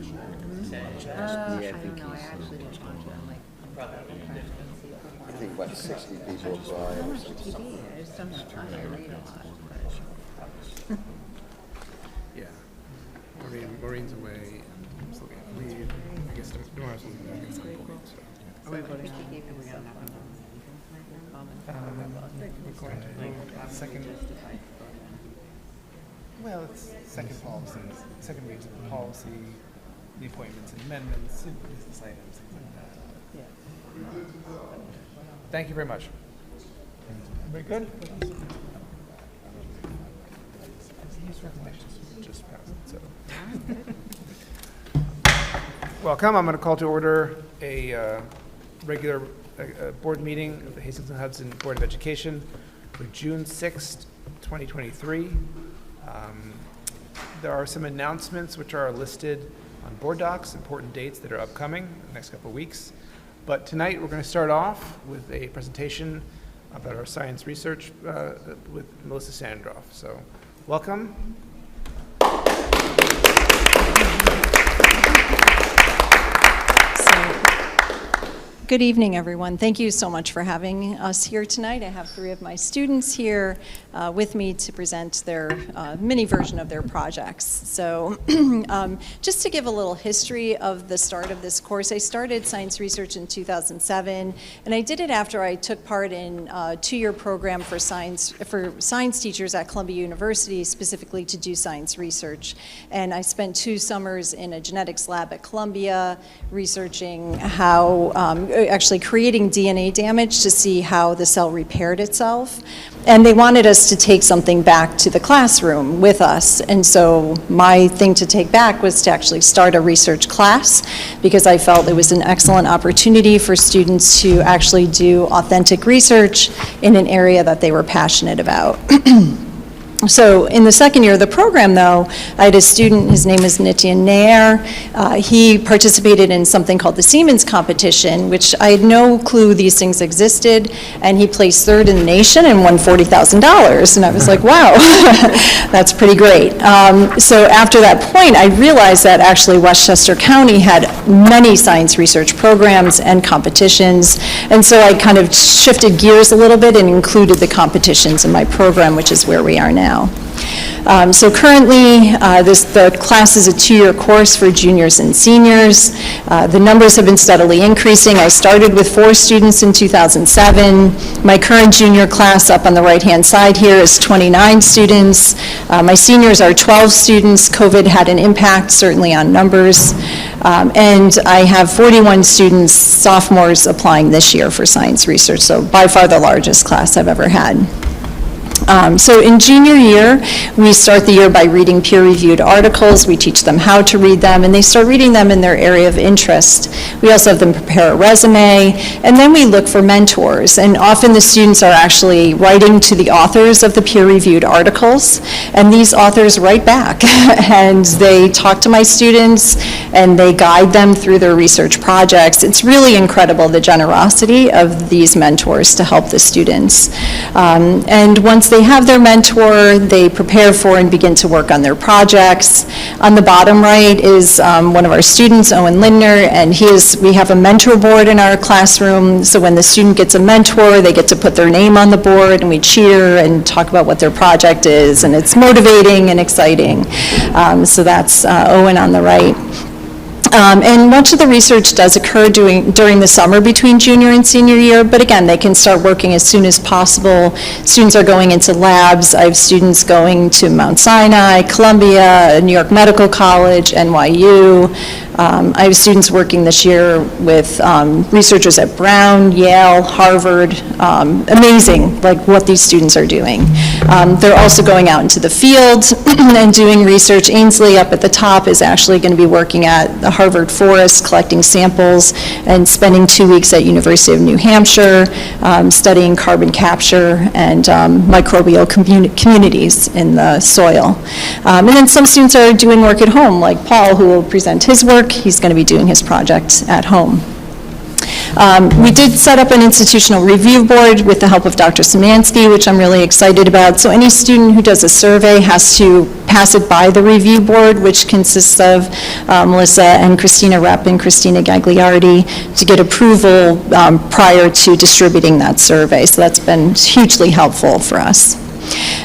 I don't know. I actually didn't watch it. I'm like, I think about 60 people apply. I watch TV. I just don't have time to read a lot. But Yeah. Maureen's away. I'm still getting leave. I guess tomorrow's supposed to be back at some point. So. are we voting on it? We're Going to second. Well, it's second policy, second reads of the policy, the appointments and amendments, business items, things like that. Yeah. Thank you very much. Very good. These recommendations just passed, so. Welcome. I'm going to call to order a regular board meeting of the Hastings and Hudson Board of Education for June 6th, 2023. There are some announcements which are listed on board docs, important dates that are upcoming in the next couple of weeks. But tonight we're going to start off with a presentation about our science research with Melissa Sandroff. So welcome. Good evening, everyone. Thank you so much for having us here tonight. I have 3 of my students here with me to present their mini version of their projects. So just to give a little history of the start of this course, I started science research in 2007, and I did it after I took part in a 2-year program for science teachers at Columbia University, specifically to do science research. And I spent 2 summers in a genetics lab at Columbia researching how actually creating DNA damage to see how the cell repaired itself. And they wanted us to take something back to the classroom with us. And so my thing to take back was to actually start a research class, because I felt it was an excellent opportunity for students to actually do authentic research in an area that they were passionate about. So in the second year of the program, though, I had a student, his name is Nityan Nair. He participated in something called the Siemens competition, which I had no clue these things existed, and he placed 3rd in the nation and won $40,000. And I was like, wow, that's pretty great. So after that point, I realized that actually Westchester County had many science research programs and competitions, and so I kind of shifted gears a little bit and included the competitions in my program, which is where we are now. So currently, the class is a 2-year course for juniors and seniors. The numbers have been steadily increasing. I started with 4 students in 2007. My current junior class up on the right-hand side here is 29 students. My seniors are 12 students. COVID had an impact, certainly, on numbers. And I have 41 students, sophomores, applying this year for science research, so by far the largest class I've ever had. So in junior year, we start the year by reading peer-reviewed articles. We teach them how to read them, and they start reading them in their area of interest. We also have them prepare a resume, and then we look for mentors. And often the students are actually writing to the authors of the peer-reviewed articles, and these authors write back. And they talk to my students, and they guide them through their research projects. It's really incredible, the generosity of these mentors to help the students. And once they have their mentor, they prepare for and begin to work on their projects. On the bottom right is one of our students, Owen Lindner, and we have a mentor board in our classroom, so when the student gets a mentor, they get to put their name on the board, and we cheer and talk about what their project is, and it's motivating and exciting. So that's Owen on the right. And much of the research does occur during the summer between junior and senior year, but again, they can start working as soon as possible. Students are going into labs. I have students going to Mount Sinai, Columbia, New York Medical College, NYU. I have students working this year with researchers at Brown, Yale, Harvard. Amazing, like what these students are doing. They're also going out into the field and doing research. Ainsley up at the top is actually going to be working at the Harvard Forest, collecting samples and spending 2 weeks at University of New Hampshire, studying carbon capture and microbial communities in the soil. And then some students are doing work at home, like Paul, who will present his work. He's going to be doing his project at home. We did set up an institutional review board with the help of Dr. Szymanski, which I'm really excited about. So any student who does a survey has to pass it by the review board, which consists of Melissa and Christina Repp and Christina Gagliardi, to get approval prior to distributing that survey. So that's been hugely helpful for us.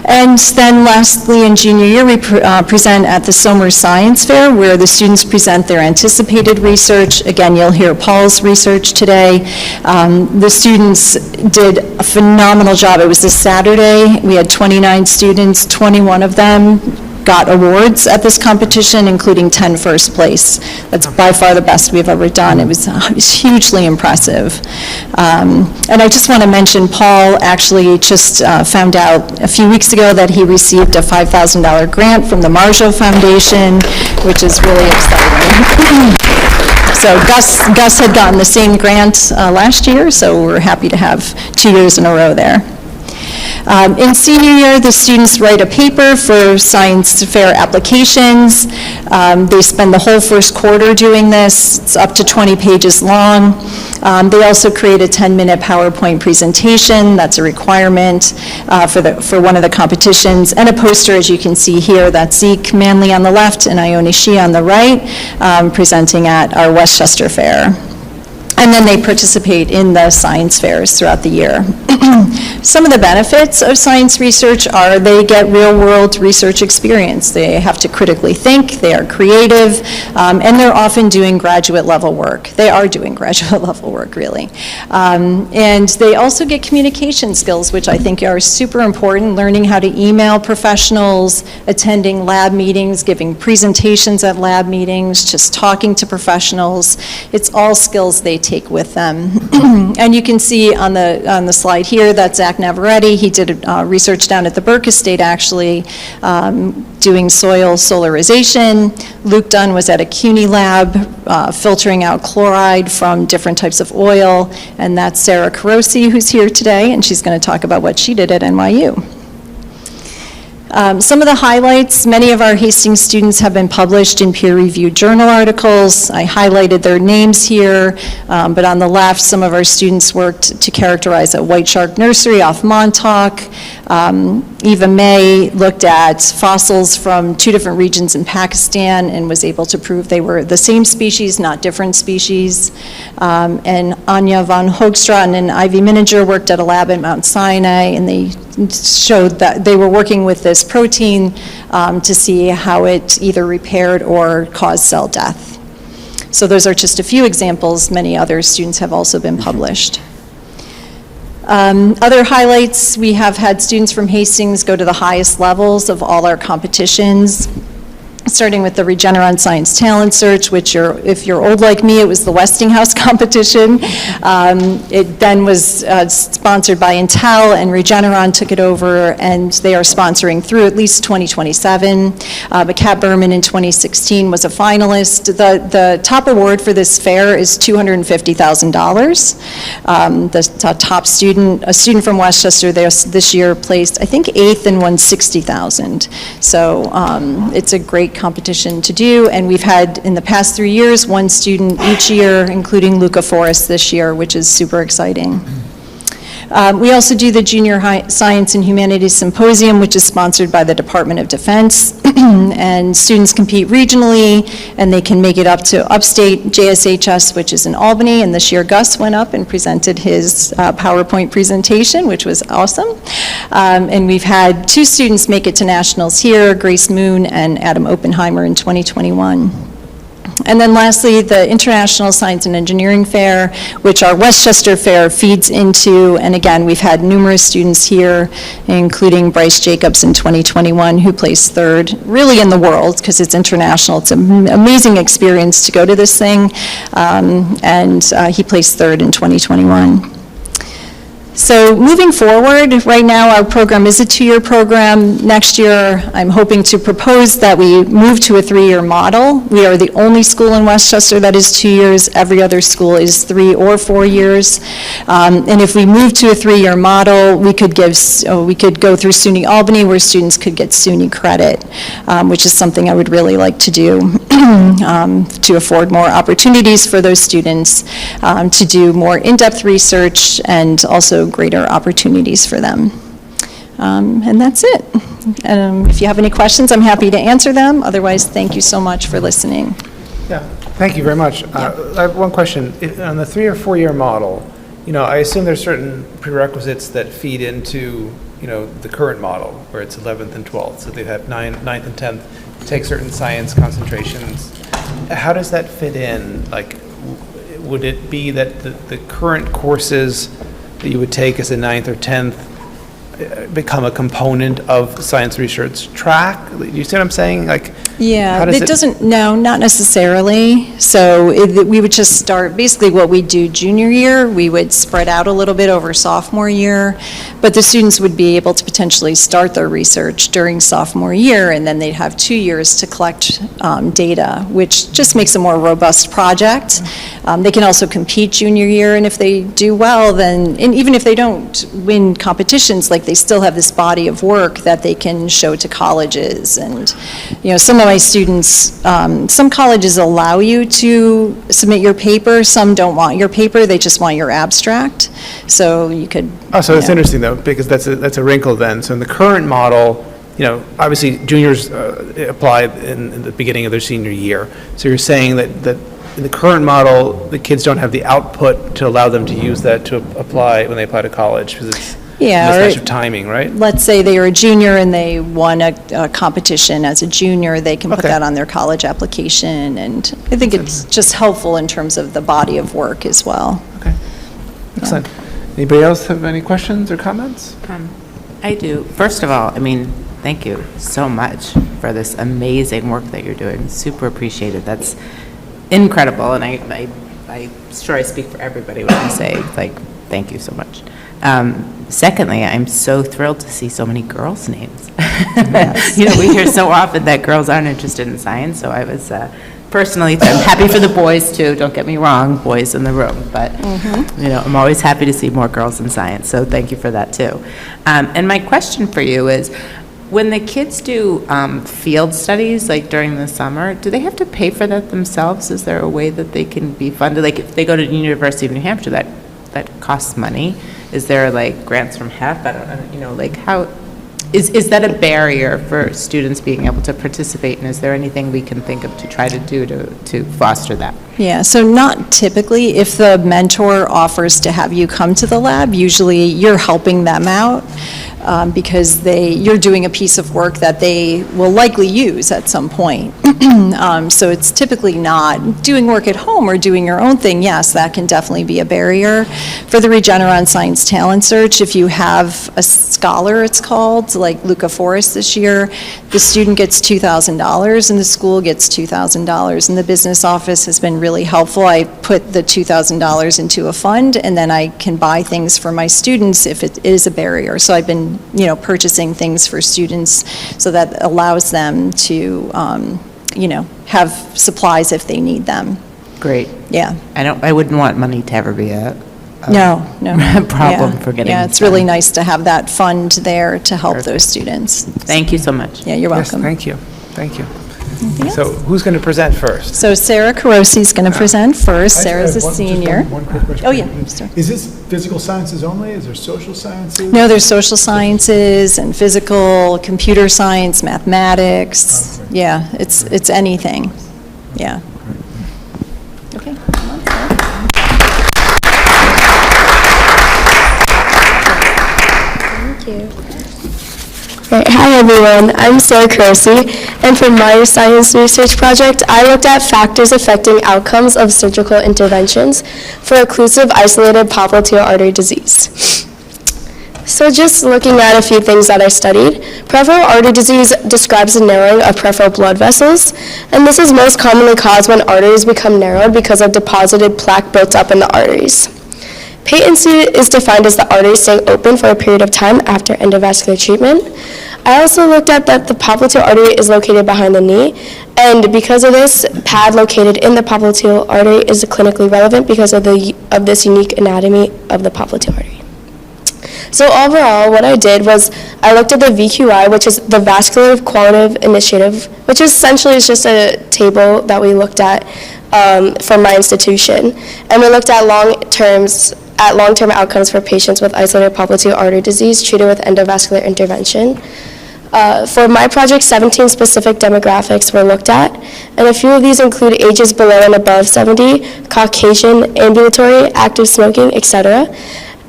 And then lastly, in junior year, we present at the Somer Science Fair, where the students present their anticipated research. Again, you'll hear Paul's research today. The students did a phenomenal job. It was this Saturday. We had 29 students, 21 of them got awards at this competition, including 10 first place. That's by far the best we've ever done. It was hugely impressive. And I just want to mention, Paul actually just found out a few weeks ago that he received a $5,000 grant from the Marshall Foundation, which is really exciting. So Gus had gotten the same grant last year, so we're happy to have 2 years in a row there. In senior year, the students write a paper for science fair applications. They spend the whole first quarter doing this. It's up to 20 pages long. They also create a 10-minute PowerPoint presentation. That's a requirement for one of the competitions. And a poster, as you can see here, that's Zeke Manley on the left and Ione Shee on the right, presenting at our Westchester Fair. And then they participate in the science fairs throughout the year. Some of the benefits of science research are they get real-world research experience. They have to critically think, they are creative, and they're often doing graduate-level work. They are doing graduate-level work, really. And they also get communication skills, which I think are super important, learning how to email professionals, attending lab meetings, giving presentations at lab meetings, just talking to professionals. It's all skills they take with them. And you can see on the slide here, that's Zach Navarrete. He did research down at the Burke Estate, actually, doing soil solarization. Luke Dunn was at a CUNY lab, filtering out chloride from different types of oil. And that's Sarah Carosi, who's here today, and she's going to talk about what she did at NYU. Some of the highlights, many of our Hastings students have been published in peer-reviewed journal articles. I highlighted their names here, but on the left, some of our students worked to characterize a white shark nursery off Montauk. Eva May looked at fossils from 2 different regions in Pakistan and was able to prove they were the same species, not different species. And Anya von Hoekstra and Ivy Mininger worked at a lab at Mount Sinai, and they showed that they were working with this protein to see how it either repaired or caused cell death. So those are just a few examples. Many other students have also been published. Other highlights, we have had students from Hastings go to the highest levels of all our competitions, starting with the Regeneron Science Talent Search, which if you're old like me, it was the Westinghouse competition. It then was sponsored by Intel, and Regeneron took it over, and they are sponsoring through at least 2027. But Kat Berman in 2016 was a finalist. The top award for this fair is $250,000. The top student, a student from Westchester this year placed, I think, 8th and won $60,000. So it's a great competition to do, and we've had in the past 3 years 1 student each year, including Luca Forrest this year, which is super exciting. We also do the Junior High Science and Humanities Symposium, which is sponsored by the Department of Defense, and students compete regionally, and they can make it up to upstate JSHS, which is in Albany, and this year Gus went up and presented his PowerPoint presentation, which was awesome. And we've had 2 students make it to nationals here, Grace Moon and Adam Oppenheimer in 2021. And then lastly, the International Science and Engineering Fair, which our Westchester Fair feeds into. And again, we've had numerous students here, including Bryce Jacobs in 2021, who placed 3rd, really in the world, because it's international. It's an amazing experience to go to this thing. And he placed 3rd in 2021. So moving forward, right now our program is a 2-year program. Next year, I'm hoping to propose that we move to a 3-year model. We are the only school in Westchester that is 2 years. Every other school is 3 or 4 years. And if we move to a 3-year model, we could go through SUNY Albany where students could get SUNY credit, which is something I would really like to do to afford more opportunities for those students to do more in-depth research and also greater opportunities for them. And that's it. If you have any questions, I'm happy to answer them. Otherwise, thank you so much for listening. Yeah, thank you very much. I have one question. On the 3 or 4 year model, I assume there's certain prerequisites that feed into, the current model where it's 11th and 12th. So they have 9th and 10th, take certain science concentrations. How does that fit in? Like, would it be that the current courses that you would take as a 9th or 10th become a component of the science research track? Do you see what I'm saying? Like, yeah, it doesn't, no, not necessarily. So we would just start, basically what we do junior year, we would spread out a little bit over sophomore year, but the students would be able to potentially start their research during sophomore year, and then they'd have 2 years to collect data, which just makes a more robust project. They can also compete junior year, and if they do well, then, and even if they don't win competitions, like they still have this body of work that they can show to colleges. And some of my students, some colleges allow you to submit your paper, some don't want your paper, they just want your abstract. So you could. Oh, so that's interesting though, because that's a wrinkle then. So in the current model, obviously juniors apply in the beginning of their senior year. So you're saying that in the current model, the kids don't have the output to allow them to use that to apply when they apply to college, because it's mismatch of timing, right? Let's say they are a junior and they won a competition as a junior, they can put that on their college application, and I think it's just helpful in terms of the body of work as well. Okay, excellent. Anybody else have any questions or comments? I do. First of all, thank you so much for this amazing work that you're doing. Super appreciated. That's incredible, and I'm sure I speak for everybody when I say, thank you so much. Secondly, I'm so thrilled to see so many girls' names. Yes. We hear so often that girls aren't interested in science, so I was personally, I'm happy for the boys too, don't get me wrong, boys in the room, but I'm always happy to see more girls in science, so thank you for that too. And my question for you is, when the kids do field studies, like during the summer, do they have to pay for that themselves? Is there a way that they can be funded? Like if they go to the University of New Hampshire, that costs money. Is there grants from HEF? I don't know, how, is that a barrier for students being able to participate? And is there anything we can think of to try to do to foster that? Yeah, so not typically. If the mentor offers to have you come to the lab, usually you're helping them out because you're doing a piece of work that they will likely use at some point. So it's typically not doing work at home or doing your own thing. Yes, that can definitely be a barrier. For the Regeneron Science Talent Search, if you have a scholar, it's called, like Luca Forrest this year, the student gets $2,000 and the school gets $2,000, and the business office has been really helpful. I put the $2,000 into a fund, and then I can buy things for my students if it is a barrier. So I've been, purchasing things for students, so that allows them to, have supplies if they need them. Great. Yeah. I wouldn't want money to ever be a problem for getting. Yeah, it's really nice to have that fund there to help those students. Thank you so much. Yeah, you're welcome. Yes, thank you. Thank you. Anything else? So who's going to present first? So Sarah Carosi is going to present first. I Sarah's a have senior. One quick question. Oh, yeah. Sorry. Is this physical sciences only? Is there social sciences? No, there's social sciences and physical, computer science, mathematics. Okay. Yeah, it's anything. Yeah. Okay. Come on, Sarah. Thank you. Right. Hi everyone, I'm Sarah Carosi, and for my science research project, I looked at factors affecting outcomes of surgical interventions for occlusive isolated popliteal artery disease. So just looking at a few things that I studied, peripheral artery disease describes the narrowing of peripheral blood vessels, and this is most commonly caused when arteries become narrowed because of deposited plaque built up in the arteries. Patency is defined as the artery staying open for a period of time after endovascular treatment. I also looked at that the popliteal artery is located behind the knee, and because of this, pad located in the popliteal artery is clinically relevant because of this unique anatomy of the popliteal artery. So overall, what I did was I looked at the VQI, which is the Vascular Qualitative Initiative, which essentially is just a table that we looked at from my institution, and we looked at long-term outcomes for patients with isolated popliteal artery disease treated with endovascular intervention. For my project, 17 specific demographics were looked at, and a few of these include ages below and above 70, Caucasian, ambulatory, active smoking, etc.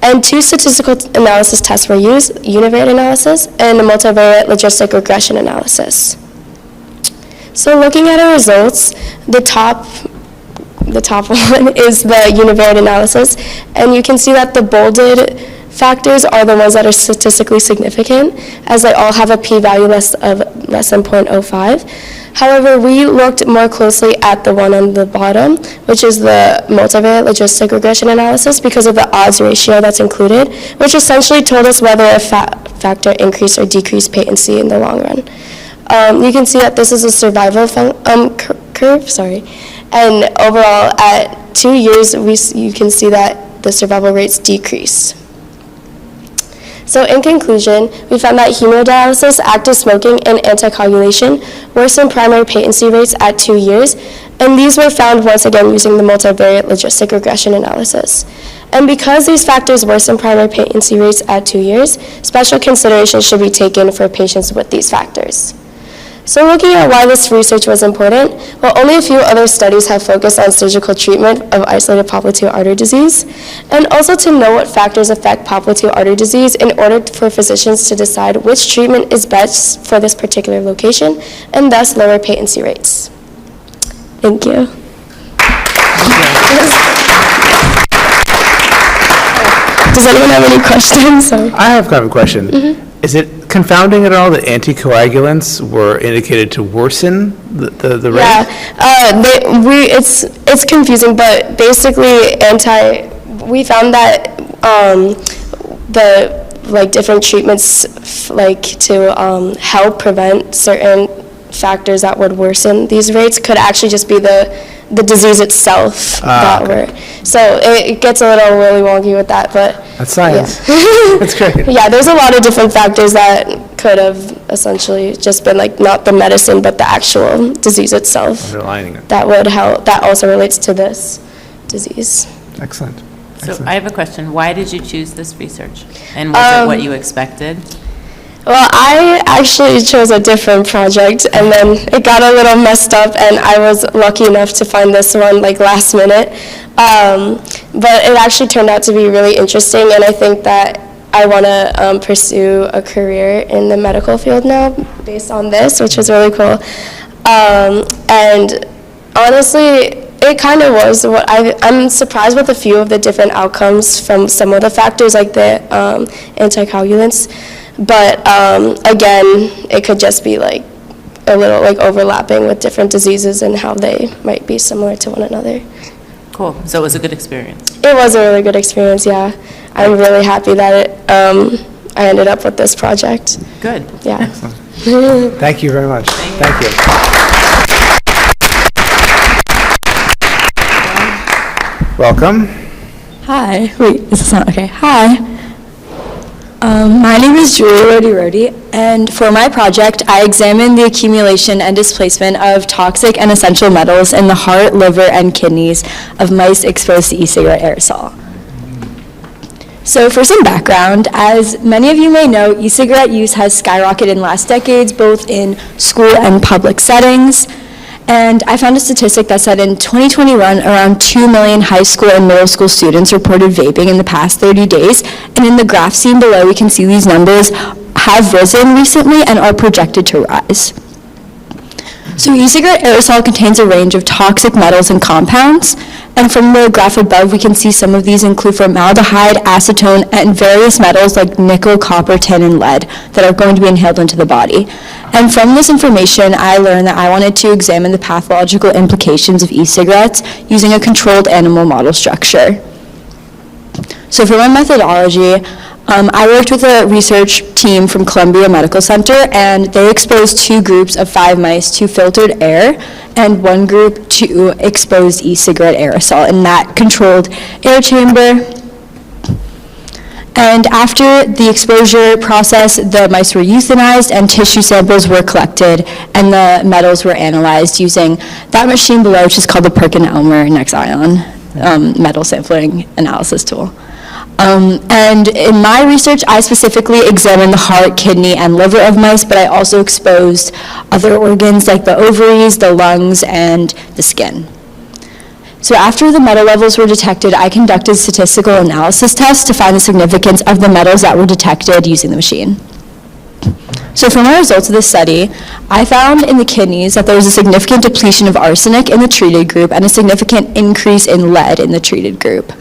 And 2 statistical analysis tests were used, univariate analysis and a multivariate logistic regression analysis. So looking at our results, the top one is the univariate analysis, and you can see that the bolded factors are the ones that are statistically significant, as they all have a p-value less than 0.05. However, we looked more closely at the one on the bottom, which is the multivariate logistic regression analysis, because of the odds ratio that's included, which essentially told us whether a factor increased or decreased patency in the long run. You can see that this is a survival curve, and overall at 2 years, you can see that the survival rates decreased. So in conclusion, we found that hemodialysis, active smoking, and anticoagulation worsened primary patency rates at 2 years, and these were found once again using the multivariate logistic regression analysis. And because these factors worsen primary patency rates at 2 years, special consideration should be taken for patients with these factors. So looking at why this research was important, well, only a few other studies have focused on surgical treatment of isolated popliteal artery disease, and also to know what factors affect popliteal artery disease in order for physicians to decide which treatment is best for this particular location, and thus lower patency rates. Thank you. Does anyone have any questions? I have kind of a question. Is it confounding at all that anticoagulants were indicated to worsen the rate? Yeah, it's confusing, but basically we found that the different treatments to help prevent certain factors that would worsen these rates could actually just be the disease itself so it gets a little really wonky with that, but that's science. Yeah. That's great. Yeah, there's a lot of different factors that could have essentially just been not the medicine but the actual disease itself Underlining it. that would help, that also relates to this disease. Excellent. So I have a question. Why did you choose this research? And was it what you expected? Well, I actually chose a different project, and then it got a little messed up, and I was lucky enough to find this one last minute. But it actually turned out to be really interesting, and I think that I want to pursue a career in the medical field now based on this, which was really cool. And honestly, it kind of was what I'm surprised with a few of the different outcomes from some of the factors like the anticoagulants. But again, it could just be a little overlapping with different diseases and how they might be similar to one another. Cool. So it was a good experience. It was a really good experience, yeah. I'm really happy that I ended up with this project. Good. Yeah. Thank you very much. Thank you. Welcome. Hi. Wait, is this not okay? Hi. My name is Julie Rodi, and for my project, I examined the accumulation and displacement of toxic and essential metals in the heart, liver, and kidneys of mice exposed to e-cigarette aerosol. So for some background, as many of you may know, e-cigarette use has skyrocketed in the last decades, both in school and public settings. And I found a statistic that said in 2021, around 2 million high school and middle school students reported vaping in the past 30 days. And in the graph seen below, we can see these numbers have risen recently and are projected to rise. So e-cigarette aerosol contains a range of toxic metals and compounds. And from the graph above, we can see some of these include formaldehyde, acetone, and various metals like nickel, copper, tin, and lead that are going to be inhaled into the body. And from this information, I learned that I wanted to examine the pathological implications of e-cigarettes using a controlled animal model structure. So for my methodology, I worked with a research team from Columbia Medical Center, and they exposed 2 groups of 5 mice to filtered air and 1 group to exposed e-cigarette aerosol in that controlled air chamber. And after the exposure process, the mice were euthanized and tissue samples were collected and the metals were analyzed using that machine below, which is called the Perkin-Elmer Nexion metal sampling analysis tool. And in my research, I specifically examined the heart, kidney, and liver of mice, but I also exposed other organs like the ovaries, the lungs, and the skin. So after the metal levels were detected, I conducted statistical analysis tests to find the significance of the metals that were detected using the machine. So from the results of this study, I found in the kidneys that there was a significant depletion of arsenic in the treated group and a significant increase in lead in the treated group.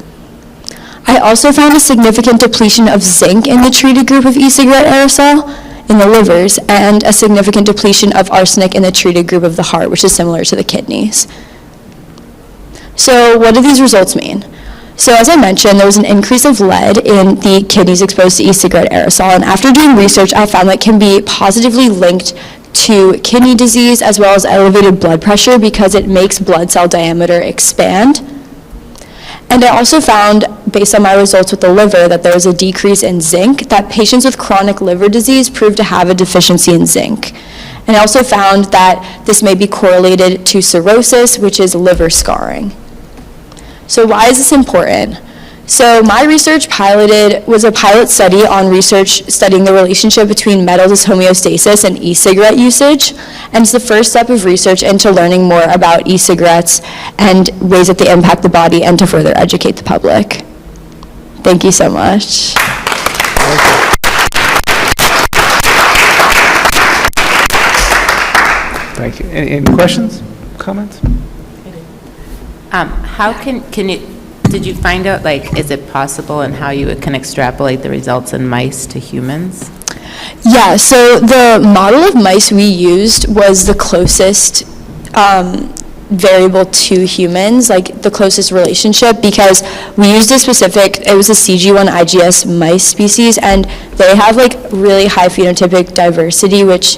I also found a significant depletion of zinc in the treated group of e-cigarette aerosol in the livers and a significant depletion of arsenic in the treated group of the heart, which is similar to the kidneys. So what do these results mean? So as I mentioned, there was an increase of lead in the kidneys exposed to e-cigarette aerosol, and after doing research, I found that can be positively linked to kidney disease as well as elevated blood pressure because it makes blood cell diameter expand. And I also found, based on my results with the liver, that there was a decrease in zinc, that patients with chronic liver disease proved to have a deficiency in zinc. And I also found that this may be correlated to cirrhosis, which is liver scarring. So why is this important? So my research was a pilot study on research studying the relationship between metal homeostasis and e-cigarette usage, and it's the first step of research into learning more about e-cigarettes and ways that they impact the body and to further educate the public. Thank you so much. Thank you. Any questions, comments? How can you, did you find out, like, is it possible and how you can extrapolate the results in mice to humans? Yeah, so the model of mice we used was the closest variable to humans, like the closest relationship, because we used it was a CG1 IGS mice species, and they have like really high phenotypic diversity, which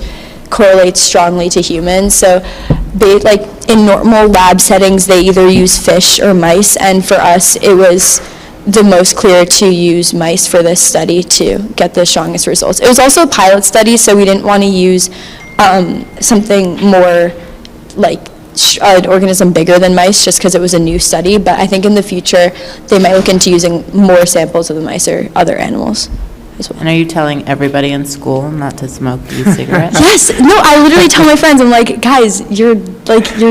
correlates strongly to humans. So they, like in normal lab settings, they either use fish or mice, and for us it was the most clear to use mice for this study to get the strongest results. It was also a pilot study, so we didn't want to use something more like an organism bigger than mice just because it was a new study, but I think in the future they might look into using more samples of the mice or other animals as well. And are you telling everybody in school not to smoke e-cigarettes? Yes. No, I literally tell my friends, I'm like, guys, your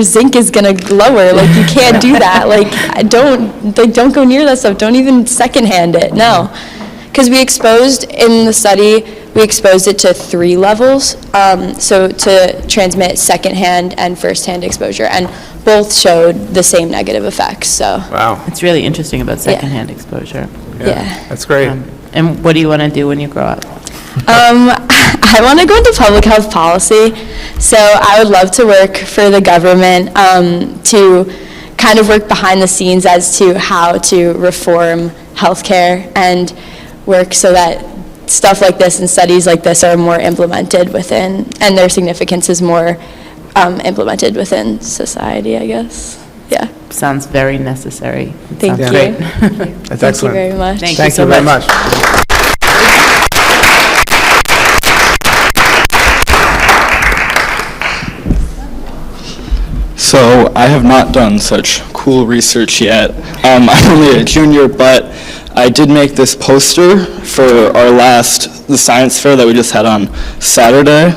zinc is gonna lower. Like, you can't do that. Like, don't go near that stuff. Don't even secondhand it. No. Because in the study, we exposed it to 3 levels. So to transmit secondhand and firsthand exposure, and both showed the same negative effects. So. Wow. It's really interesting about secondhand exposure. Yeah. That's great. And what do you want to do when you grow up? I want to go into public health policy, so I would love to work for the government to kind of work behind the scenes as to how to reform healthcare and work so that stuff like this and studies like this are more implemented within, and their significance is more implemented within society, I guess. Yeah. Sounds very necessary. Thank you. Great. That's Thank you excellent. very much. Thank you Thank so you very much. much. So I have not done such cool research yet. I'm only a junior, but I did make this poster for the science fair that we just had on Saturday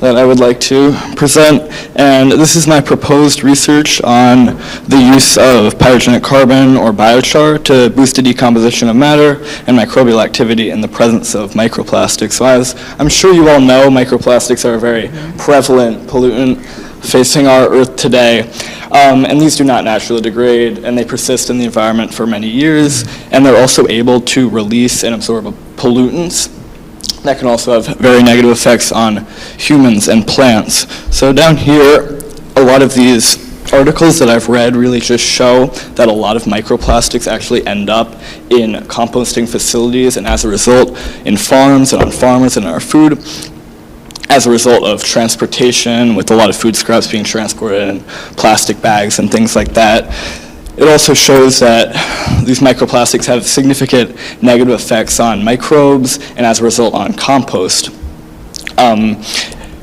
that I would like to present. And this is my proposed research on the use of pyrogenic carbon or biochar to boost the decomposition of matter and microbial activity in the presence of microplastics. So as I'm sure you all know, microplastics are a very prevalent pollutant facing our Earth today. And these do not naturally degrade, and they persist in the environment for many years, and they're also able to release and absorb pollutants that can also have very negative effects on humans and plants. So down here, a lot of these articles that I've read really just show that a lot of microplastics actually end up in composting facilities, and as a result in farms and on farmers and in our food, as a result of transportation, with a lot of food scraps being transported in plastic bags and things like that. It also shows that these microplastics have significant negative effects on microbes and as a result on compost.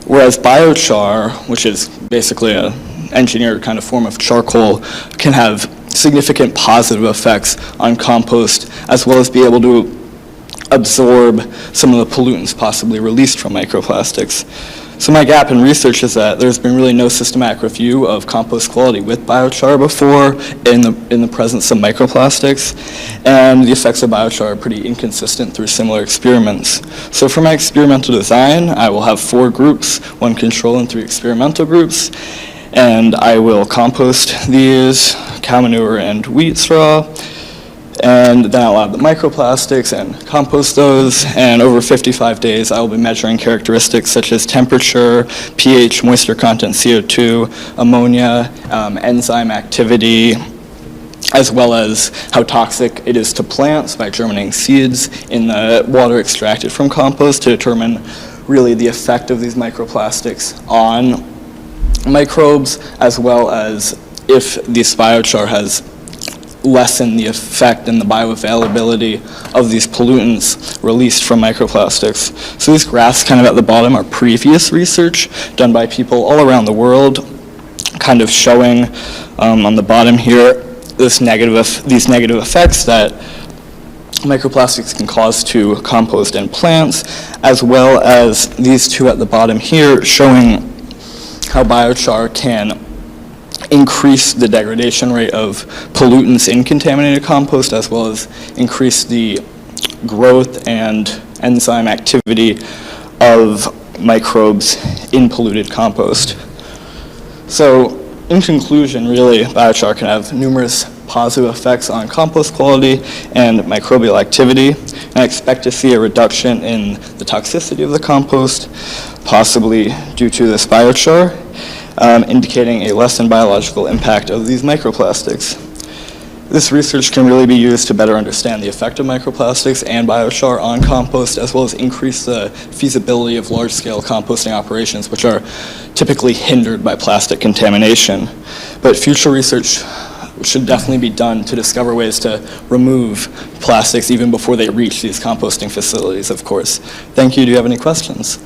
Whereas biochar, which is basically an engineered kind of form of charcoal, can have significant positive effects on compost, as well as be able to absorb some of the pollutants possibly released from microplastics. So my gap in research is that there's been really no systematic review of compost quality with biochar before in the presence of microplastics, and the effects of biochar are pretty inconsistent through similar experiments. So for my experimental design, I will have 4 groups, 1 control and 3 experimental groups, and I will compost these, cow manure and wheat straw, and then I'll add the microplastics and compost those, and over 55 days I will be measuring characteristics such as temperature, pH, moisture content, CO2, ammonia, enzyme activity, as well as how toxic it is to plants by germinating seeds in the water extracted from compost to determine really the effect of these microplastics on microbes, as well as if this biochar has lessen the effect and the bioavailability of these pollutants released from microplastics. So these graphs kind of at the bottom are previous research done by people all around the world, kind of showing on the bottom here these negative effects that microplastics can cause to compost and plants, as well as these 2 at the bottom here showing how biochar can increase the degradation rate of pollutants in contaminated compost, as well as increase the growth and enzyme activity of microbes in polluted compost. So in conclusion, really, biochar can have numerous positive effects on compost quality and microbial activity, and I expect to see a reduction in the toxicity of the compost, possibly due to this biochar, indicating a less than biological impact of these microplastics. This research can really be used to better understand the effect of microplastics and biochar on compost, as well as increase the feasibility of large-scale composting operations, which are typically hindered by plastic contamination. But future research should definitely be done to discover ways to remove plastics even before they reach these composting facilities, of course. Thank you. Do you have any questions?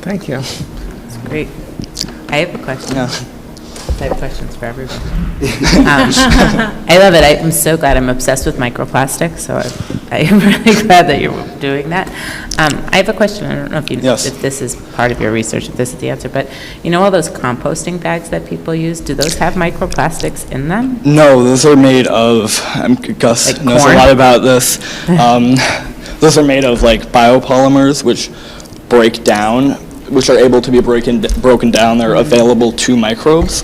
Thank you. That's great. I have a question. Yeah. I have questions for everyone. I love it. I'm so glad. I'm obsessed with microplastics, so I'm really glad that you're doing that. I have a question. I don't know if if this is part of your research, if this is the answer, but you know all those composting bags that people use, do those have microplastics in them? No, those are made of, Gus Like knows corn? a lot about this. Those are made of like biopolymers, which break down, which are able to be broken down. They're available to microbes.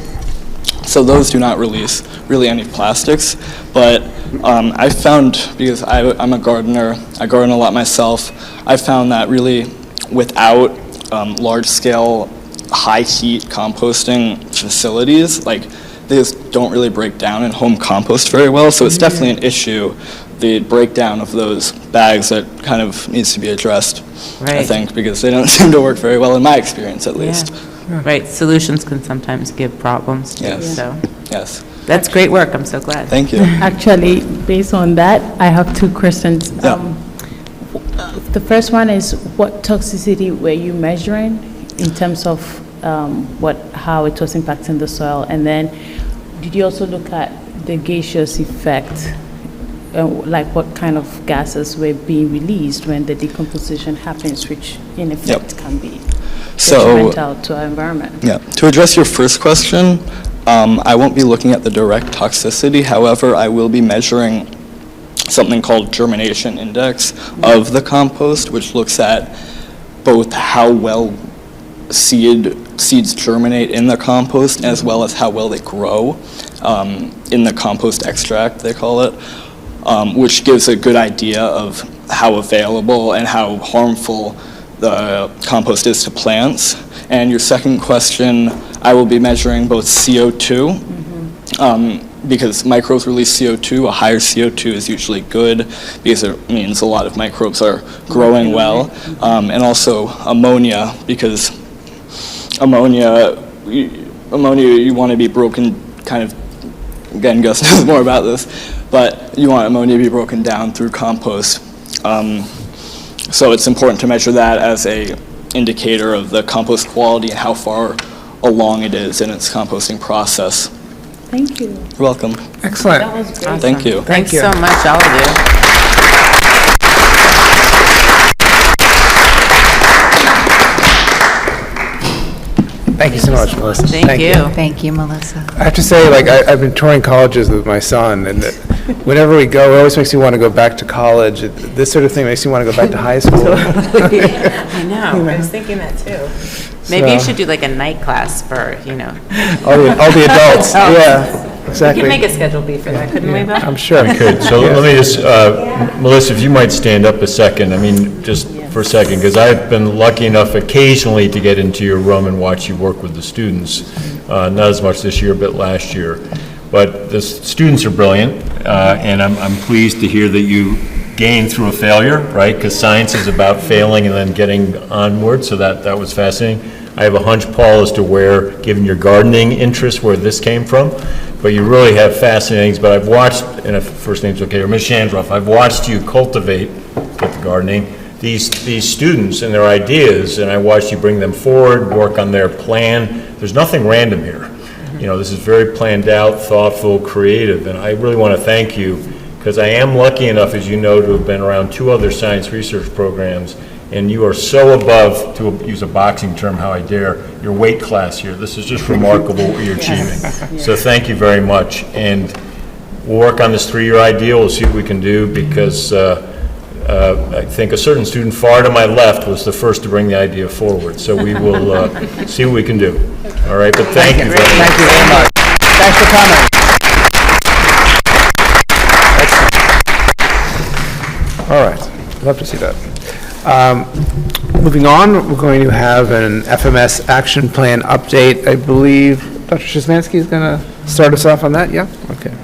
So those do not release really any plastics. But I found, because I'm a gardener, I garden a lot myself, I found that really without large-scale, high-heat composting facilities, like they just don't really break down and home compost very well. So it's definitely an issue, the breakdown of those bags, that kind of needs to be addressed, I think, because they don't seem to work very well in my experience, at least. Right, solutions can sometimes give problems too, Yes. so. Yes. That's great work, I'm so glad. Thank you. Actually, based on that, I have 2 questions. Yeah. The first one is, what toxicity were you measuring in terms of how it was impacting the soil? And then, did you also look at the gaseous effect, like what kind of gases were being released when the decomposition happens, which in effect can be detrimental to our environment? Yeah. To address your first question, I won't be looking at the direct toxicity. However, I will be measuring something called germination index of the compost, which looks at both how well seeds germinate in the compost, as well as how well they grow in the compost extract, they call it, which gives a good idea of how available and how harmful the compost is to plants. And your second question, I will be measuring both CO2 because microbes release CO2. A higher CO2 is usually good because it means a lot of microbes are growing well. And also ammonia, because ammonia you want to be broken kind of, again, Gus knows more about this, but you want ammonia to be broken down through compost. So it's important to measure that as a indicator of the compost quality and how far along it is in its composting process. Thank you. You're welcome. Excellent. That was great. Thank you. Thanks you. so much, all of you. Thank you so much, Melissa. Thank you. Thank you, Melissa. I have to say, like, I've been touring colleges with my son, and whenever we go, it always makes me want to go back to college. This sort of thing makes me want to go back to high school. I know, I was thinking that too. Maybe you should do like a night class for, All the adults, yeah, We exactly. could make a Schedule B for that, couldn't we, Bill? I'm sure. Good, so let me just, Melissa, if you might stand up a second, I mean, just for a second, because I've been lucky enough occasionally to get into your room and watch you work with the students, not as much this year, but last year. But the students are brilliant, and I'm pleased to hear that you gained through a failure, right? Because science is about failing and then getting onward, so that was fascinating. I have a hunch, Paul, as to where, given your gardening interest, where this came from. But you really have fascinating things. But I've watched, and if first name's okay, or Ms. Shandroff, I've watched you cultivate, with the gardening, these students and their ideas, and I watched you bring them forward, work on their plan. There's nothing random here. This is very planned out, thoughtful, creative, and I really want to thank you, because I am lucky enough, as you know, to have been around 2 other science research programs, and you are so above, to use a boxing term, how I dare, your weight class here. This is just remarkable what you're achieving. So thank you very much. And we'll work on this 3-year idea. We'll see what we can do, because I think a certain student far to my left was the first to bring the idea forward. So we will see what we can do. All right, but thank you very much. Thank you very much. Thanks for coming. Excellent. All right, love to see that. Moving on, we're going to have an FMS action plan update. I believe Dr. Szymanski is going to start us off on that, yeah? Okay.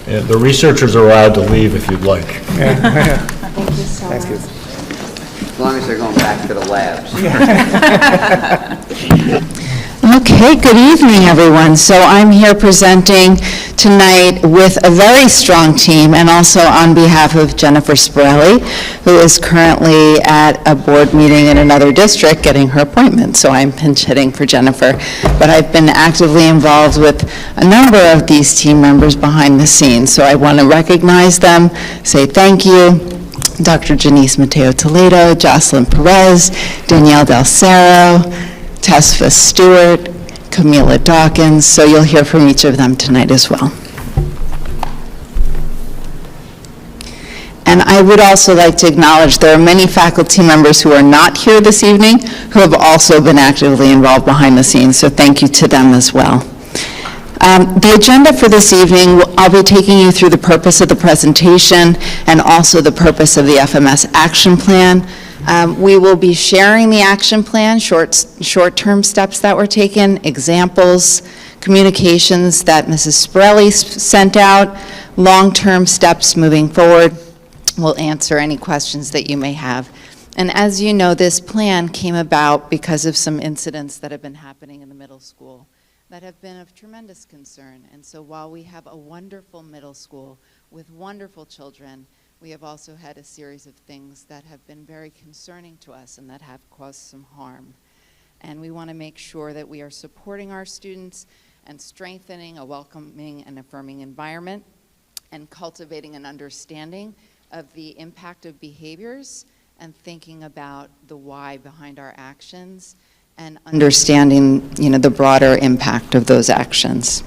Yeah, the researchers are allowed to leave if you'd like. Thank you so Thanks, much. kids. As long as they're going back to the labs. Okay, good evening, everyone. So I'm here presenting tonight with a very strong team, and also on behalf of Jennifer Spirelli, who is currently at a board meeting in another district getting her appointment. So I'm pinch hitting for Jennifer. But I've been actively involved with a number of these team members behind the scenes. So I want to recognize them, say thank you. Dr. Janice Mateo Toledo, Jocelyn Perez, Danielle Del Cerro, Tesfa Stewart, Camila Dawkins, so you'll hear from each of them tonight as well. And I would also like to acknowledge there are many faculty members who are not here this evening who have also been actively involved behind the scenes, so thank you to them as well. The agenda for this evening, I'll be taking you through the purpose of the presentation and also the purpose of the FMS action plan. We will be sharing the action plan, short-term steps that were taken, examples, communications that Mrs. Spirelli sent out, long-term steps moving forward. We'll answer any questions that you may have. And as you know, this plan came about because of some incidents that have been happening in the middle school that have been of tremendous concern. And so while we have a wonderful middle school with wonderful children, we have also had a series of things that have been very concerning to us and that have caused some harm. And we want to make sure that we are supporting our students and strengthening a welcoming and affirming environment and cultivating an understanding of the impact of behaviors and thinking about the why behind our actions and understanding, the broader impact of those actions.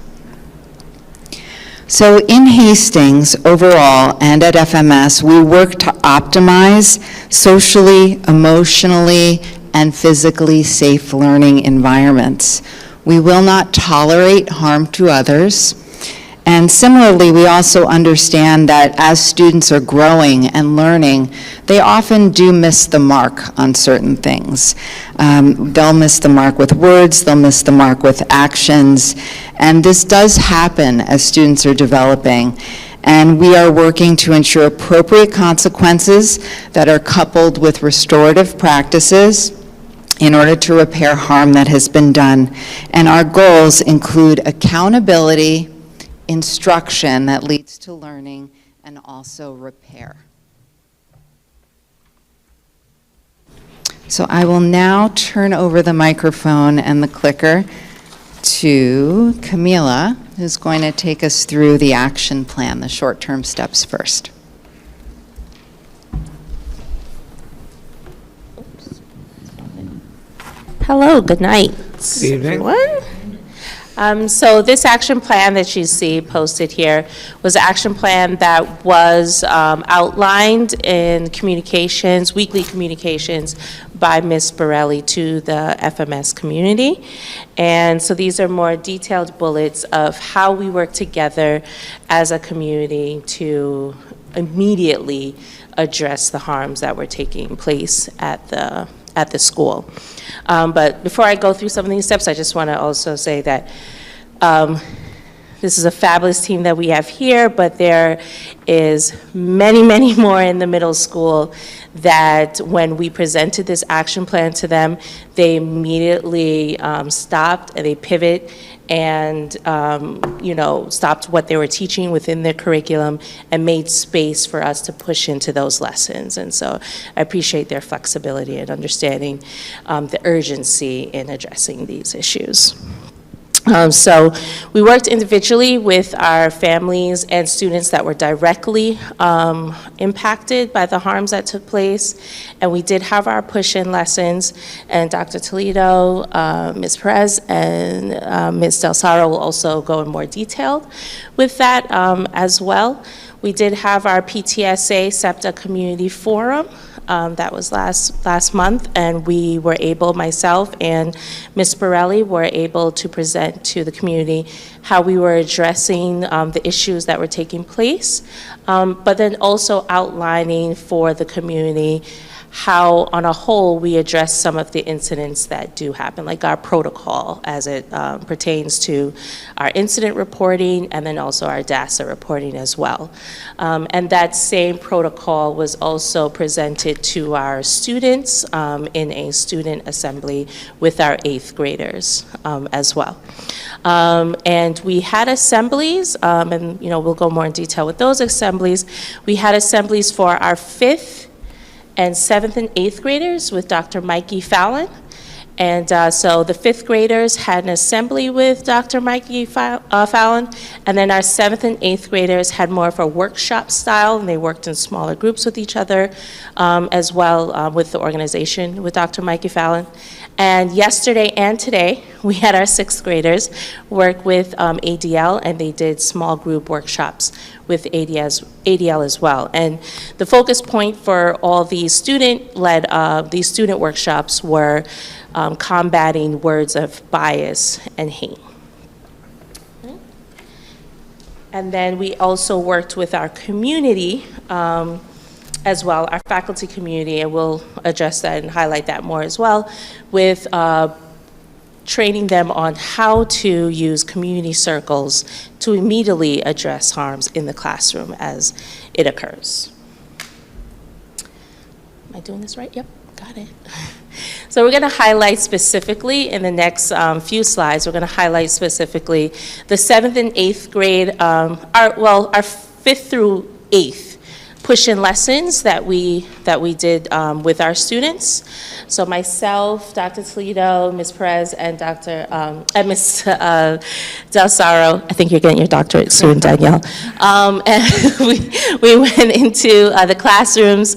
So in Hastings, overall, and at FMS, we work to optimize socially, emotionally, and physically safe learning environments. We will not tolerate harm to others, And similarly, we also understand that as students are growing and learning, they often do miss the mark on certain things. They'll miss the mark with words, they'll miss the mark with actions, and this does happen as students are developing. And we are working to ensure appropriate consequences that are coupled with restorative practices in order to repair harm that has been done. And our goals include accountability, instruction that leads to learning, and also repair. So I will now turn over the microphone and the clicker to Camila, who's going to take us through the action plan, the short-term steps first. Hello, good night. Good evening. So this action plan that you see posted here was an action plan that was outlined in communications, weekly communications by Ms. Borelli to the FMS community. And so these are more detailed bullets of how we work together as a community to immediately address the harms that were taking place at the school. But before I go through some of these steps, I just want to also say that this is a fabulous team that we have here, but there is many, many more in the middle school that when we presented this action plan to them, they immediately stopped and they pivot and stopped what they were teaching within their curriculum and made space for us to push into those lessons. And so I appreciate their flexibility and understanding the urgency in addressing these issues. So we worked individually with our families and students that were directly impacted by the harms that took place. And we did have our push-in lessons, and Dr. Toledo, Ms. Perez, and Ms. Del Saro will also go in more detail with that as well. We did have our PTSA SEPTA Community Forum. That was last month, and we were able, myself and Ms. Borelli, were able to present to the community how we were addressing the issues that were taking place, but then also outlining for the community how, on a whole, we address some of the incidents that do happen, like our protocol as it pertains to our incident reporting and then also our DASA reporting as well. And that same protocol was also presented to our students in a student assembly with our 8th graders as well. And we had assemblies, and we'll go more in detail with those assemblies. We had assemblies for our 5th and 7th and 8th graders with Dr. Mikey Fallon. And so the 5th graders had an assembly with Dr. Mikey Fallon, and then our 7th and 8th graders had more of a workshop style, and they worked in smaller groups with each other, as well with the organization with Dr. Mikey Fallon. And yesterday and today, we had our 6th graders work with ADL, and they did small group workshops with ADL as well. And the focus point for all these student-led, these student workshops were combating words of bias and hate. And then we also worked with our community as well, our faculty community, and we'll address that and highlight that more as well, with training them on how to use community circles to immediately address harms in the classroom as it occurs. Am I doing this right? Yep, got it. So we're going to highlight specifically in the next few slides, we're going to highlight specifically the 7th and 8th grade, our 5th through 8th push-in lessons that we did with our students. So myself, Dr. Toledo, Ms. Perez, and Ms. Del Saro, I think you're getting your doctorate soon, Danielle. And we went into the classrooms.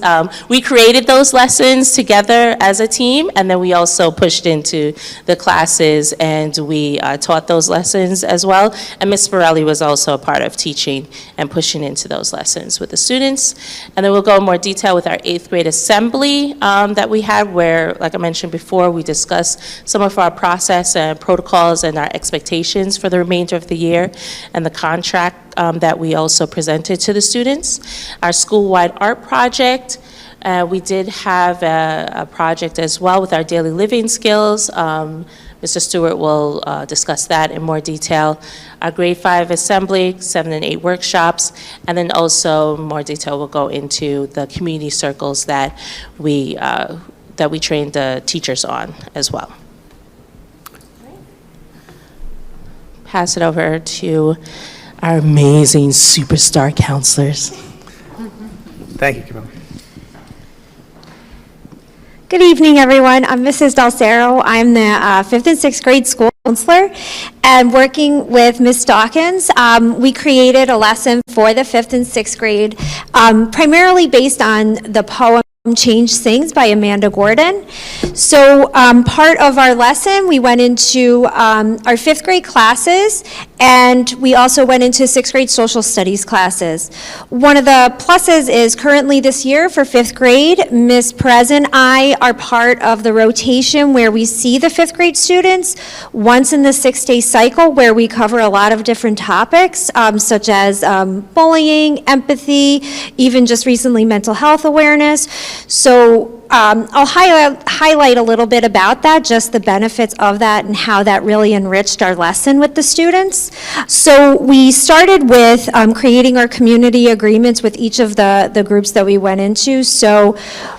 We created those lessons together as a team, and then we also pushed into the classes, and we taught those lessons as well. And Ms. Borelli was also a part of teaching and pushing into those lessons with the students. And then we'll go in more detail with our 8th grade assembly that we had, where, like I mentioned before, we discussed some of our process and protocols and our expectations for the remainder of the year, and the contract that we also presented to the students. Our school-wide art project, we did have a project as well with our daily living skills. Mr. Stewart will discuss that in more detail. Our grade 5 assembly, 7 and 8 workshops, and then also more detail will go into the community circles that we trained the teachers on as well. Pass it over to our amazing superstar counselors. Thank you, Camilla. Good evening, everyone. I'm Mrs. Dalcero. I'm the 5th and 6th grade school counselor, and working with Ms. Dawkins, we created a lesson for the 5th and 6th grade, primarily based on the poem Change Sings by Amanda Gordon. So part of our lesson, we went into our 5th grade classes, and we also went into 6th grade social studies classes. One of the pluses is currently this year for 5th grade, Ms. Perez and I are part of the rotation where we see the 5th grade students once in the 6-day cycle, where we cover a lot of different topics, such as bullying, empathy, even just recently mental health awareness. So I'll highlight a little bit about that, just the benefits of that and how that really enriched our lesson with the students. So we started with creating our community agreements with each of the groups that we went into. So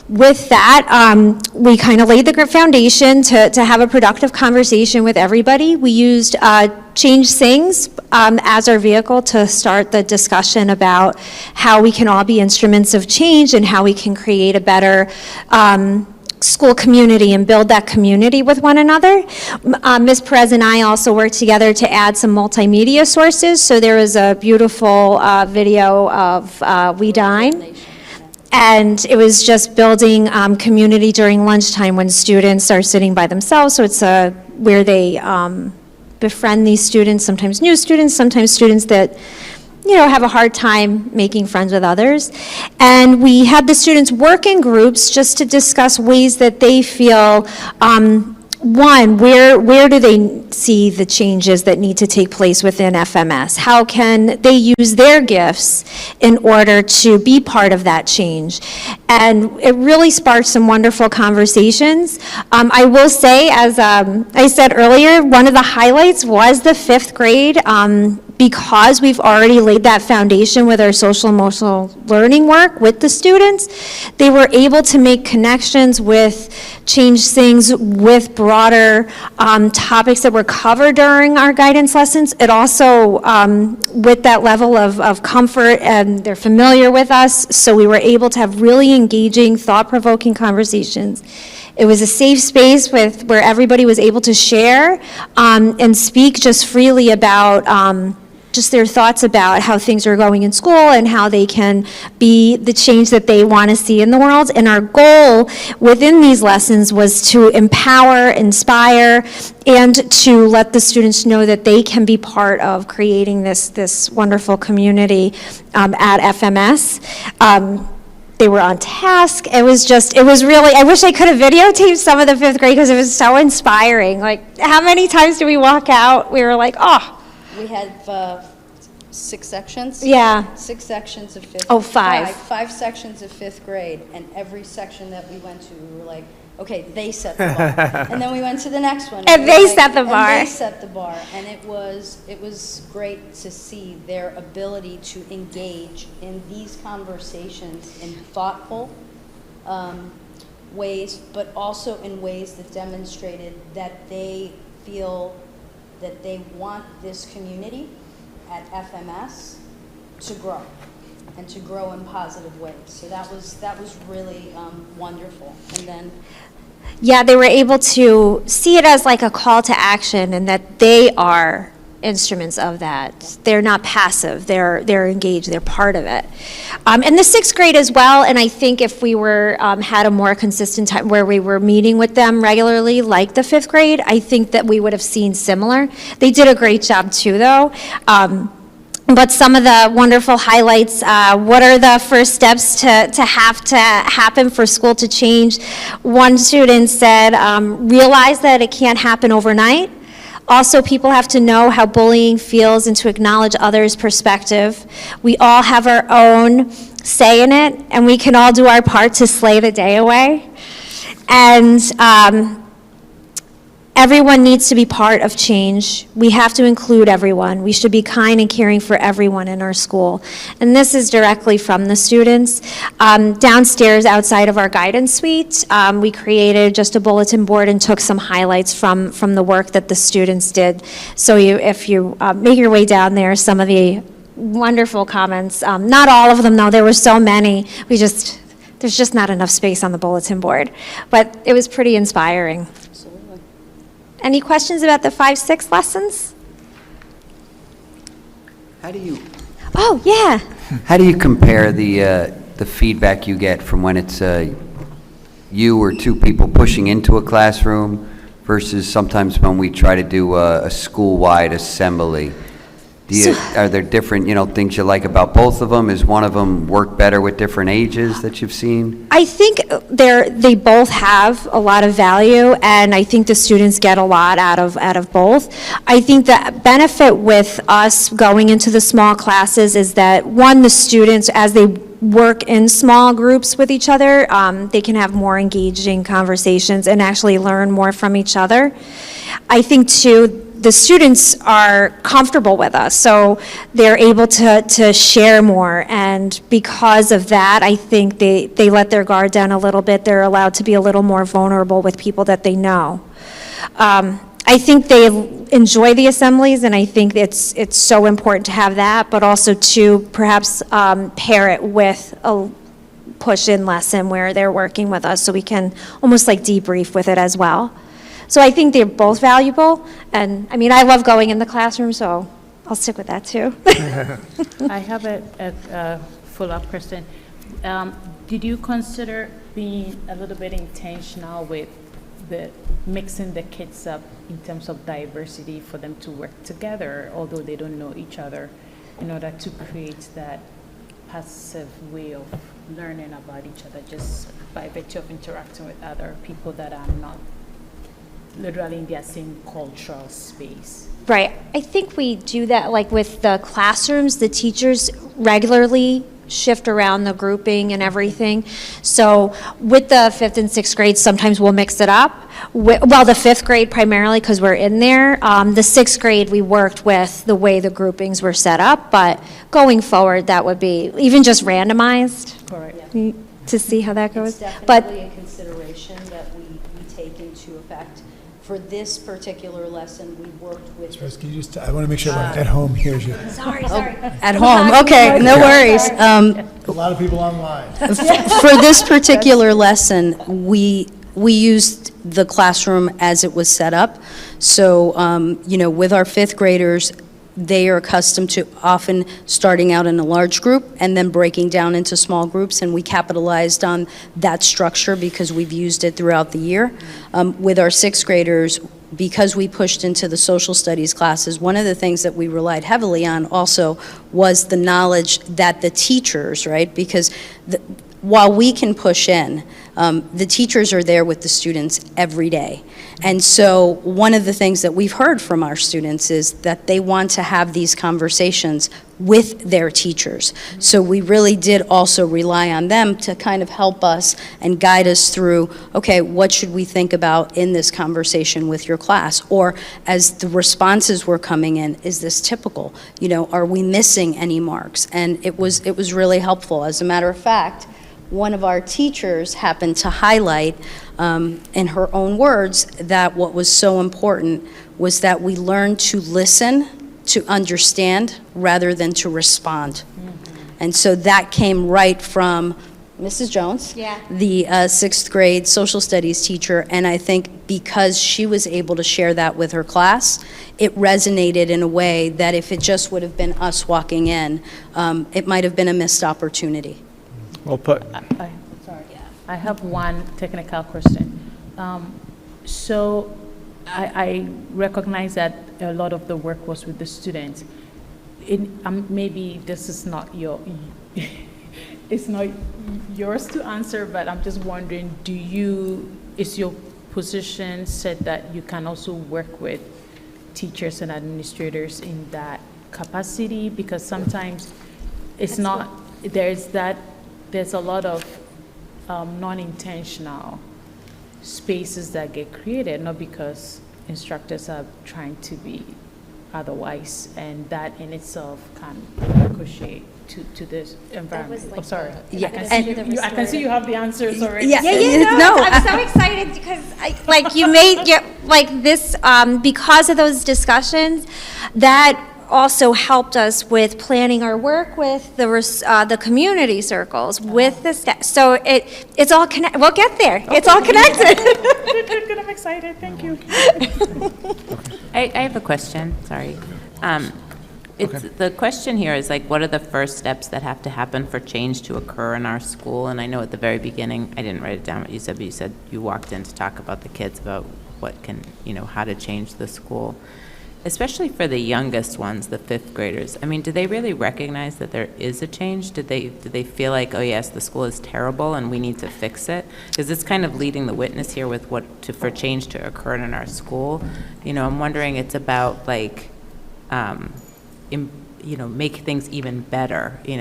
with that, we kind of laid the foundation to have a productive conversation with everybody. We used Change Sings as our vehicle to start the discussion about how we can all be instruments of change and how we can create a better school community and build that community with one another. Ms. Perez and I also worked together to add some multimedia sources. So there was a beautiful video of We Dine. And it was just building community during lunchtime when students are sitting by themselves. So it's where they befriend these students, sometimes new students, sometimes students that have a hard time making friends with others. And we had the students work in groups just to discuss ways that they feel, one, where do they see the changes that need to take place within FMS? How can they use their gifts in order to be part of that change? And it really sparked some wonderful conversations. I will say, as I said earlier, one of the highlights was the 5th grade, because we've already laid that foundation with our social emotional learning work with the students. They were able to make connections with Change Things, with broader topics that were covered during our guidance lessons. It also, with that level of comfort, and they're familiar with us, so we were able to have really engaging, thought-provoking conversations. It was a safe space where everybody was able to share and speak just freely about just their thoughts about how things are going in school and how they can be the change that they want to see in the world. And our goal within these lessons was to empower, inspire, and to let the students know that they can be part of creating this wonderful community at FMS. They were on task. It was really, I wish I could have videotaped some of the 5th grade because it was so inspiring. Like, how many times did we walk out? We were like, oh. We had 6 sections. Yeah. 6 sections of 5th. Oh, 5. 5 sections of 5th grade, and every section that we went to, we were like, okay, they set the bar. And then we went to the next one. And they set the bar. And they set the bar. And it was great to see their ability to engage in these conversations in thoughtful ways, but also in ways that demonstrated that they feel that they want this community at FMS to grow, and to grow in positive ways. So that was really wonderful. And then, yeah, they were able to see it as like a call to action, and that they are instruments of that. They're not passive. They're engaged. They're part of it. And the 6th grade as well. And I think if we were had a more consistent time where we were meeting with them regularly, like the 5th grade, I think that we would have seen similar. They did a great job too, though. But some of the wonderful highlights, what are the first steps to have to happen for school to change? One student said, realize that it can't happen overnight. Also, people have to know how bullying feels and to acknowledge others' perspective. We all have our own say in it, and we can all do our part to slay the day away. And everyone needs to be part of change. We have to include everyone. We should be kind and caring for everyone in our school. And this is directly from the students. Downstairs, outside of our guidance suite, we created just a bulletin board and took some highlights from the work that the students did. So if you make your way down there, some of the wonderful comments, not all of them though, there were so many, there's just not enough space on the bulletin board. But it was pretty inspiring. Any questions about the 5-6 lessons? How do you, Oh, yeah. how do you compare the feedback you get from when it's you or two people pushing into a classroom versus sometimes when we try to do a school-wide assembly? Are there different, things you like about both of them? Is one of them work better with different ages that you've seen? I think they both have a lot of value, and I think the students get a lot out of both. I think the benefit with us going into the small classes is that, one, the students, as they work in small groups with each other, they can have more engaging conversations and actually learn more from each other. I think, too, the students are comfortable with us, so they're able to share more, and because of that, I think they let their guard down a little bit. They're allowed to be a little more vulnerable with people that they know. I think they enjoy the assemblies, and I think it's so important to have that, but also to perhaps pair it with a push-in lesson where they're working with us, so we can almost like debrief with it as well. So I think they're both valuable, and I mean, I love going in the classroom, so I'll stick with that too. I have a follow-up question. Did you consider being a little bit intentional with mixing the kids up in terms of diversity for them to work together, although they don't know each other, in order to create that passive way of learning about each other just by virtue of interacting with other people that are not literally in their same cultural space? Right. I think we do that, like with the classrooms, the teachers regularly shift around the grouping and everything. So with the 5th and 6th grade, sometimes we'll mix it up. Well, the 5th grade primarily because we're in there. The 6th grade, we worked with the way the groupings were set up, but going forward, that would be even just randomized. Correct. To see how that goes. It's But definitely a consideration that we take into effect. For this particular lesson, we worked with. Can you just, I want to make sure everyone at home hears you. sorry. At home, okay, no worries. A lot of people online. For this particular lesson, we used the classroom as it was set up. So, with our 5th graders, they are accustomed to often starting out in a large group and then breaking down into small groups, and we capitalized on that structure because we've used it throughout the year. With our 6th graders, because we pushed into the social studies classes, one of the things that we relied heavily on also was the knowledge that the teachers, right, because while we can push in, the teachers are there with the students every day. And so one of the things that we've heard from our students is that they want to have these conversations with their teachers. So we really did also rely on them to kind of help us and guide us through, okay, what should we think about in this conversation with your class? Or as the responses were coming in, is this typical? Are we missing any marks? And it was really helpful. As a matter of fact, one of our teachers happened to highlight, in her own words, that what was so important was that we learn to listen, to understand, rather than to respond. And so that came right from Mrs. Jones, the 6th grade social studies teacher, and I think because she was able to share that with her class, it resonated in a way that if it just would have been us walking in, it might have been a missed opportunity. Well put. I have one technical question. So I recognize that a lot of the work was with the students. maybe this is not it's not yours to answer, but I'm just wondering, is your position said that you can also work with teachers and administrators in that capacity? Because sometimes it's not, there's a lot of non-intentional spaces that get created, not because instructors are trying to be otherwise, and that in itself can ricochet to this environment. I'm sorry. Yeah, I can see you have the answers already. Yeah, No, I'm so excited because you made this because of those discussions that also helped us with planning our work with the community circles with the staff. So it's all connected. We'll get there. Okay. It's all connected. Good. I'm excited. Thank you. I have a question, sorry. The question here is what are the first steps that have to happen for change to occur in our school? And I know at the very beginning, I didn't write it down what you said, but you said you walked in to talk about the kids, about what can, how to change the school. Especially for the youngest ones, the fifth graders. I mean, do they really recognize that there is a change? Do they feel like, oh yes, the school is terrible and we need to fix it? Because it's kind of leading the witness here with for change to occur in our school. I'm wondering, it's about make things even better. Do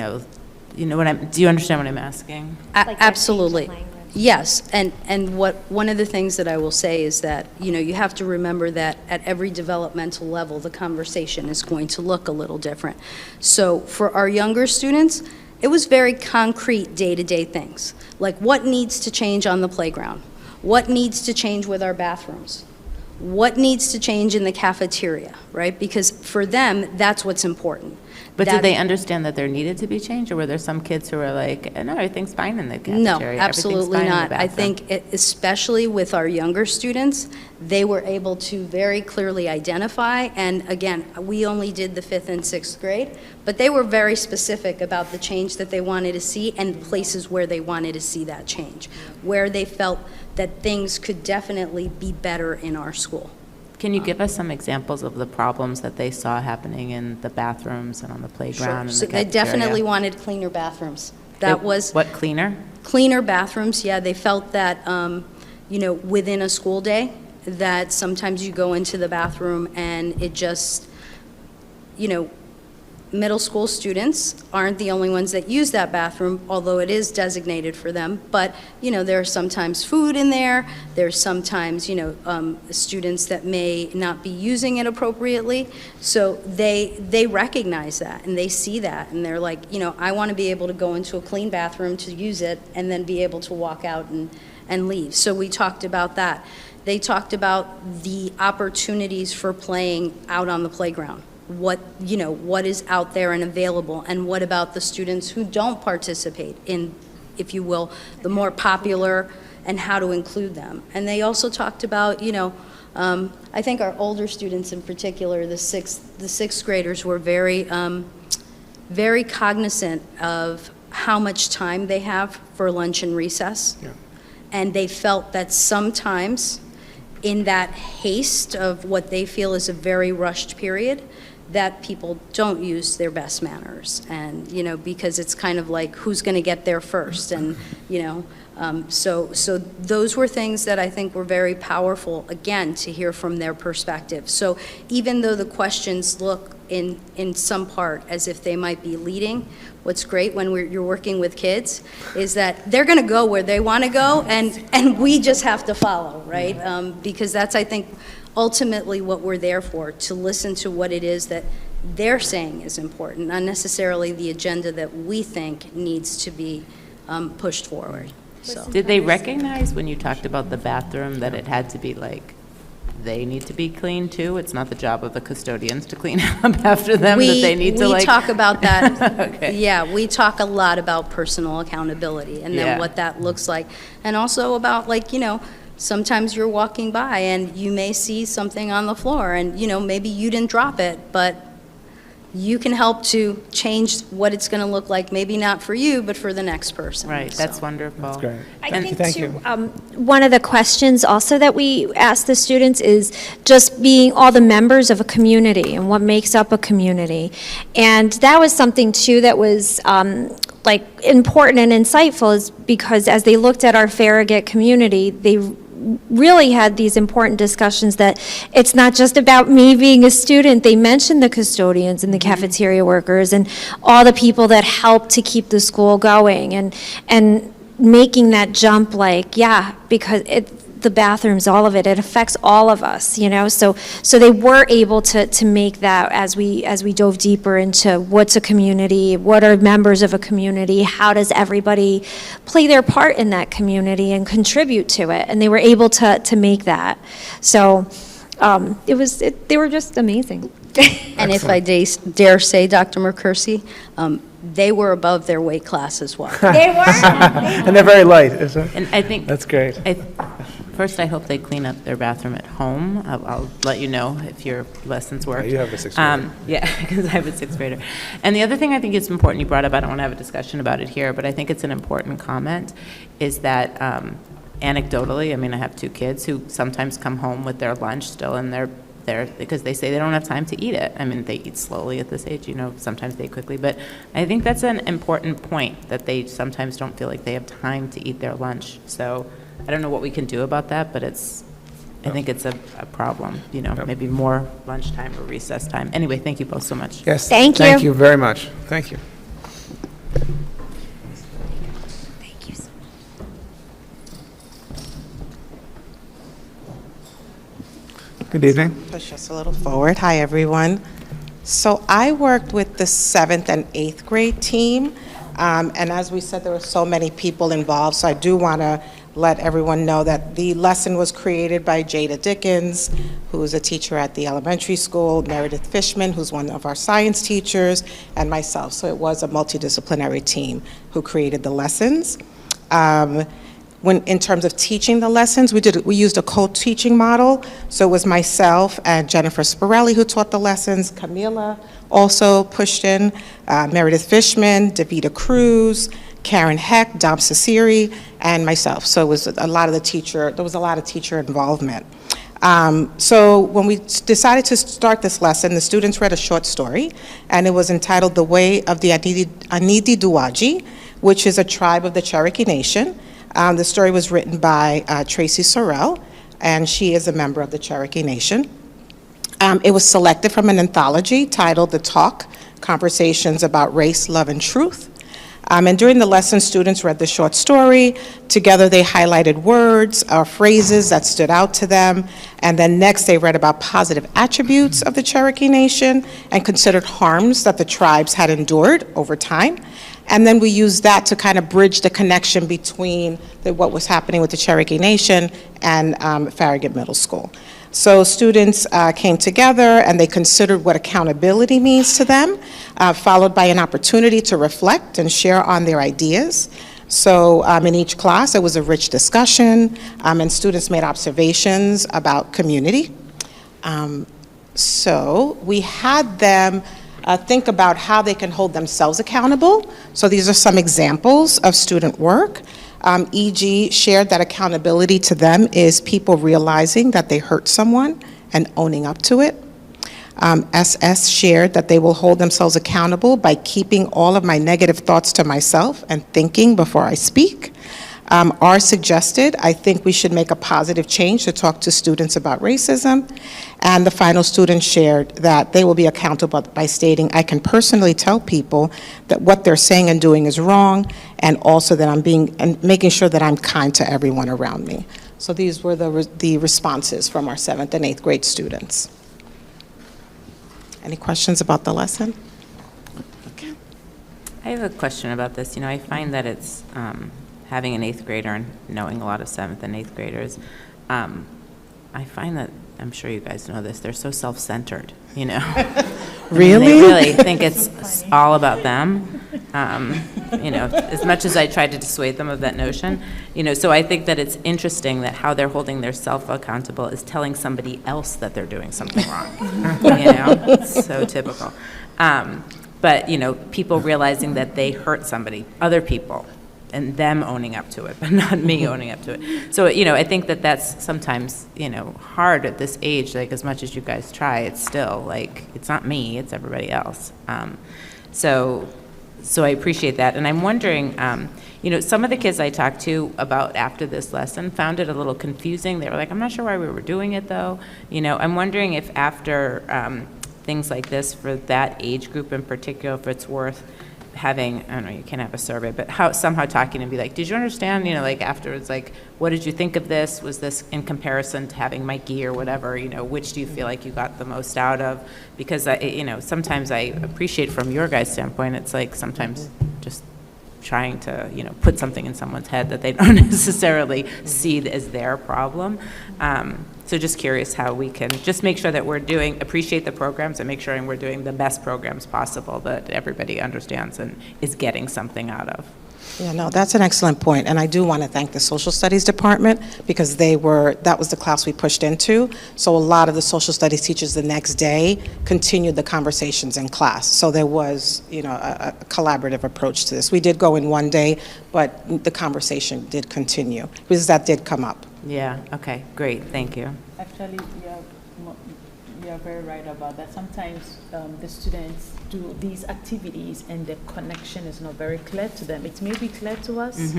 you understand what I'm asking? Absolutely. Yes, and one of the things that I will say is that, you have to remember that at every developmental level, the conversation is going to look a little different. So for our younger students, it was very concrete day-to-day things, like what needs to change on the playground, what needs to change with our bathrooms, what needs to change in the cafeteria, right? Because for them, that's what's important. But did they understand that there needed to be change, or were there some kids who were like, no, everything's fine in the cafeteria? No, absolutely not. I think, especially with our younger students, they were able to very clearly identify, and again, we only did the 5th and 6th grade, but they were very specific about the change that they wanted to see and places where they wanted to see that change, where they felt that things could definitely be better in our school. Can you give us some examples of the problems that they saw happening in the bathrooms and on the playground and the So cafeteria? they definitely wanted cleaner bathrooms. What, cleaner? Cleaner bathrooms, yeah. They felt that, within a school day, that sometimes you go into the bathroom and it just, middle school students aren't the only ones that use that bathroom, although it is designated for them. But, there's sometimes food in there. There's sometimes, students that may not be using it appropriately. So they recognize that and they see that. And they're like, I want to be able to go into a clean bathroom to use it and then be able to walk out and leave. So we talked about that. They talked about the opportunities for playing out on the playground. What is out there and available, and what about the students who don't participate in, if you will, the more popular, and how to include them. And they also talked about, I think our older students in particular, the sixth graders were very, very cognizant of how much time they have for lunch and recess. Yeah. And they felt that sometimes in that haste of what they feel is a very rushed period, that people don't use their best manners, and because it's kind of like who's going to get there first, and so those were things that I think were very powerful, again, to hear from their perspective. So even though the questions look in some part as if they might be leading, what's great when you're working with kids is that they're going to go where they want to go, and we just have to follow, right? Because that's, I think, ultimately what we're there for, to listen to what it is that they're saying is important, not necessarily the agenda that we think needs to be pushed forward. So. Did they recognize when you talked about the bathroom that it had to be they need to be clean too? It's not the job of the custodians to clean up after them, that they need to We talk about that. Okay. Yeah, we talk a lot about personal accountability and then what that looks like. And also about sometimes you're walking by and you may see something on the floor and, maybe you didn't drop it, but, you can help to change what it's going to look like, maybe not for you, but for the next person. Right, that's wonderful. That's great. I Thank you, think thank too, you. one of the questions also that we ask the students is just being all the members of a community and what makes up a community. And that was something too that was like important and insightful, is because as they looked at our Farragut community, they really had these important discussions that it's not just about me being a student. They mentioned the custodians and the cafeteria workers and all the people that help to keep the school going, and making that jump, like, yeah, because the bathrooms, all of it affects all of us, you know? So they were able to make that as we dove deeper into what's a community, what are members of a community, how does everybody play their part in that community and contribute to it, and they were able to make that. So they were just amazing. And if I dare say, Dr. McCursey, they were above their weight class as well. They were. And they're very light, is it? And I think. That's great. First, I hope they clean up their bathroom at home. I'll let you know if your lessons work. You have a sixth grader. Yeah, because I have a sixth grader. And the other thing I think is important you brought up, I don't want to have a discussion about it here, but I think it's an important comment, is that anecdotally, I mean, I have two kids who sometimes come home with their lunch still in their because they say they don't have time to eat it. I mean, they eat slowly at this age, you know, sometimes they quickly, but I think that's an important point, that they sometimes don't feel like they have time to eat their lunch. So I don't know what we can do about that, but I think it's a problem, you know, maybe more lunchtime or recess time. Anyway, thank you both so much. Yes. Thank you. Thank you very much. Thank you. Thank you so much. Good evening. Push us a little forward. Hi, everyone. So I worked with the 7th and 8th grade team, and as we said, there were so many people involved, so I do want to let everyone know that the lesson was created by Jada Dickens, who is a teacher at the elementary school, Meredith Fishman, who's one of our science teachers, and myself. So it was a multidisciplinary team who created the lessons. In terms of teaching the lessons, we used a co-teaching model. So it was myself and Jennifer Spirelli who taught the lessons. Camila also pushed in, Meredith Fishman, Davida Cruz, Karen Heck, Dom Ciceri, and myself. So it was there was a lot of teacher involvement. So when we decided to start this lesson, the students read a short story, and it was entitled The Way of the Anidi Duwaji, which is a tribe of the Cherokee Nation. The story was written by Tracy Sorrell, and she is a member of the Cherokee Nation. It was selected from an anthology titled The Talk, Conversations About Race, Love, and Truth. And during the lesson, students read the short story. Together, they highlighted words or phrases that stood out to them. And then next, they read about positive attributes of the Cherokee Nation and considered harms that the tribes had endured over time. And then we used that to kind of bridge the connection between what was happening with the Cherokee Nation and Farragut Middle School. So students came together and they considered what accountability means to them, followed by an opportunity to reflect and share on their ideas. So in each class, it was a rich discussion, and students made observations about community. So we had them think about how they can hold themselves accountable. So these are some examples of student work. E.g. shared that accountability to them is people realizing that they hurt someone and owning up to it. SS shared that they will hold themselves accountable by keeping all of my negative thoughts to myself and thinking before I speak. R suggested, I think we should make a positive change to talk to students about racism. And the final student shared that they will be accountable by stating, I can personally tell people that what they're saying and doing is wrong, and also that and making sure that I'm kind to everyone around me. So these were the responses from our 7th and 8th grade students. Any questions about the lesson? Okay. I have a question about this. You know, I find that it's having an 8th grader and knowing a lot of 7th and 8th graders, I find that, I'm sure you guys know this, they're so self-centered, you know? Really? They really think it's all about them. As much as I tried to dissuade them of that notion, so I think that it's interesting that how they're holding their self accountable is telling somebody else that they're doing something wrong. It's so typical. But, people realizing that they hurt somebody, other people, and them owning up to it, but not me owning up to it. So, I think that that's sometimes, hard at this age, like as much as you guys try, it's still like, it's not me, it's everybody else. So I appreciate that. And I'm wondering, some of the kids I talked to about after this lesson found it a little confusing. They were like, I'm not sure why we were doing it though. I'm wondering if after things like this for that age group in particular, if it's worth having, I don't know, you can't have a survey, but somehow talking and be like, did you understand, like afterwards, like, what did you think of this? Was this in comparison to having Mikey or whatever, which do you feel like you got the most out of? Because, sometimes I appreciate from your guys' standpoint, it's like sometimes just trying to, put something in someone's head that they don't necessarily see as their problem. So just curious how we can just make sure that appreciate the programs and make sure we're doing the best programs possible that everybody understands and is getting something out of. Yeah, no, that's an excellent point, and I do want to thank the Social Studies Department because that was the class we pushed into, so a lot of the Social Studies teachers the next day continued the conversations in class, so there was, a collaborative approach to this. We did go in one day, but the conversation did continue, because that did come up. Yeah, okay, great, thank you. Actually, you're very right about that. Sometimes the students do these activities and the connection is not very clear to them. It may be clear to us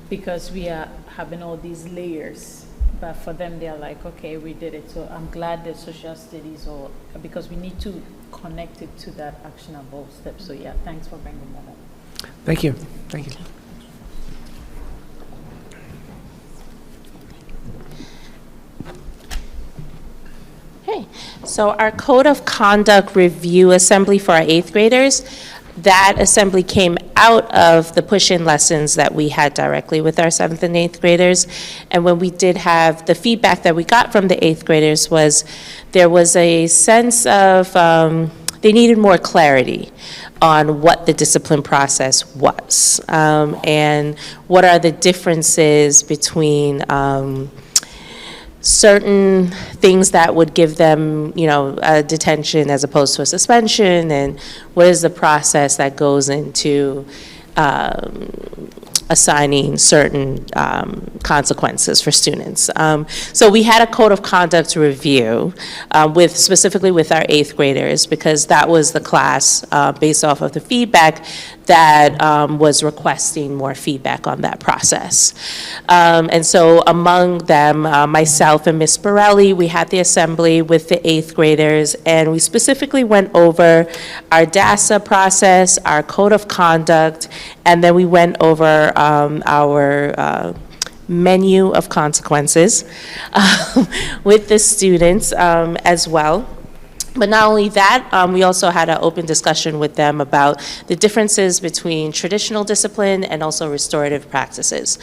because we are having all these layers, but for them they're like, okay, we did it. So I'm glad that social studies, because we need to connect it to that actionable step. So yeah, thanks for bringing that up. Thank you. Thank you. Okay, so our Code of Conduct Review Assembly for our 8th graders, that assembly came out of the push-in lessons that we had directly with our 7th and 8th graders. And when we did have the feedback that we got from the 8th graders was there was a sense of they needed more clarity on what the discipline process was and what are the differences between certain things that would give them, a detention as opposed to a suspension, and what is the process that goes into assigning certain consequences for students. So we had a code of conduct review specifically with our 8th graders because that was the class based off of the feedback that was requesting more feedback on that process. And so among them, myself and Ms. Borelli, we had the assembly with the 8th graders, and we specifically went over our DASA process, our code of conduct, and then we went over our menu of consequences with the students as well. But not only that, we also had an open discussion with them about the differences between traditional discipline and also restorative practices.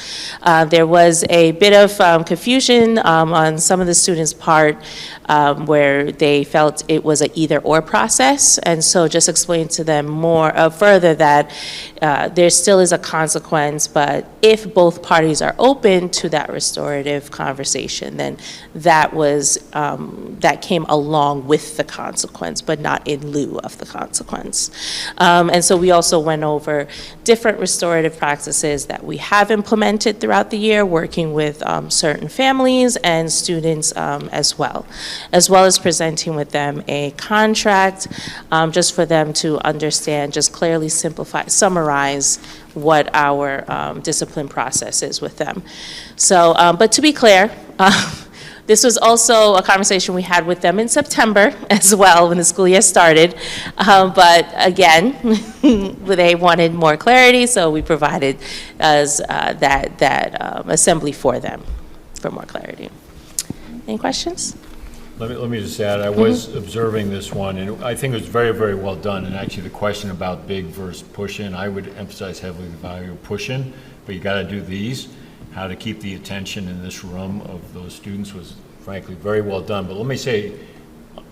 There was a bit of confusion on some of the students' part where they felt it was an either-or process, and so just explained to them more further that there still is a consequence, but if both parties are open to that restorative conversation, then that came along with the consequence, but not in lieu of the consequence. And so we also went over different restorative practices that we have implemented throughout the year, working with certain families and students as well as presenting with them a contract just for them to understand, just clearly summarize what our discipline process is with them. So, but to be clear, this was also a conversation we had with them in September as well when the school year started. But again, they wanted more clarity, so we provided that assembly for them for more clarity. Any questions? Let me just add, I was observing this one, and I think it was very, very well done. And actually, the question about big versus push-in, I would emphasize heavily the value of push-in, but you got to do these. How to keep the attention in this room of those students was, frankly, very well done. But let me say,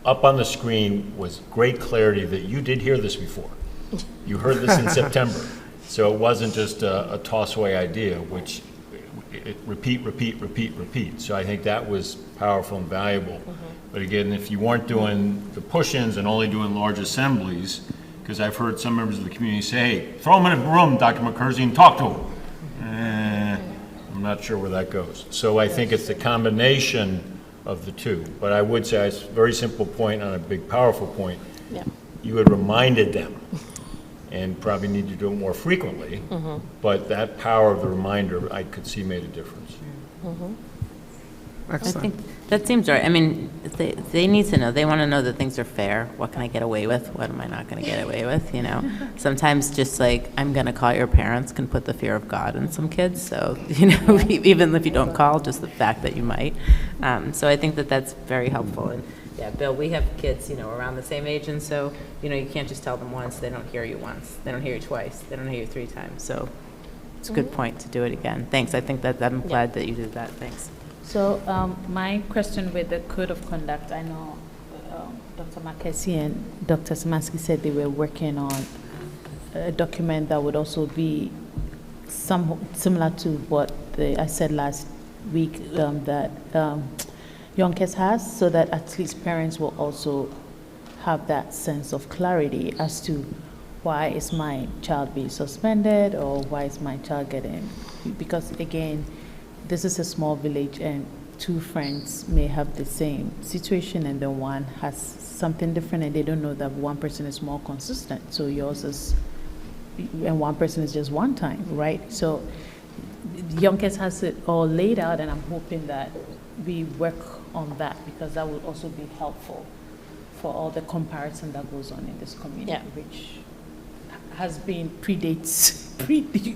up on the screen was great clarity that you did hear this before. You heard this in September. So it wasn't just a toss-away idea, which repeat, repeat, repeat, repeat. So I think that was powerful and valuable. But again, if you weren't doing the push-ins and only doing large assemblies, because I've heard some members of the community say, hey, throw them in a room, Dr. McCursey, and talk to them. I'm not sure where that goes. So I think it's the combination of the two. But I would say it's a very simple point on a big, powerful point. Yeah. You had reminded them, and probably need to do it more frequently, but that power of the reminder, I could see made a difference. I think that seems right. I mean, they need to know. They want to know that things are fair. What can I get away with? What am I not going to get away with? You know, sometimes just like, I'm going to call your parents can put the fear of God in some kids. So, you know, even if you don't call, just the fact that you might. So I think that that's very helpful. And yeah, Bill, we have kids, you know, around the same age. And so, you know, you can't just tell them once. They don't hear you once. They don't hear you twice. They don't hear you 3 times. So it's a good point to do it again. Thanks. I think that I'm glad that you did that. Thanks. So my question with the code of conduct, I know Dr. Marquesi and Dr. Szymanski said they were working on a document that would also be similar to what I said last week that Yonkers has, so that at least parents will also have that sense of clarity as to why is my child being suspended or why is my child getting, because again, this is a small village and 2 friends may have the same situation and then one has something different and they don't know that one person is more consistent. So yours is, and one person is just one time, right? So Yonkers has it all laid out and I'm hoping that we work on that because that will also be helpful for all the comparison that goes on in this community, which has been predates.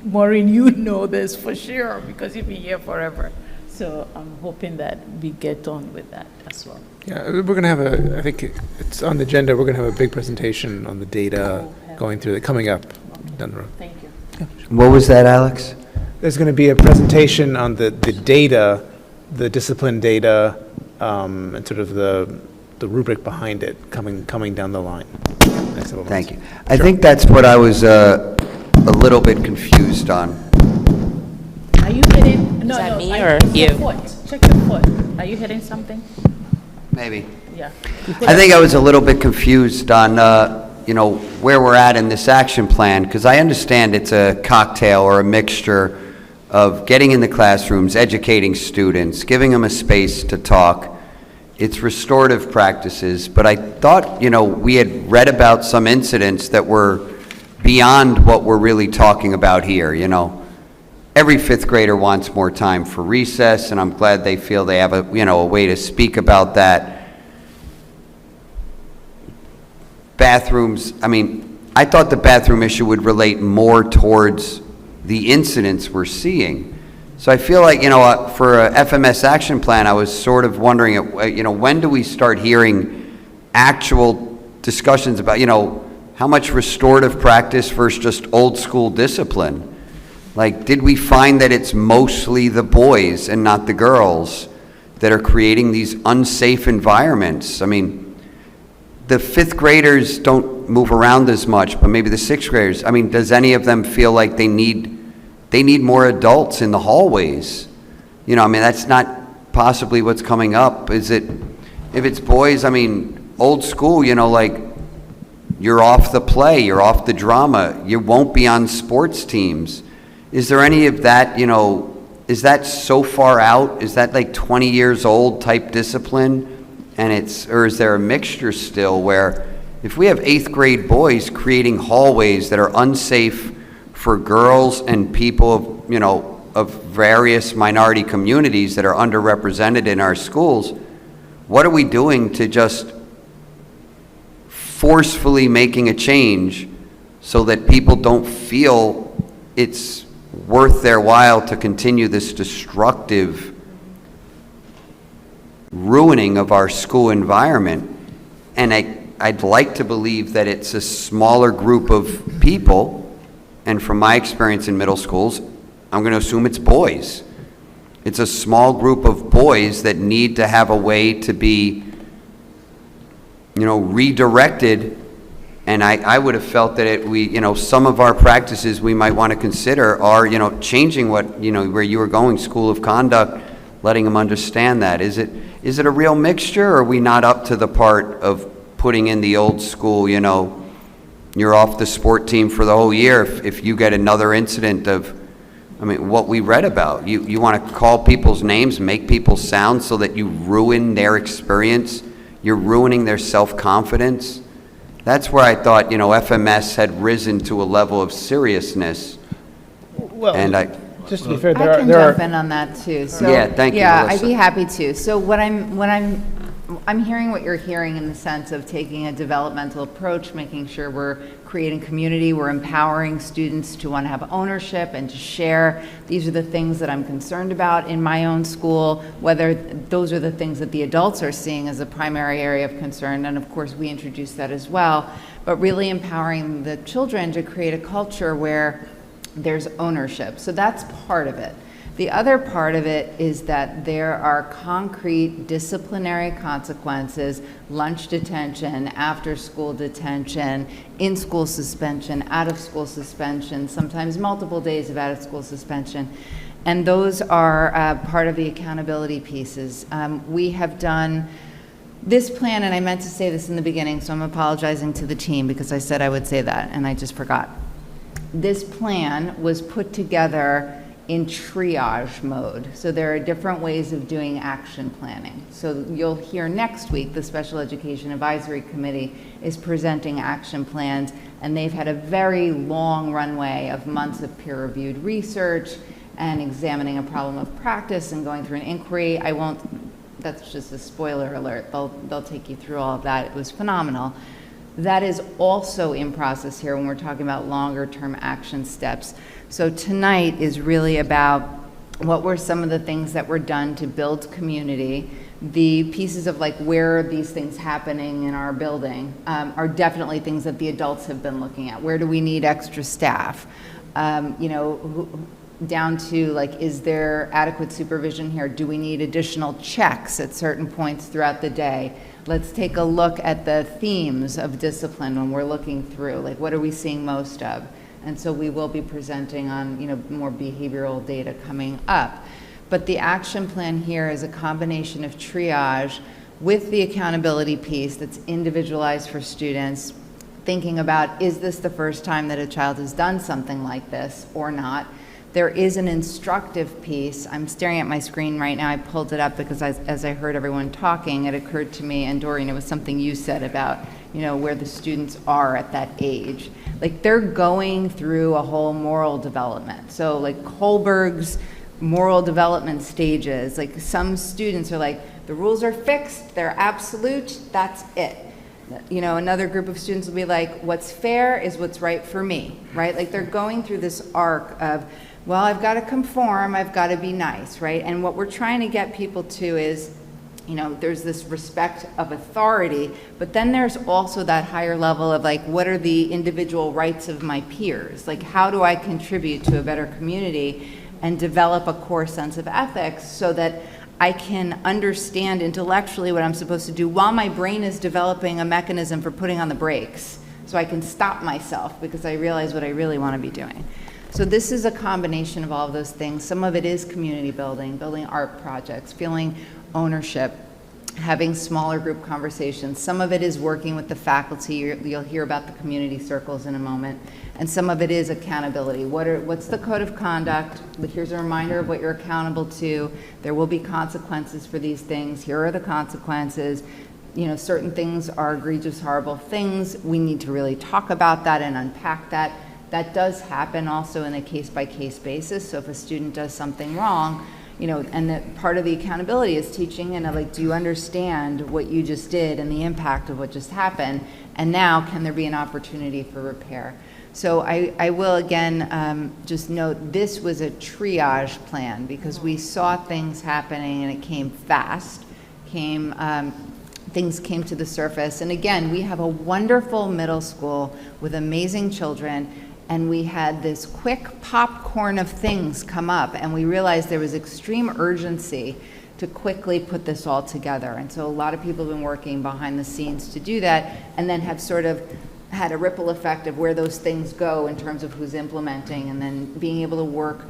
Maureen, you know this for sure because you've been here forever. So I'm hoping that we get on with that as well. Yeah, we're going to have I think it's on the agenda, we're going to have a big presentation on the data going through it, coming up down the road. Thank you. Yeah. What was that, Alex? There's going to be a presentation on the data, the discipline data, and sort of the rubric behind it coming down the line. Thank you. I think that's what I was a little bit confused on. Are you hitting? No, Is that no, me I- or it's your you? foot. Check your foot. Are you hitting something? Maybe. Yeah. I think I was a little bit confused on, you know, where we're at in this action plan, because I understand it's a cocktail or a mixture of getting in the classrooms, educating students, giving them a space to talk. It's restorative practices, but I thought, you know, we had read about some incidents that were beyond what we're really talking about here, you know. Every 5th grader wants more time for recess, and I'm glad they feel they have a, you know, a way to speak about that. Bathrooms, I mean, I thought the bathroom issue would relate more towards the incidents we're seeing. So I feel like, you know, for a FMS action plan, I was sort of wondering, you know, when do we start hearing actual discussions about, you know, how much restorative practice versus just old school discipline? Like, did we find that it's mostly the boys and not the girls that are creating these unsafe environments? I mean, the 5th graders don't move around as much, but maybe the 6th graders. I mean, does any of them feel like they need more adults in the hallways? You know, I mean, that's not possibly what's coming up. Is it, if it's boys, I mean, old school, you know, like, you're off the play, you're off the drama, you won't be on sports teams. Is there any of that, you know, is that so far out? Is that like 20 years old type discipline? And or is there a mixture still where if we have 8th grade boys creating hallways that are unsafe for girls and people of, you know, of various minority communities that are underrepresented in our schools, what are we doing to just forcefully making a change so that people don't feel it's worth their while to continue this destructive ruining of our school environment? And I'd like to believe that it's a smaller group of people, and from my experience in middle schools, I'm going to assume it's boys. It's a small group of boys that need to have a way to be, you know, redirected And I would have felt that some of our practices we might want to consider are, changing where you were going, school of conduct, letting them understand that. Is it a real mixture, or are we not up to the part of putting in the old school, you're off the sport team for the whole year if you get another incident of, what we read about. You want to call people's names, make people sound so that you ruin their experience. You're ruining their self-confidence. That's where I thought, FMS had risen to a level of seriousness. Well, and just to be fair, I can jump in on that too. So, yeah, thank you, Yeah, Melissa. I'd be happy to. So I'm hearing what you're hearing in the sense of taking a developmental approach, making sure we're creating community, we're empowering students to want to have ownership and to share. These are the things that I'm concerned about in my own school, whether those are the things that the adults are seeing as a primary area of concern, and of course we introduce that as well, but really empowering the children to create a culture where there's ownership. So that's part of it. The other part of it is that there are concrete disciplinary consequences, lunch detention, after-school detention, in-school suspension, out-of-school suspension, sometimes multiple days of out-of-school suspension. And those are part of the accountability pieces. We have done this plan, and I meant to say this in the beginning, so I'm apologizing to the team because I said I would say that, and I just forgot. This plan was put together in triage mode. So there are different ways of doing action planning. So you'll hear next week, the Special Education Advisory Committee is presenting action plans, and they've had a very long runway of months of peer-reviewed research and examining a problem of practice and going through an inquiry. That's just a spoiler alert. They'll take you through all of that. It was phenomenal. That is also in process here when we're talking about longer term action steps. So tonight is really about what were some of the things that were done to build community. The pieces of where are these things happening in our building are definitely things that the adults have been looking at. Where do we need extra staff? Down to is there adequate supervision here? Do we need additional checks at certain points throughout the day? Let's take a look at the themes of discipline when we're looking through, what are we seeing most of? And so we will be presenting on, more behavioral data coming up. But the action plan here is a combination of triage with the accountability piece that's individualized for students, thinking about, is this the first time that a child has done something like this or not? There is an instructive piece. I'm staring at my screen right now. I pulled it up because as I heard everyone talking, it occurred to me, and Doreen, it was something you said about, where the students are at that age. They're going through a whole moral development. So Kohlberg's moral development stages, some students are the rules are fixed, they're absolute, that's it. Another group of students will be what's fair is what's right for me, right? They're going through this arc of, well, I've got to conform, I've got to be nice, right? And what we're trying to get people to is, there's this respect of authority, but then there's also that higher level of what are the individual rights of my peers? How do I contribute to a better community and develop a core sense of ethics so that I can understand intellectually what I'm supposed to do while my brain is developing a mechanism for putting on the brakes so I can stop myself because I realize what I really want to be doing. So this is a combination of all of those things. Some of it is community building art projects, feeling ownership, having smaller group conversations. Some of it is working with the faculty. You'll hear about the community circles in a moment. And some of it is accountability. What's the code of conduct? Here's a reminder of what you're accountable to. There will be consequences for these things. Here are the consequences. Certain things are egregious, horrible things. We need to really talk about that and unpack that. That does happen also in a case-by-case basis. So if a student does something wrong, and that part of the accountability is teaching and do you understand what you just did and the impact of what just happened? And now, can there be an opportunity for repair? So I will again just note this was a triage plan because we saw things happening and it came fast, things came to the surface. And again, we have a wonderful middle school with amazing children, and we had this quick popcorn of things come up, and we realized there was extreme urgency to quickly put this all together. And so a lot of people have been working behind the scenes to do that, and then have sort of had a ripple effect of where those things go in terms of who's implementing, and then being able to work,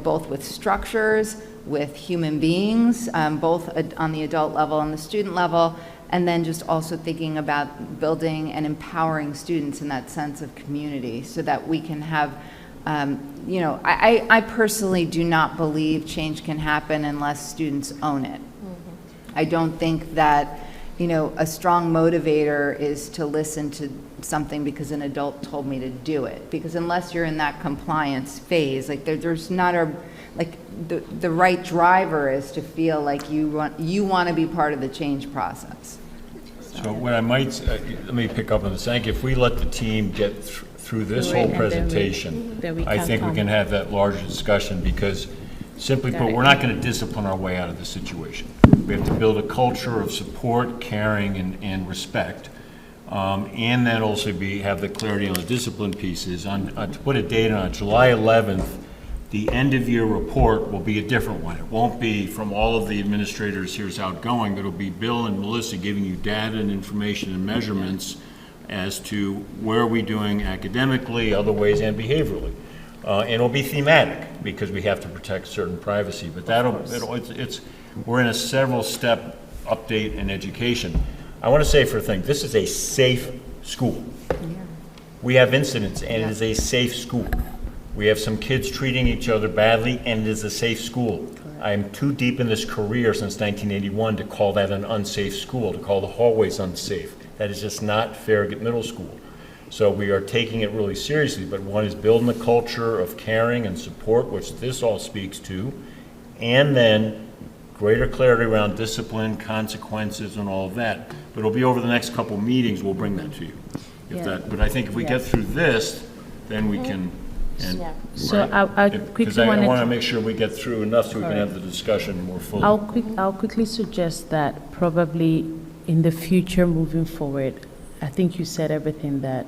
both with structures, with human beings, both on the adult level and the student level, and then just also thinking about building and empowering students in that sense of community so that we can have, I personally do not believe change can happen unless students own it. I don't think that, a strong motivator is to listen to something because an adult told me to do it. Because unless you're in that compliance phase, like there's not the right driver is to feel like you want to be part of the change process. So what I might, let me pick up on this. I think if we let the team get through this whole presentation, I think we can have that larger discussion, because simply put, we're not going to discipline our way out of the situation. We have to build a culture of support, caring, and respect, and then also have the clarity on the discipline pieces. To put a date on it, July 11th, the end-of-year report will be a different one. It won't be from all of the administrators here's outgoing, but it'll be Bill and Melissa giving you data and information and measurements as to where are we doing academically, other ways, and behaviorally. And it'll be thematic, because we have to protect certain privacy. But we're in a several-step update in education. I want to say for a thing, this is a safe school. We have incidents, and it is a safe school. We have some kids treating each other badly, and it is a safe school. I am too deep in this career since 1981 to call that an unsafe school, to call the hallways unsafe. That is just not Farragut Middle School. So we are taking it really seriously, but one is building a culture of caring and support, which this all speaks to, and then greater clarity around discipline, consequences, and all of that. But it'll be over the next couple meetings, we'll bring that to you. But I think if we get through this, then we can. So I quickly I want to make sure we get through enough so we can have the discussion more fully. I'll quickly suggest that probably in the future moving forward, I think you said everything that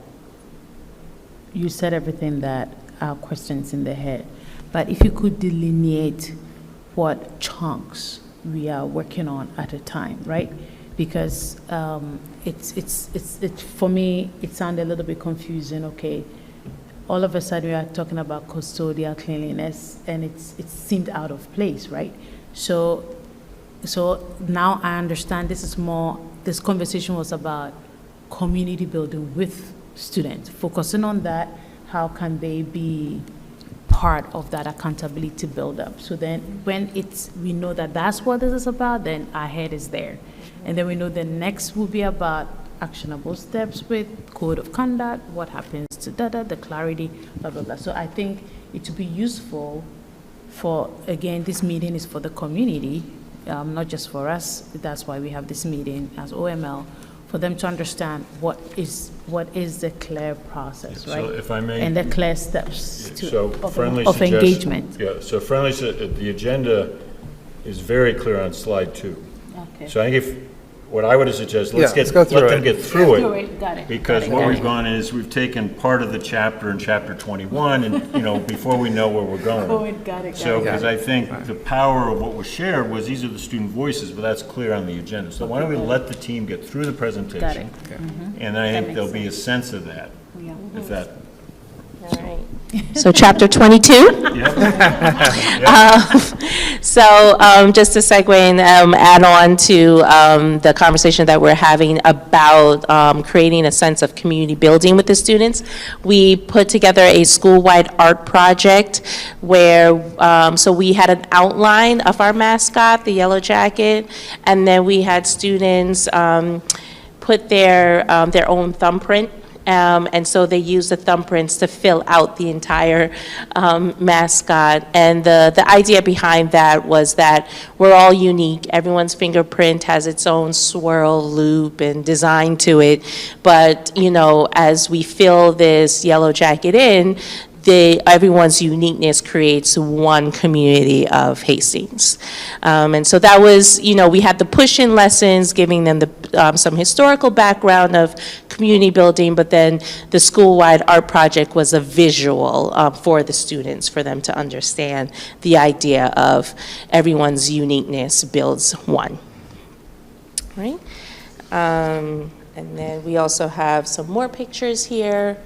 our questions in the head. But if you could delineate what chunks we are working on at a time, right? Because it's for me, it sounded a little bit confusing. Okay, all of a sudden we are talking about custodial cleanliness, and it seemed out of place, right? So now I understand this conversation was about community building with students, focusing on that. How can they be part of that accountability build-up? So then when we know that that's what this is about, then our head is there. And then we know the next will be about actionable steps with code of conduct, what happens to the clarity, blah, blah, blah. So I think it would be useful for, again, this meeting is for the community, not just for us. That's why we have this meeting as OML, for them to understand what is the clear process, right? So if I may, and the clear steps of engagement. engagement. So the agenda is very clear on slide 2. Okay. So I think what I would suggest, let them get through it. Got it. Because what we've done is we've taken part of the chapter in chapter 21 and, before we know where we're going. Got it. So, because I think the power of what was shared was these are the student voices, but that's clear on the agenda. So why don't we let the team get through the presentation? Got it. And I think there'll be a sense of that, if that. All right. So chapter 22. Just to segue and add on to the conversation that we're having about creating a sense of community building with the students, we put together a school-wide art project where, so we had an outline of our mascot, the yellow jacket, and then we had students put their own thumbprint. And so they use the thumbprints to fill out the entire mascot. And the idea behind that was that we're all unique. Everyone's fingerprint has its own swirl, loop, and design to it. But, as we fill this yellow jacket in, everyone's uniqueness creates one community of Hastings. And so that was, we had the push-in lessons, giving them some historical background of community building, but then the school-wide art project was a visual for the students, for them to understand the idea of everyone's uniqueness builds one. Right? And then we also have some more pictures here.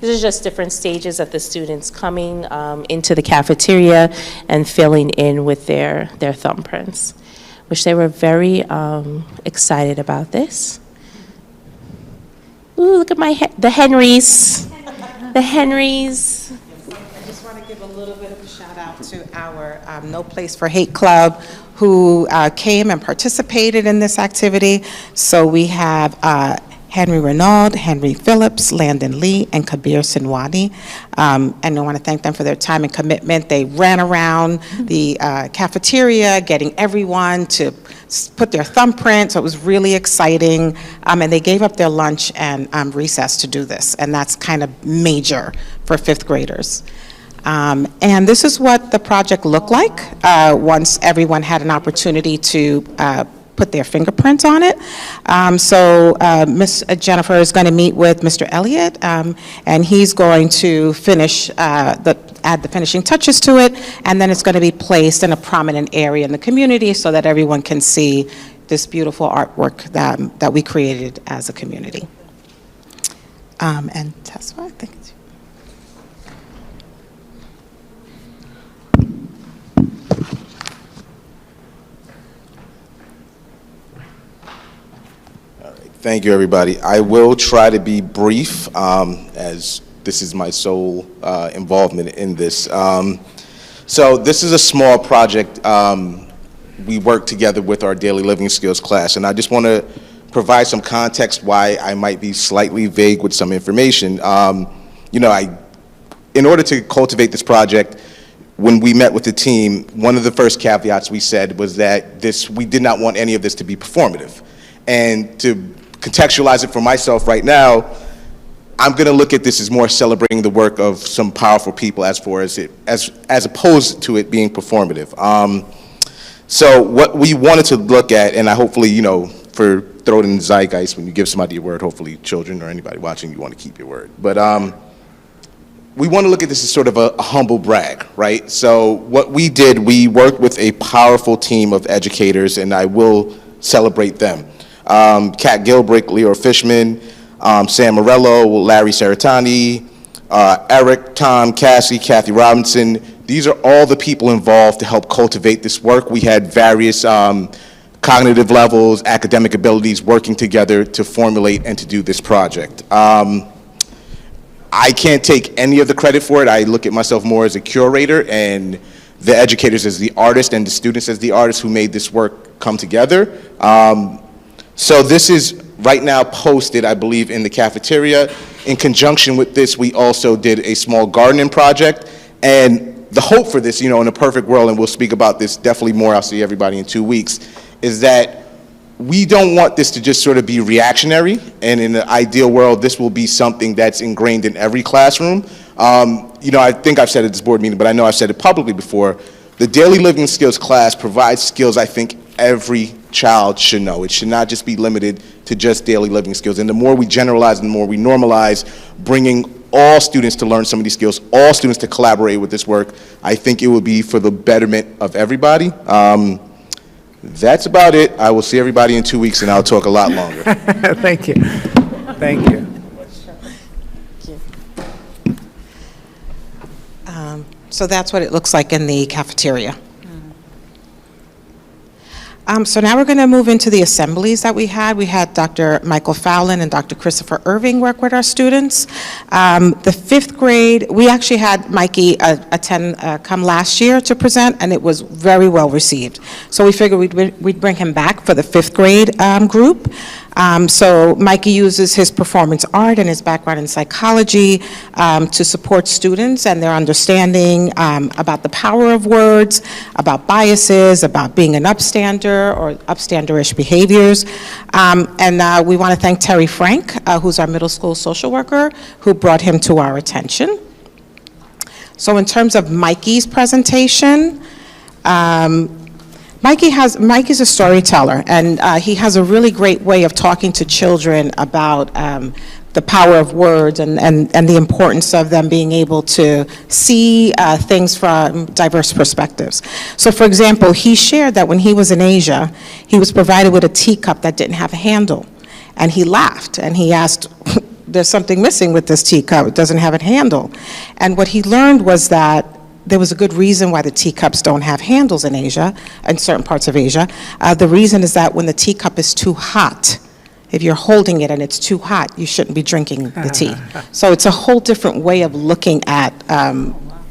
These are just different stages of the students coming into the cafeteria and filling in with their thumbprints, which they were very excited about this. Ooh, look at the Henrys. The Henrys. I just want to give a little bit of a shout out to our No Place for Hate Club, who came and participated in this activity. So we have Henry Renaud, Henry Phillips, Landon Lee, and Kabir Sinwani. And I want to thank them for their time and commitment. They ran around the cafeteria, getting everyone to put their thumbprint, so it was really exciting. And they gave up their lunch and recess to do this, and that's kind of major for fifth graders. And this is what the project looked like once everyone had an opportunity to put their fingerprints on it. So Ms. Jennifer is going to meet with Mr. Elliott, and he's going to finish add the finishing touches to it, and then it's going to be placed in a prominent area in the community so that everyone can see this beautiful artwork that we created as a community. And Tessa, I think it's Thank you, everybody. I will try to be brief, as this is my sole involvement in this. So this is a small project. We work together with our daily living skills class, and I just want to provide some context why I might be slightly vague with some information. In order to cultivate this project, when we met with the team, one of the first caveats we said was that we did not want any of this to be performative. And to contextualize it for myself right now, I'm going to look at this as more celebrating the work of some powerful people as opposed to it being performative. So what we wanted to look at, and I hopefully, throw it in the zeitgeist, when you give somebody a word, hopefully children or anybody watching, you want to keep your word. But we want to look at this as sort of a humble brag, right? So what we did, we worked with a powerful team of educators, and I will celebrate them. Kat Gilbrick, Leora Fishman, Sam Morello, Larry Saratani, Eric, Tom, Cassie, Kathy Robinson. These are all the people involved to help cultivate this work. We had various cognitive levels, academic abilities working together to formulate and to do this project. I can't take any of the credit for it. I look at myself more as a curator and the educators as the artist and the students as the artists who made this work come together. So this is right now posted, I believe, in the cafeteria. In conjunction with this, we also did a small gardening project. And the hope for this, in a perfect world, and we'll speak about this definitely more, I'll see everybody in 2 weeks, is that we don't want this to just sort of be reactionary. And in the ideal world, this will be something that's ingrained in every classroom. I think I've said it at this board meeting, but I know I've said it publicly before. The daily living skills class provides skills I think every child should know. It should not just be limited to just daily living skills. And the more we generalize and the more we normalize bringing all students to learn some of these skills, all students to collaborate with this work, I think it will be for the betterment of everybody. That's about it. I will see everybody in 2 weeks, and I'll talk a lot longer. Thank you. Thank you. So that's what it looks like in the cafeteria. So now we're going to move into the assemblies that we had. We had Dr. Michael Fowlin and Dr. Christopher Irving work with our students. The fifth grade, we actually had Mikey come last year to present, and it was very well received. So we figured we'd bring him back for the fifth grade group. So Mikey uses his performance art and his background in psychology to support students and their understanding about the power of words, about biases, about being an upstander or upstanderish behaviors. And we want to thank Terry Frank, who's our middle school social worker, who brought him to our attention. So in terms of Mikey's presentation, Mikey's a storyteller, and he has a really great way of talking to children about the power of words and the importance of them being able to see things from diverse perspectives. So for example, he shared that when he was in Asia, he was provided with a teacup that didn't have a handle. And he laughed, and he asked, there's something missing with this teacup, it doesn't have a handle. And what he learned was that there was a good reason why the teacups don't have handles in Asia, in certain parts of Asia. The reason is that when the teacup is too hot, if you're holding it and it's too hot, you shouldn't be drinking the tea. So it's a whole different way of looking at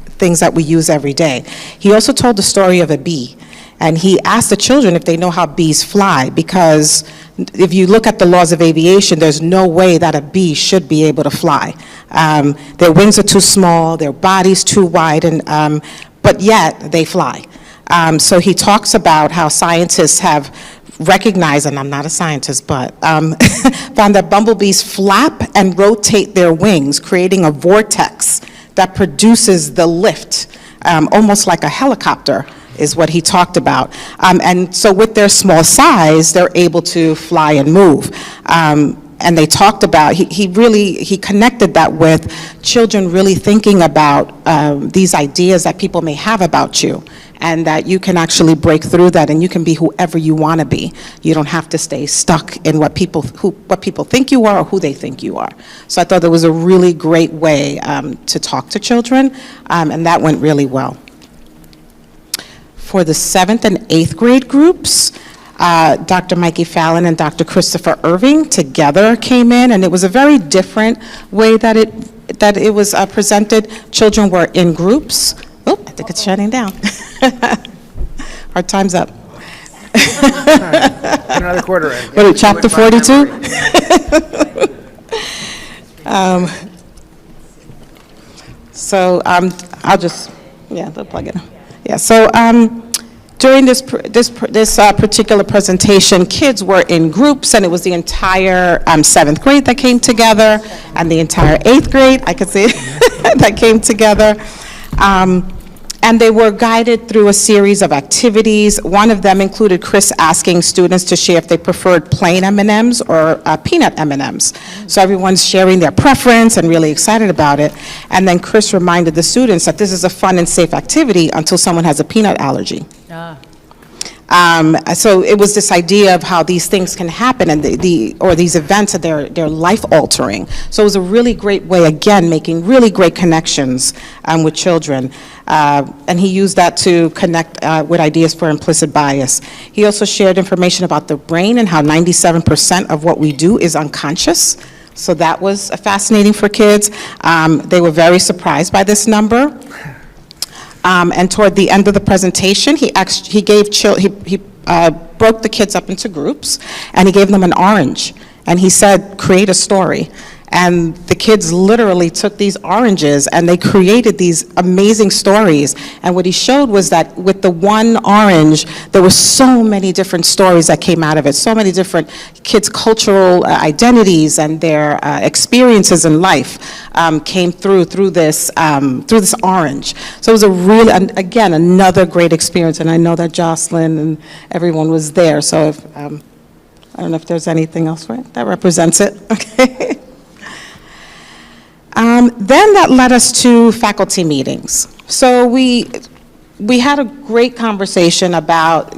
things that we use every day. He also told the story of a bee, and he asked the children if they know how bees fly, because if you look at the laws of aviation, there's no way that a bee should be able to fly. Their wings are too small, their body's too wide, and but yet they fly. So he talks about how scientists have recognized, and I'm not a scientist, but found that bumblebees flap and rotate their wings, creating a vortex that produces the lift, almost like a helicopter, is what he talked about. And so with their small size, they're able to fly and move. And they talked about, he connected that with children really thinking about these ideas that people may have about you, and that you can actually break through that and you can be whoever you want to be. You don't have to stay stuck in what people think you are or who they think you are. So I thought that was a really great way to talk to children, and that went really well. For the 7th and 8th grade groups, Dr. Mikey Fallon and Dr. Christopher Irving together came in, and it was a very different way that it was presented. Children were in groups. Oh, I think it's shutting down. Our time's up. Another quarter in. What, chapter 42? So I'll just, they'll plug it in. Yeah, so during this particular presentation, kids were in groups, and it was the entire 7th grade that came together, and the entire 8th grade, I could say, that came together. And they were guided through a series of activities. One of them included Chris asking students to share if they preferred plain M&Ms or peanut M&Ms. So everyone's sharing their preference and really excited about it. And then Chris reminded the students that this is a fun and safe activity until someone has a peanut allergy. So it was this idea of how these things can happen, and or these events, that they're life-altering. So it was a really great way, again, making really great connections with children. And he used that to connect with ideas for implicit bias. He also shared information about the brain and how 97% of what we do is unconscious. So that was fascinating for kids. They were very surprised by this number. And toward the end of the presentation, he broke the kids up into groups, and he gave them an orange, and he said, create a story. And the kids literally took these oranges and they created these amazing stories. And what he showed was that with the one orange, there were so many different stories that came out of it, so many different kids' cultural identities and their experiences in life came through this orange. So it was a really, again, another great experience. And I know that Jocelyn and everyone was there. So if, I don't know if there's anything else, right, that represents it. Okay. Then that led us to faculty meetings. So we had a great conversation about,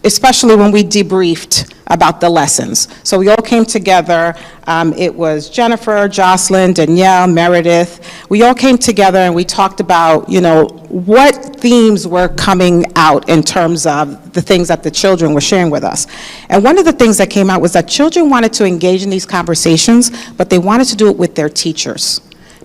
especially when we debriefed about the lessons. So we all came together. It was Jennifer, Jocelyn, Danielle, Meredith. We all came together and we talked about, what themes were coming out in terms of the things that the children were sharing with us. And one of the things that came out was that children wanted to engage in these conversations, but they wanted to do it with their teachers,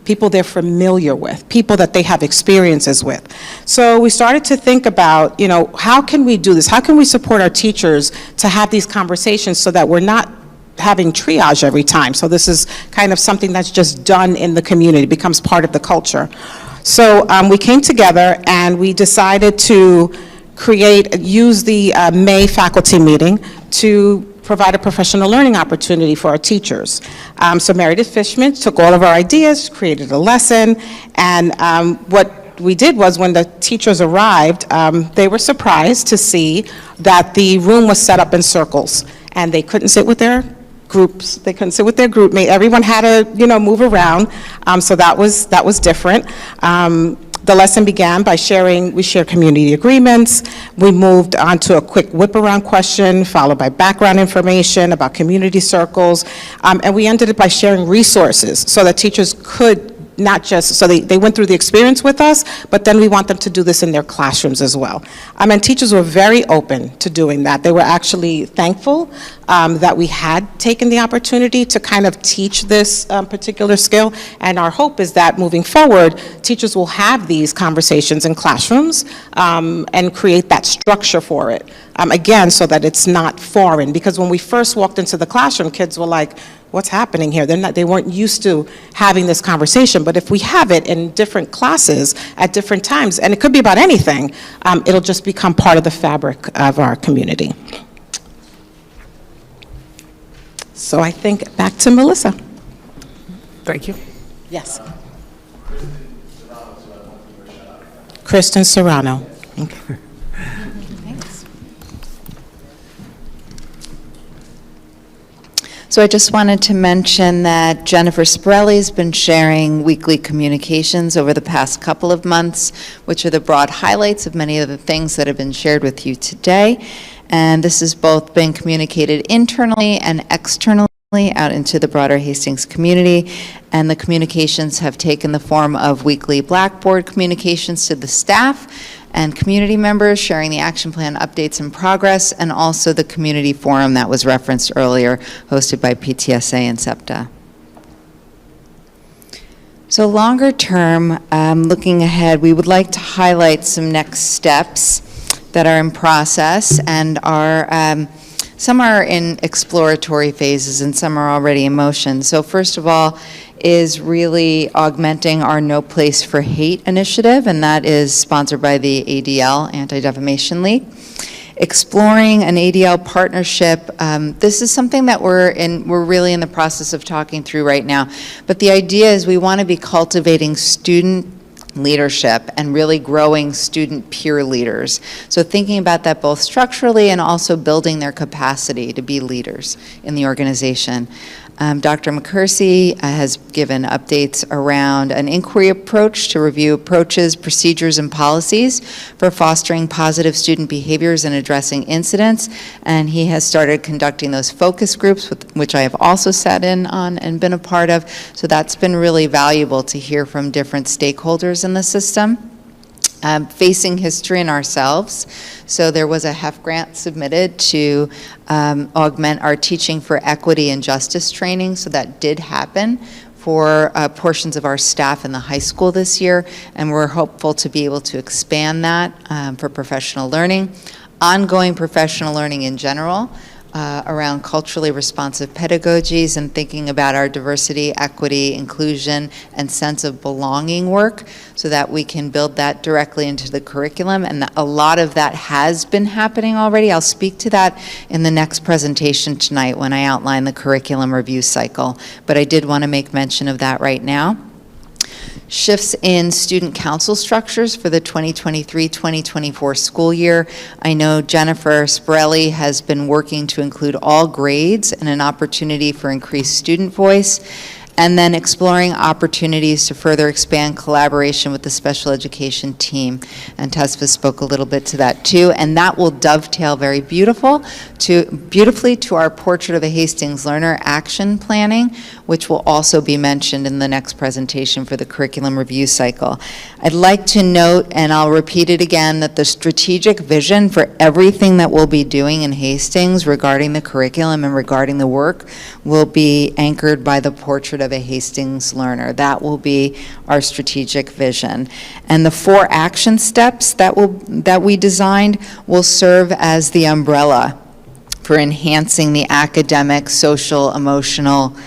people they're familiar with, people that they have experiences with. So we started to think about, how can we do this? How can we support our teachers to have these conversations so that we're not having triage every time? So this is kind of something that's just done in the community, becomes part of the culture. So we came together and we decided to use the May faculty meeting to provide a professional learning opportunity for our teachers. So Meredith Fishman took all of our ideas, created a lesson, and what we did was when the teachers arrived, they were surprised to see that the room was set up in circles, and they couldn't sit with their groups. They couldn't sit with their group mate. Everyone had to, move around. So that was different. The lesson began by we shared community agreements. We moved on to a quick whip-around question, followed by background information about community circles, and we ended it by sharing resources so that teachers could not just, so they went through the experience with us, but then we want them to do this in their classrooms as well. And teachers were very open to doing that. They were actually thankful that we had taken the opportunity to kind of teach this particular skill, and our hope is that moving forward, teachers will have these conversations in classrooms and create that structure for it. Again, so that it's not foreign, because when we first walked into the classroom, kids were like, what's happening here? They weren't used to having this conversation, but if we have it in different classes at different times, and it could be about anything, it'll just become part of the fabric of our community. So I think back to Melissa. Thank you. Yes. Kristen Serrano. Okay. So I just wanted to mention that Jennifer Spirelli's been sharing weekly communications over the past couple of months, which are the broad highlights of many of the things that have been shared with you today. And this has both been communicated internally and externally out into the broader Hastings community. And the communications have taken the form of weekly Blackboard communications to the staff and community members, sharing the action plan updates and progress, and also the community forum that was referenced earlier, hosted by PTSA and SEPTA. So longer term, looking ahead, we would like to highlight some next steps that are in process and are some are in exploratory phases and some are already in motion. So first of all is really augmenting our No Place for Hate initiative, and that is sponsored by the ADL, Anti-Defamation League. Exploring an ADL partnership. This is something that we're really in the process of talking through right now. But the idea is we want to be cultivating student leadership and really growing student peer leaders. So thinking about that both structurally and also building their capacity to be leaders in the organization. Dr. McCursey has given updates around an inquiry approach to review approaches, procedures, and policies for fostering positive student behaviors and addressing incidents. And he has started conducting those focus groups, which I have also sat in on and been a part of. So that's been really valuable to hear from different stakeholders in the system. Facing history and ourselves. So there was a HEF grant submitted to augment our teaching for equity and justice training. So that did happen for portions of our staff in the high school this year. And we're hopeful to be able to expand that for professional learning. Ongoing professional learning in general. Around culturally responsive pedagogies and thinking about our diversity, equity, inclusion, and sense of belonging work so that we can build that directly into the curriculum. And a lot of that has been happening already. I'll speak to that in the next presentation tonight when I outline the curriculum review cycle. But I did want to make mention of that right now. Shifts in student council structures for the 2023-2024 school year. I know Jennifer Spirelli has been working to include all grades and an opportunity for increased student voice, and then exploring opportunities to further expand collaboration with the special education team. And Tesfa spoke a little bit to that too, and that will dovetail very beautifully to our Portrait of a Hastings Learner action planning, which will also be mentioned in the next presentation for the curriculum review cycle. I'd like to note, and I'll repeat it again, that the strategic vision for everything that we'll be doing in Hastings regarding the curriculum and regarding the work will be anchored by the Portrait of a Hastings Learner. That will be our strategic vision. And the 4 action steps that we designed will serve as the umbrella for enhancing the academic, social, emotional,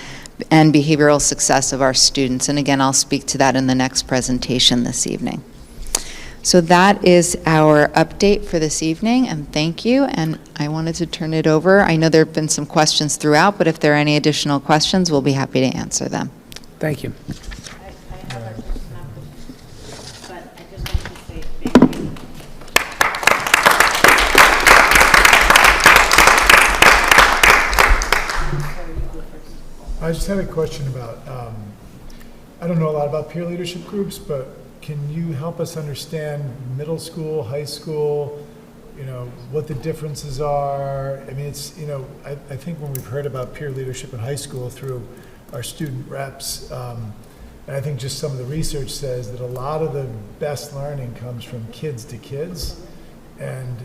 and behavioral success of our students. And again, I'll speak to that in the next presentation this evening. So that is our update for this evening, and thank you. And I wanted to turn it over. I know there have been some questions throughout, but if there are any additional questions, we'll be happy to answer them. Thank you. I just had a question about, I don't know a lot about peer leadership groups, but can you help us understand middle school, high school, what the differences are? I mean, it's, I think when we've heard about peer leadership in high school through our student reps, and I think just some of the research says that a lot of the best learning comes from kids to kids. And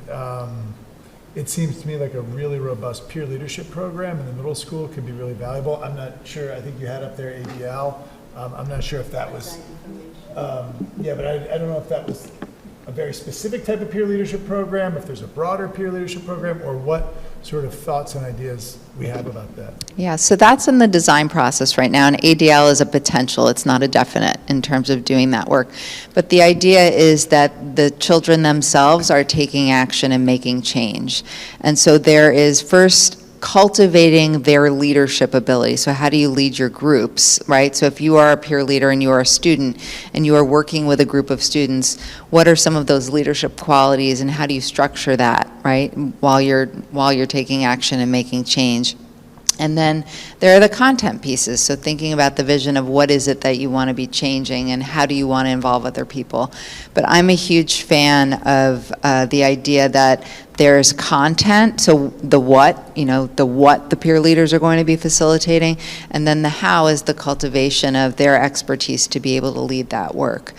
it seems to me like a really robust peer leadership program in the middle school could be really valuable. I'm not sure, I think you had up there ADL. I'm not sure if that was, but I don't know if that was a very specific type of peer leadership program, if there's a broader peer leadership program, or what sort of thoughts and ideas we have about that. Yeah, so that's in the design process right now, and ADL is a potential. It's not a definite in terms of doing that work. But the idea is that the children themselves are taking action and making change. And so there is first cultivating their leadership ability. So how do you lead your groups, right? So if you are a peer leader and you are a student and you are working with a group of students, what are some of those leadership qualities and how do you structure that, right? While you're taking action and making change. And then there are the content pieces. So thinking about the vision of what is it that you want to be changing and how do you want to involve other people. But I'm a huge fan of the idea that there's content, so the what the peer leaders are going to be facilitating, and then the how is the cultivation of their expertise to be able to lead that work.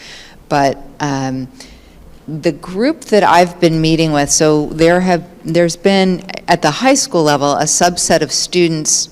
But the group that I've been meeting with, so there's been at the high school level a subset of students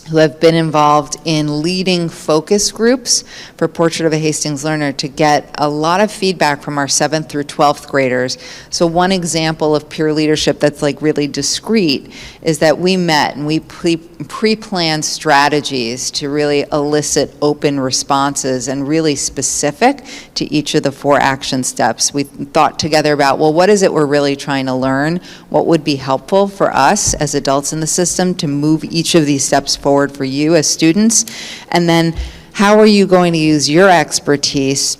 who have been involved in leading focus groups for Portrait of a Hastings Learner to get a lot of feedback from our 7th through 12th graders. So one example of peer leadership that's like really discrete is that we met and we pre-planned strategies to really elicit open responses and really specific to each of the 4 action steps. We thought together about, well, what is it we're really trying to learn? What would be helpful for us as adults in the system to move each of these steps forward for you as students? And then how are you going to use your expertise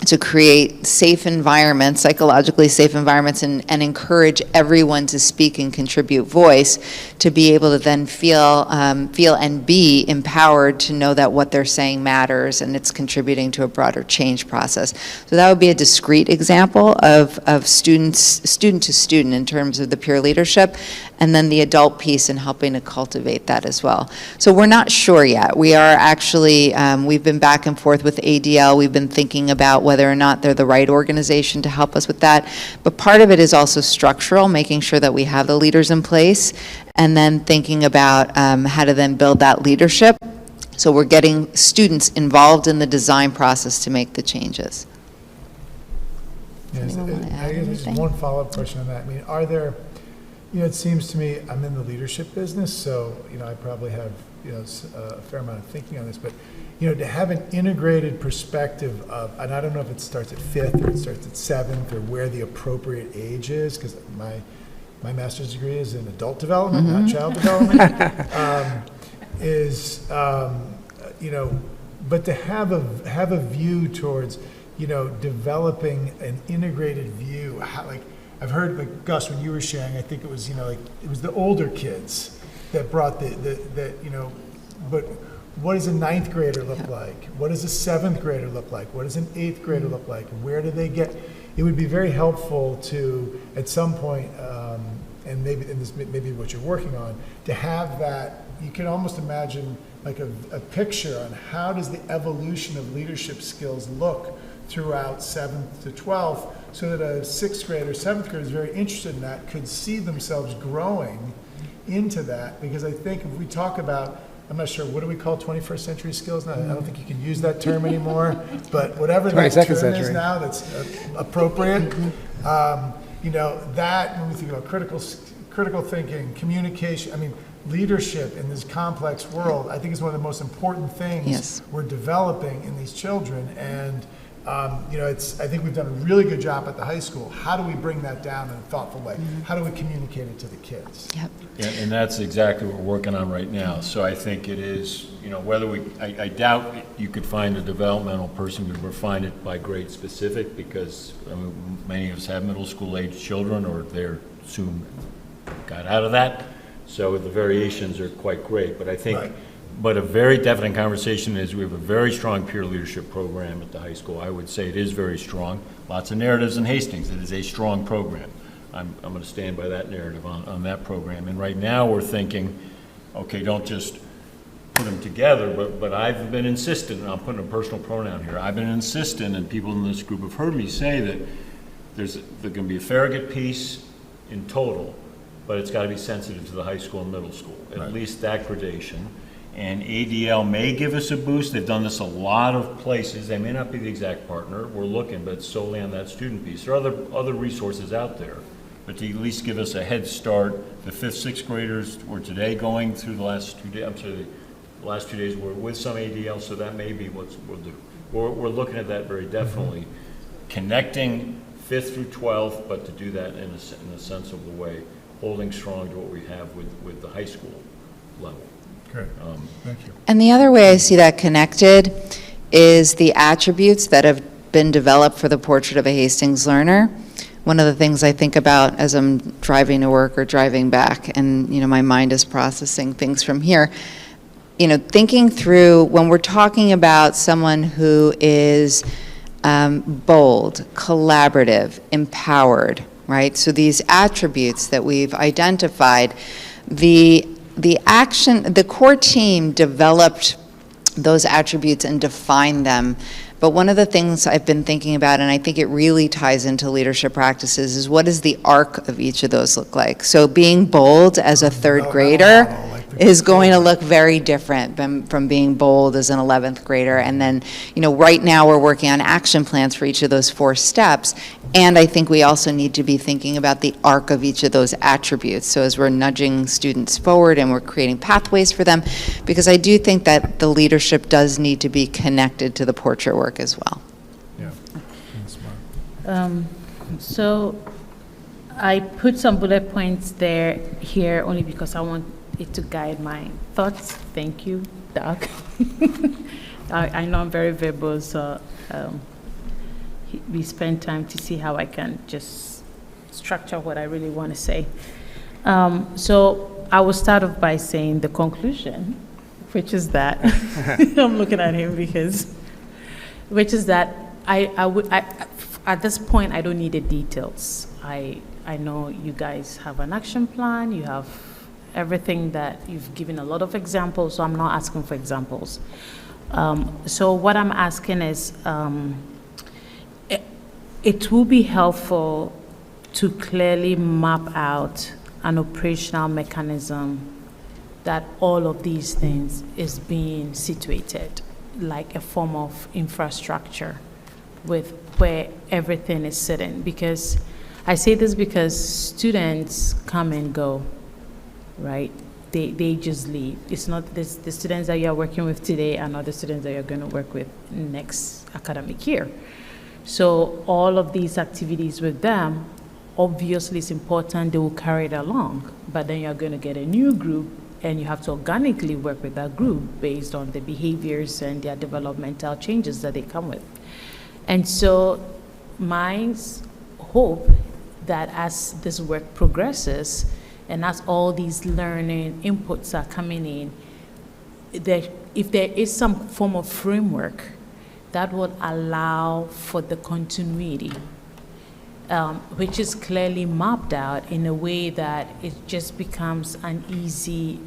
to create safe environments, psychologically safe environments, and encourage everyone to speak and contribute voice to be able to then feel and be empowered to know that what they're saying matters and it's contributing to a broader change process. So that would be a discrete example of student to student in terms of the peer leadership, and then the adult piece in helping to cultivate that as well. So we're not sure yet. We are actually, we've been back and forth with ADL. We've been thinking about whether or not they're the right organization to help us with that. But part of it is also structural, making sure that we have the leaders in place, and then thinking about how to then build that leadership. So we're getting students involved in the design process to make the changes. Yes, I guess just one follow-up question on that. I mean, are there, it seems to me, I'm in the leadership business, so, I probably have, a fair amount of thinking on this, but, to have an integrated perspective of, and I don't know if it starts at 5th or it starts at 7th or where the appropriate age is, because my master's degree is in adult development, not child development, but to have a view towards, developing an integrated view, I've heard, like, Gus, when you were sharing, I think it was, it was the older kids that brought but what does a 9th grader look like? What does a 7th grader look like? What does an 8th grader look like? Where do they get? It would be very helpful to, at some point, and this may be what you're working on, to have that, you can almost imagine like a picture on how does the evolution of leadership skills look throughout 7th to 12th, so that a 6th grader, 7th grader is very interested in that, could see themselves growing into that. Because I think if we talk about, I'm not sure, what do we call 21st century skills now? I don't think you can use that term anymore, but whatever that term is now that's appropriate, that, when we think about critical thinking, communication, leadership in this complex world, I think is one of the most important things we're developing in these children. And I think we've done a really good job at the high school. How do we bring that down in a thoughtful way? How do we communicate it to the kids? Yep. Yeah, and that's exactly what we're working on right now. So I think it is, whether I doubt you could find a developmental person who refine it by grade specific, because many of us have middle school age children, or they're soon got out of that. So the variations are quite great. But I think But a very definite conversation is we have a very strong peer leadership program at the high school. I would say it is very strong. Lots of narratives in Hastings. It is a strong program. I'm going to stand by that narrative on that program. And right now we're thinking, okay, don't just put them together, but I've been insistent, and I'm putting a personal pronoun here, I've been insistent, and people in this group have heard me say that there's going to be a Farragut piece in total, but it's got to be sensitive to the high school and middle school, at least that gradation. And ADL may give us a boost. They've done this a lot of places. They may not be the exact partner. We're looking, but it's solely on that student piece. There are other resources out there, but to at least give us a head start. The 5th, 6th graders were today going through the last 2 days. I'm sorry, the last 2 days were with some ADL, so that may be what we'll do. We're looking at that very definitely, connecting 5th through 12th, but to do that in a sensible way, holding strong to what we have with the high school level. Great, thank you. And the other way I see that connected is the attributes that have been developed for the portrait of a Hastings learner. One of the things I think about as I'm driving to work or driving back, and my mind is processing things from here, thinking through when we're talking about someone who is bold, collaborative, empowered, right? So these attributes that we've identified, the core team developed those attributes and defined them. But one of the things I've been thinking about, and I think it really ties into leadership practices, is what does the arc of each of those look like? So being bold as a 3rd grader is going to look very different from being bold as an 11th grader. And then, right now we're working on action plans for each of those 4 steps. And I think we also need to be thinking about the arc of each of those attributes. So as we're nudging students forward and we're creating pathways for them, because I do think that the leadership does need to be connected to the portrait work as well. Yeah, that's smart. So I put some bullet points here only because I want it to guide my thoughts. Thank you, Doug. I know I'm very verbal, so we spend time to see how I can just structure what I really want to say. So I will start off by saying the conclusion, which is that I'm looking at him which is that at this point I don't need the details. I know you guys have an action plan. You have everything that you've given a lot of examples, so I'm not asking for examples. So what I'm asking is, it will be helpful to clearly map out an operational mechanism that all of these things is being situated, like a form of infrastructure with where everything is sitting. Because I say this because students come and go, right? They just leave. It's not the students that you're working with today are not the students that you're going to work with next academic year. So all of these activities with them, obviously it's important they will carry it along, but then you're going to get a new group and you have to organically work with that group based on the behaviors and their developmental changes that they come with. And so mine's hope that as this work progresses, and as all these learning inputs are coming in, if there is some form of framework that would allow for the continuity, which is clearly mapped out in a way that it just becomes an easy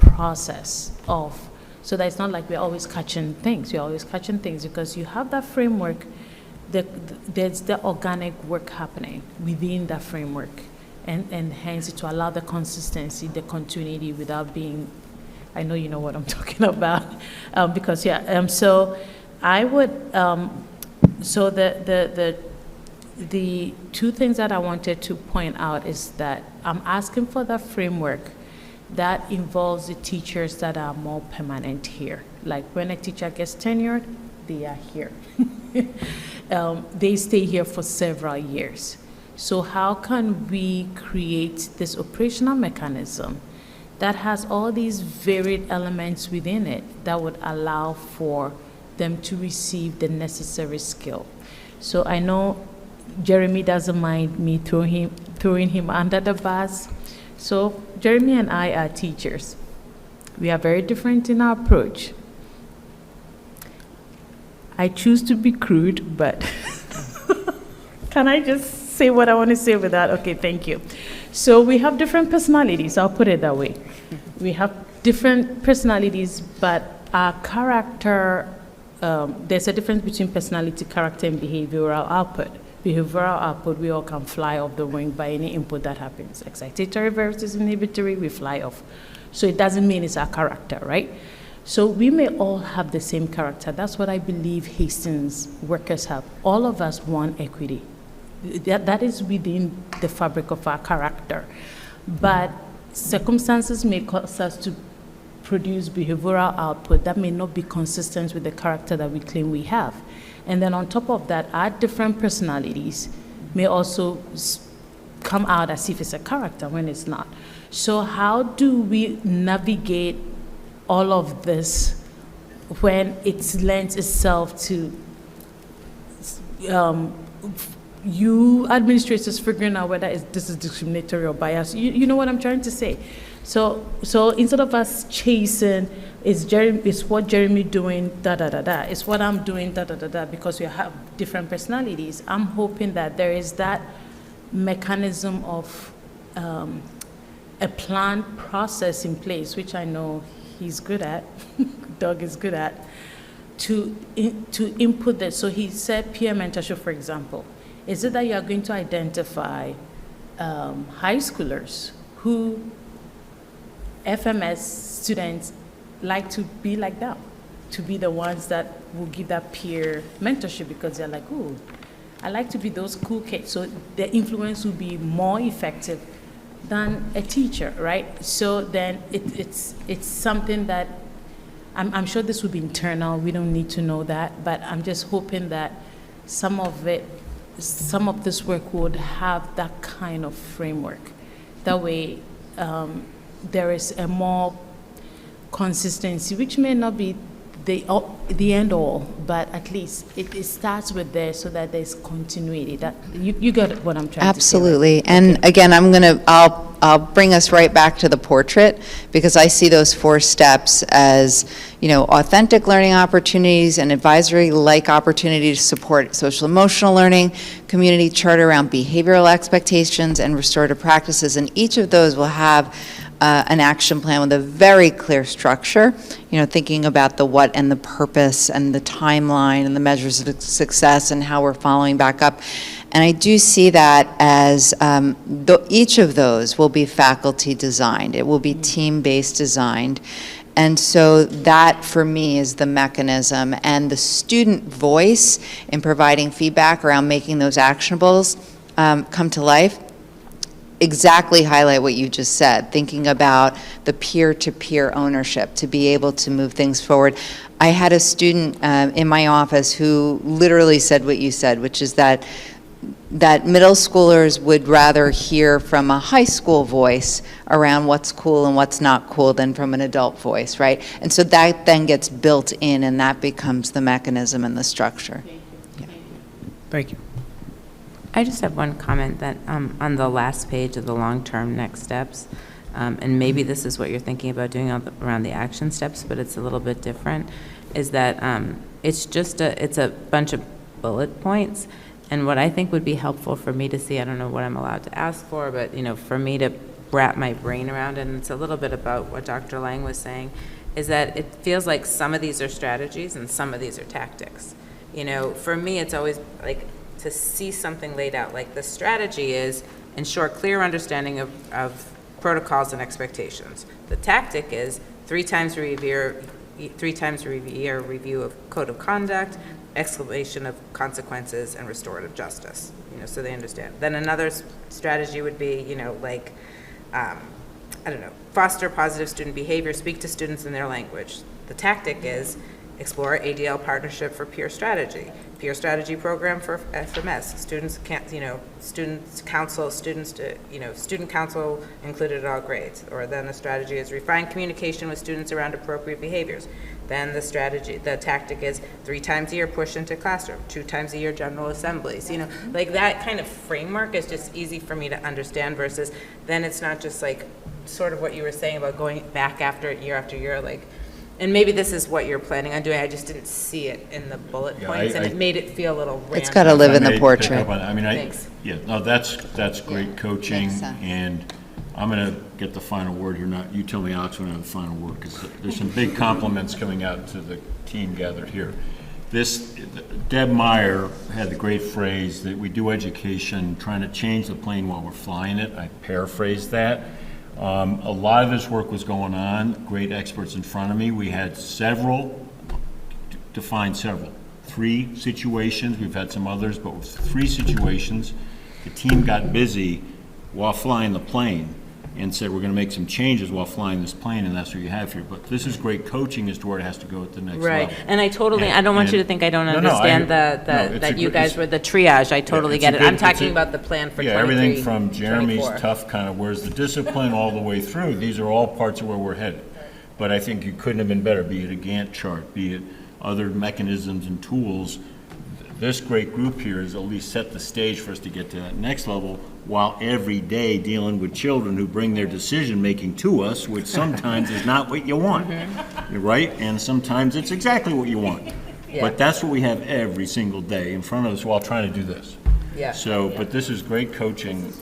process so that it's not like we're always catching things. We're always catching things because you have that framework, there's the organic work happening within that framework. And hence to allow the consistency, the continuity without being, I know you know what I'm talking about, because so I would, so the 2 things that I wanted to point out is that I'm asking for that framework that involves the teachers that are more permanent here. Like when a teacher gets tenured, they are here. They stay here for several years. So how can we create this operational mechanism that has all these varied elements within it that would allow for them to receive the necessary skill? So I know Jeremy doesn't mind me throwing him under the bus. So Jeremy and I are teachers. We are very different in our approach. I choose to be crude, but can I just say what I want to say without? Okay, thank you. So we have different personalities, I'll put it that way. We have different personalities, but our character, there's a difference between personality, character, and behavioral output. Behavioral output, we all can fly off the wing by any input that happens. Excitatory versus inhibitory, we fly off. So it doesn't mean it's our character, right? So we may all have the same character. That's what I believe Hastings workers have. All of us want equity. That is within the fabric of our character. But circumstances may cause us to produce behavioral output that may not be consistent with the character that we claim we have. And then on top of that, our different personalities may also come out as if it's a character when it's not. So how do we navigate all of this when it lends itself to you administrators figuring out whether this is discriminatory or biased? You know what I'm trying to say? So instead of us chasing, is what Jeremy doing, da-da-da-da, it's what I'm doing, da-da-da-da, because we have different personalities, I'm hoping that there is that mechanism of a planned process in place, which I know he's good at, Doug is good at, to input this. So he said peer mentorship, for example. Is it that you are going to identify high schoolers who FMS students like to be like that, to be the ones that will give that peer mentorship because they're like, ooh, I like to be those cool kids. So the influence will be more effective than a teacher, right? So then it's something that I'm sure this will be internal. We don't need to know that, but I'm just hoping that some of this work would have that kind of framework. That way, there is a more consistency, which may not be the end all, but at least it starts with there so that there's continuity. That you got what I'm trying Absolutely. to say. Right? And again, I'll bring us right back to the portrait, because I see those 4 steps as, authentic learning opportunities and advisory-like opportunity to support social emotional learning, community charter around behavioral expectations and restorative practices. And each of those will have an action plan with a very clear structure, thinking about the what and the purpose and the timeline and the measures of success and how we're following back up. And I do see that as each of those will be faculty designed. It will be team-based designed. And so that, for me, is the mechanism. And the student voice in providing feedback around making those actionables come to life exactly highlight what you just said, thinking about the peer-to-peer ownership to be able to move things forward. I had a student in my office who literally said what you said, which is that middle schoolers would rather hear from a high school voice around what's cool and what's not cool than from an adult voice, right? And so that then gets built in, and that becomes the mechanism and the structure. Thank you. I just have one comment that on the last page of the long-term next steps, and maybe this is what you're thinking about doing around the action steps, but it's a little bit different, is that it's a bunch of bullet points. And what I think would be helpful for me to see, I don't know what I'm allowed to ask for, but for me to wrap my brain around, and it's a little bit about what Dr. Lang was saying, is that it feels like some of these are strategies and some of these are tactics. For me, it's always like to see something laid out. Like the strategy is ensure clear understanding of protocols and expectations. The tactic is 3 times a year review of code of conduct, exclamation of consequences, and restorative justice, so they understand. Then another strategy would be, foster positive student behavior, speak to students in their language. The tactic is explore ADL partnership for peer strategy program for FMS. Students can't, students council, student council included at all grades. Or then the strategy is refine communication with students around appropriate behaviors. Then the tactic is 3 times a year push into classroom, 2 times a year general assemblies. Like that kind of framework is just easy for me to understand versus then it's not just like sort of what you were saying about going back after it year after year, like, and maybe this is what you're planning on doing, I just didn't see it in the bullet Yeah, points, and it made it feel a little random. It's gotta live in the portrait. Thanks. Yeah, no, that's great coaching, Makes sense. and I'm gonna get the final word here, not, you tell me, Alex, when I have the final word, because there's some big compliments coming out to the team gathered here. Deb Meyer had the great phrase that we do education trying to change the plane while we're flying it. I paraphrased that. A lot of this work was going on, great experts in front of me. We had several, defined several, 3 situations. We've had some others, but with 3 situations, the team got busy while flying the plane and said, we're going to make some changes while flying this plane, and that's what you have here. But this is great coaching as to where it has to go at the next Right, level. and I totally, I don't want you to think I don't understand that you guys were the triage, I totally get it. I'm talking about the plan for 23, Yeah, everything from Jeremy's 24. tough kind of, where's the discipline all the way through, these are all parts of where we're headed. But I think you couldn't have been better, be it a Gantt chart, be it other mechanisms and tools. This great group here has at least set the stage for us to get to that next level, while every day dealing with children who bring their decision-making to us, which sometimes is not what you want, right? And sometimes it's exactly what you want. Yeah. But that's what we have every single day in front of us while trying to do this. Yeah. So, but this is great coaching,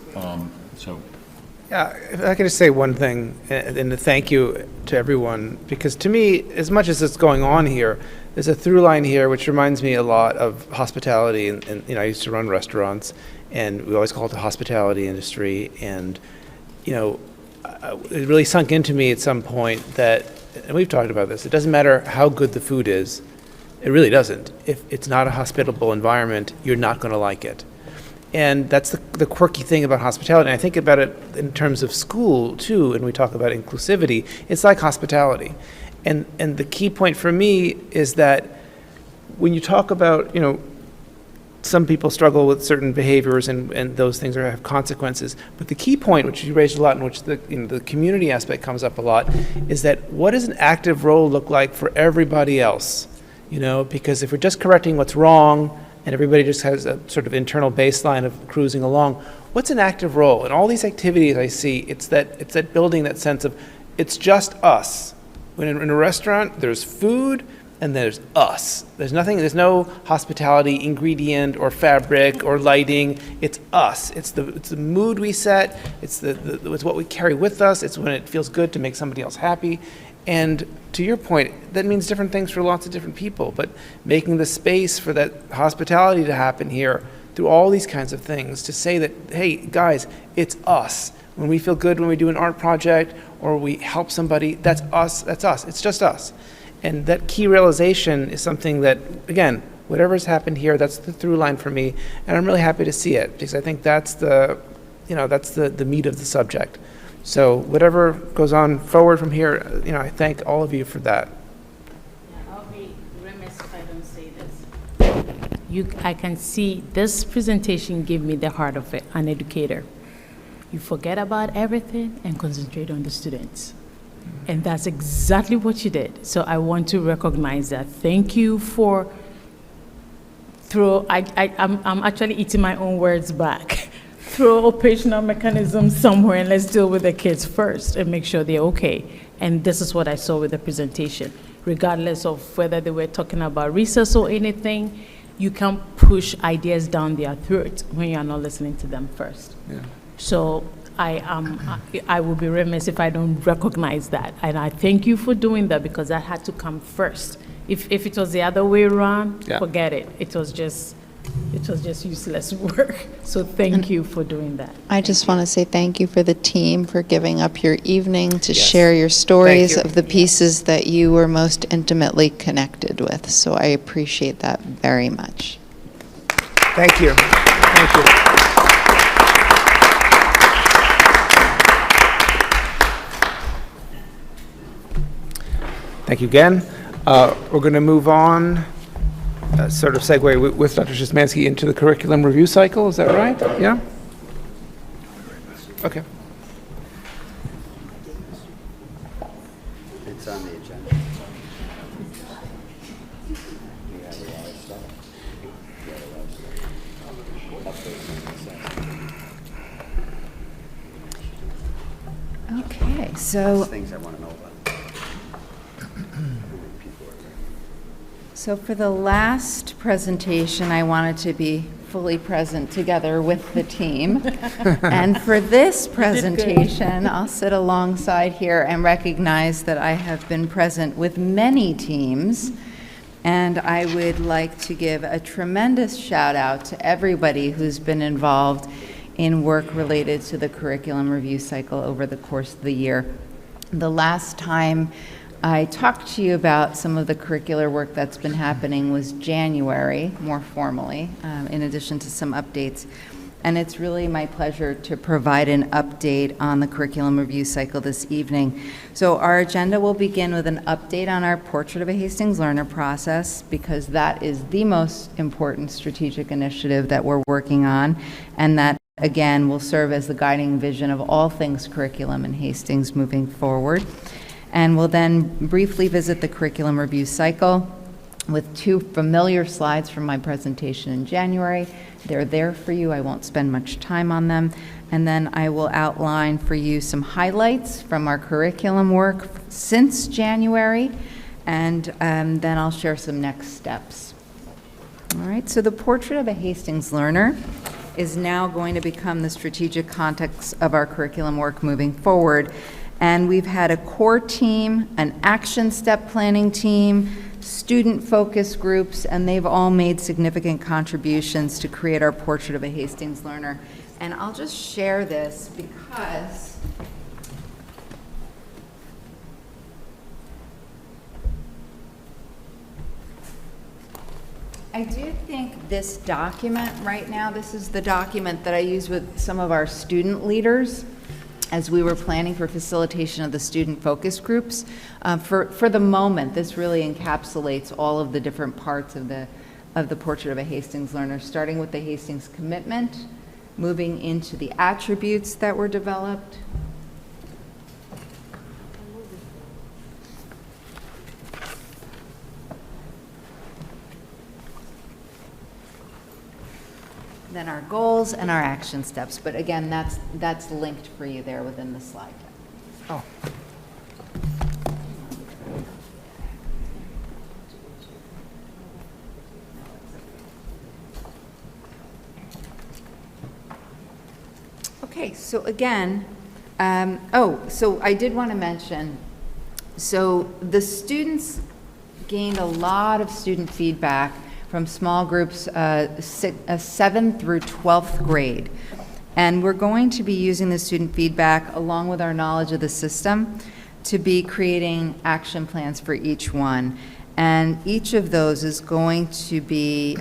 so. Yeah, if I could just say one thing, and a thank you to everyone, because to me, as much as it's going on here, there's a through line here which reminds me a lot of hospitality, and I used to run restaurants, and we always call it the hospitality industry, and it really sunk into me at some point that, and we've talked about this, it doesn't matter how good the food is, it really doesn't. If it's not a hospitable environment, you're not going to like it. And that's the quirky thing about hospitality. And I think about it in terms of school, too, and we talk about inclusivity. It's like hospitality. And the key point for me is that when you talk about, some people struggle with certain behaviors and those things have consequences. But the key point, which you raised a lot, in which the community aspect comes up a lot, is that what does an active role look like for everybody else? Because if we're just correcting what's wrong, and everybody just has a sort of internal baseline of cruising along, what's an active role? And all these activities I see, it's that building that sense of, it's just us. When in a restaurant, there's food and there's us. There's no hospitality ingredient or fabric or lighting. It's us. It's the mood we set. It's what we carry with us. It's when it feels good to make somebody else happy. And to your point, that means different things for lots of different people, but making the space for that hospitality to happen here through all these kinds of things, to say that, hey, guys, it's us. When we feel good when we do an art project or we help somebody, that's us, it's just us. And that key realization is something that, again, whatever's happened here, that's the through line for me, and I'm really happy to see it, because I think that's the meat of the subject. So whatever goes on forward from here, I thank all of you for that. I'll be remiss if I don't say this. I can see this presentation give me the heart of an educator. You forget about everything and concentrate on the students. And that's exactly what you did. So I want to recognize that. Thank you for I'm actually eating my own words back. Throw operational mechanisms somewhere and let's deal with the kids first and make sure they're okay. And this is what I saw with the presentation. Regardless of whether they were talking about recess or anything, you can't push ideas down their throat when you're not listening to them first. Yeah. So I will be remiss if I don't recognize that. And I thank you for doing that, because that had to come first. If it was the other way around, forget it. It was just useless work. So thank you for doing that. I just want to say thank you for the team for giving up your evening to share your stories of the pieces that you were most intimately connected with. So I appreciate that very much. Thank you. Thank you. Thank you again. We're going to move on, sort of segue with Dr. Szymanski into the curriculum review cycle. Is that right? Yeah? Okay. It's on the agenda. Okay, so. Things I want to know about. So for the last presentation, I wanted to be fully present together with the team. And for this presentation, I'll sit alongside here and recognize that I have been present with many teams. And I would like to give a tremendous shout out to everybody who's been involved in work related to the curriculum review cycle over the course of the year. The last time I talked to you about some of the curricular work that's been happening was January, more formally, in addition to some updates. And it's really my pleasure to provide an update on the curriculum review cycle this evening. So our agenda will begin with an update on our Portrait of a Hastings Learner process, because that is the most important strategic initiative that we're working on, and that, again, will serve as the guiding vision of all things curriculum in Hastings moving forward. And we'll then briefly visit the curriculum review cycle with two familiar slides from my presentation in January. They're there for you. I won't spend much time on them. And then I will outline for you some highlights from our curriculum work since January, and then I'll share some next steps. All right, so the Portrait of a Hastings Learner is now going to become the strategic context of our curriculum work moving forward. And we've had a core team, an action step planning team, student focus groups, and they've all made significant contributions to create our Portrait of a Hastings Learner. And I'll just share this because I do think this document right now, this is the document that I use with some of our student leaders as we were planning for facilitation of the student focus groups. For the moment, this really encapsulates all of the different parts of the Portrait of a Hastings Learner, starting with the Hastings commitment, moving into the attributes that were developed. Then our goals and our action steps. But again, that's linked for you there within the slide deck. Oh. Okay, so again, so I did want to mention, so the students gained a lot of student feedback from small groups 7th through 12th grade. And we're going to be using the student feedback along with our knowledge of the system to be creating action plans for each one. And each of those is going to be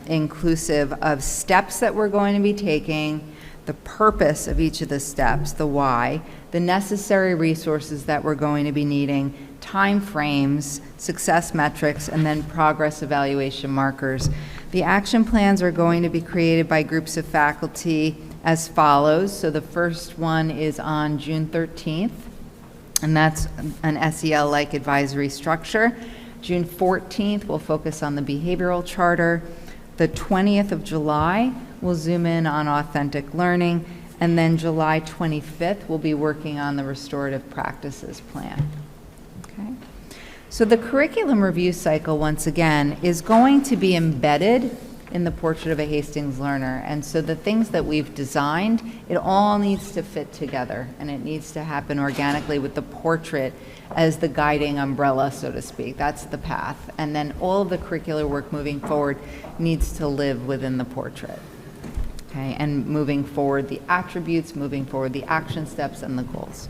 inclusive of steps that we're going to be taking, the purpose of each of the steps, the why, the necessary resources that we're going to be needing, time frames, success metrics, and then progress evaluation markers. The action plans are going to be created by groups of faculty as follows. So the first one is on June 13th, and that's an SEL-like advisory structure. June 14th, we'll focus on the behavioral charter. The 20th of July, we'll zoom in on authentic learning. And then July 25th, we'll be working on the restorative practices plan. Okay. So the curriculum review cycle, once again, is going to be embedded in the Portrait of a Hastings Learner. And so the things that we've designed, it all needs to fit together, and it needs to happen organically with the portrait as the guiding umbrella, so to speak. That's the path. And then all of the curricular work moving forward needs to live within the portrait. Okay, and moving forward the attributes, moving forward the action steps and the goals.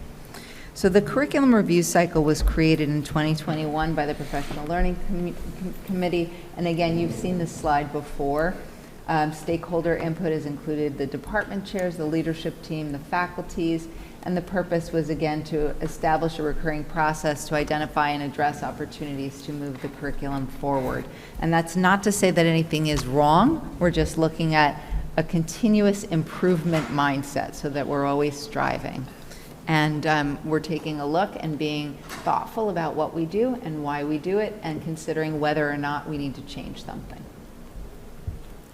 So the curriculum review cycle was created in 2021 by the Professional Learning Committee. And again, you've seen this slide before. Stakeholder input has included the department chairs, the leadership team, the faculties, and the purpose was, again, to establish a recurring process to identify and address opportunities to move the curriculum forward. And that's not to say that anything is wrong. We're just looking at a continuous improvement mindset so that we're always striving. And we're taking a look and being thoughtful about what we do and why we do it, and considering whether or not we need to change something.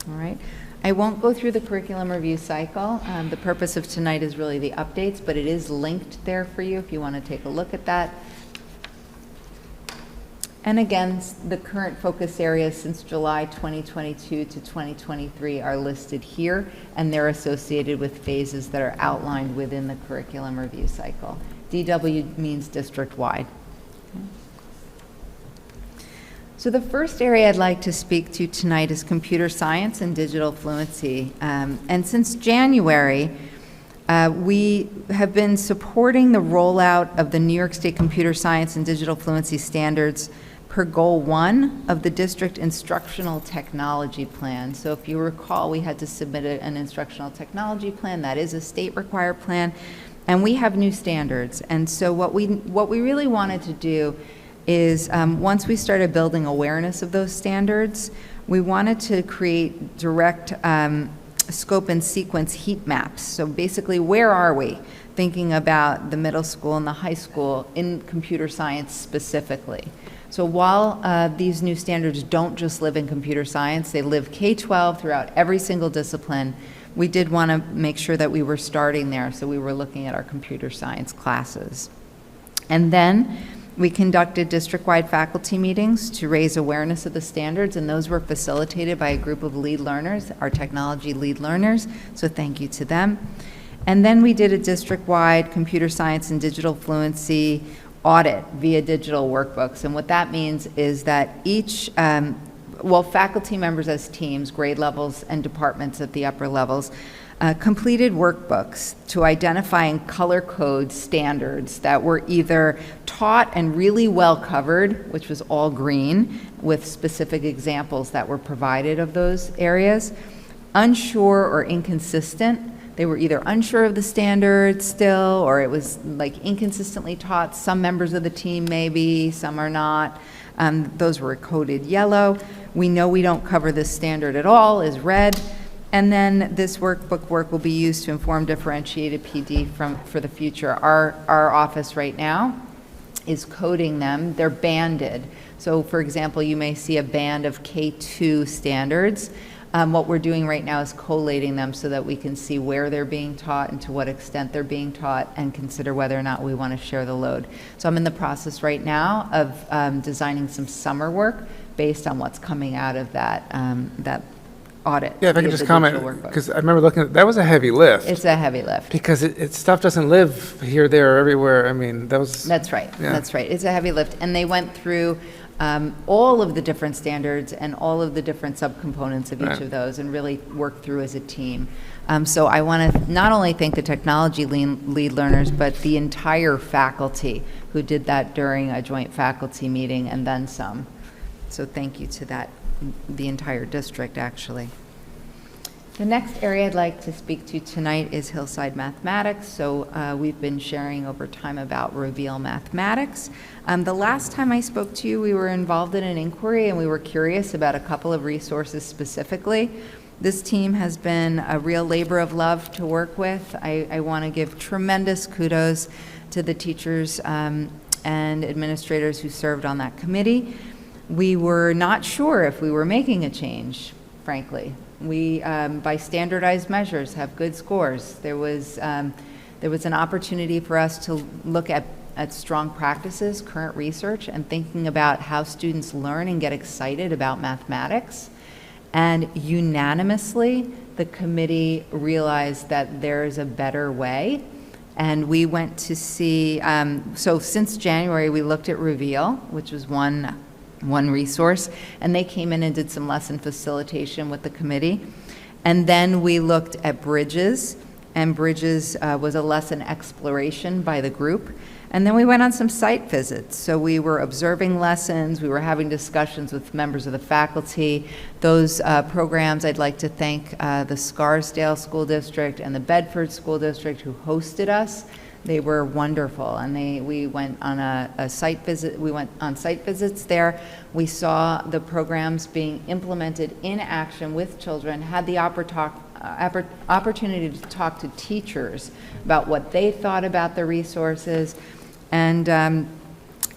All right. I won't go through the curriculum review cycle. The purpose of tonight is really the updates, but it is linked there for you if you want to take a look at that. And again, the current focus areas since July 2022 to 2023 are listed here, and they're associated with phases that are outlined within the curriculum review cycle. DW means district-wide. So the first area I'd like to speak to tonight is computer science and digital fluency. And since January, we have been supporting the rollout of the New York State Computer Science and Digital Fluency Standards per Goal 1 of the District Instructional Technology Plan. So if you recall, we had to submit an instructional technology plan. That is a state-required plan. And we have new standards. And so what we really wanted to do is once we started building awareness of those standards, we wanted to create direct scope and sequence heat maps. So basically, where are we thinking about the middle school and the high school in computer science specifically? So while these new standards don't just live in computer science, they live K-12 throughout every single discipline, we did want to make sure that we were starting there, so we were looking at our computer science classes. And then we conducted district-wide faculty meetings to raise awareness of the standards, and those were facilitated by a group of lead learners, our technology lead learners, so thank you to them. And then we did a district-wide computer science and digital fluency audit via digital workbooks, and what that means is that each, faculty members as teams, grade levels and departments at the upper levels, completed workbooks to identify and color code standards that were either taught and really well covered, which was all green, with specific examples that were provided of those areas, unsure or inconsistent. They were either unsure of the standards still, or it was like inconsistently taught. Some members of the team maybe, some are not. Those were coded yellow. We know we don't cover this standard at all is red. And then this workbook work will be used to inform differentiated PD for the future. Our office right now is coding them. They're banded. So for example, you may see a band of K2 standards. What we're doing right now is collating them so that we can see where they're being taught and to what extent they're being taught and consider whether or not we want to share the load. So I'm in the process right now of designing some summer work based on what's coming out of that audit. Yeah, if I could just comment, because I remember looking at, that was a heavy lift. It's a heavy lift. Because stuff doesn't live here, there, or everywhere. I mean, that was... That's right. Yeah. That's right. It's a heavy lift. And they went through all of the different standards and all of the different subcomponents of each of those and really worked through as a team. So I want to not only thank the technology lead learners, but the entire faculty who did that during a joint faculty meeting and then some. So thank you to that, the entire district, actually. The next area I'd like to speak to tonight is Hillside Mathematics. So we've been sharing over time about Reveal Mathematics. The last time I spoke to you, we were involved in an inquiry and we were curious about a couple of resources specifically. This team has been a real labor of love to work with. I want to give tremendous kudos to the teachers and administrators who served on that committee. We were not sure if we were making a change, frankly. We, by standardized measures, have good scores. There was an opportunity for us to look at strong practices, current research, and thinking about how students learn and get excited about mathematics. And unanimously, the committee realized that there is a better way. And we went to see, so since January, we looked at Reveal, which was one resource, and they came in and did some lesson facilitation with the committee. And then we looked at Bridges, and Bridges was a lesson exploration by the group. And then we went on some site visits. So we were observing lessons, we were having discussions with members of the faculty. Those programs, I'd like to thank the Scarsdale School District and the Bedford School District who hosted us. They were wonderful, and we went on a site visit. We went on site visits there. We saw the programs being implemented in action with children, had the opportunity to talk to teachers about what they thought about the resources, and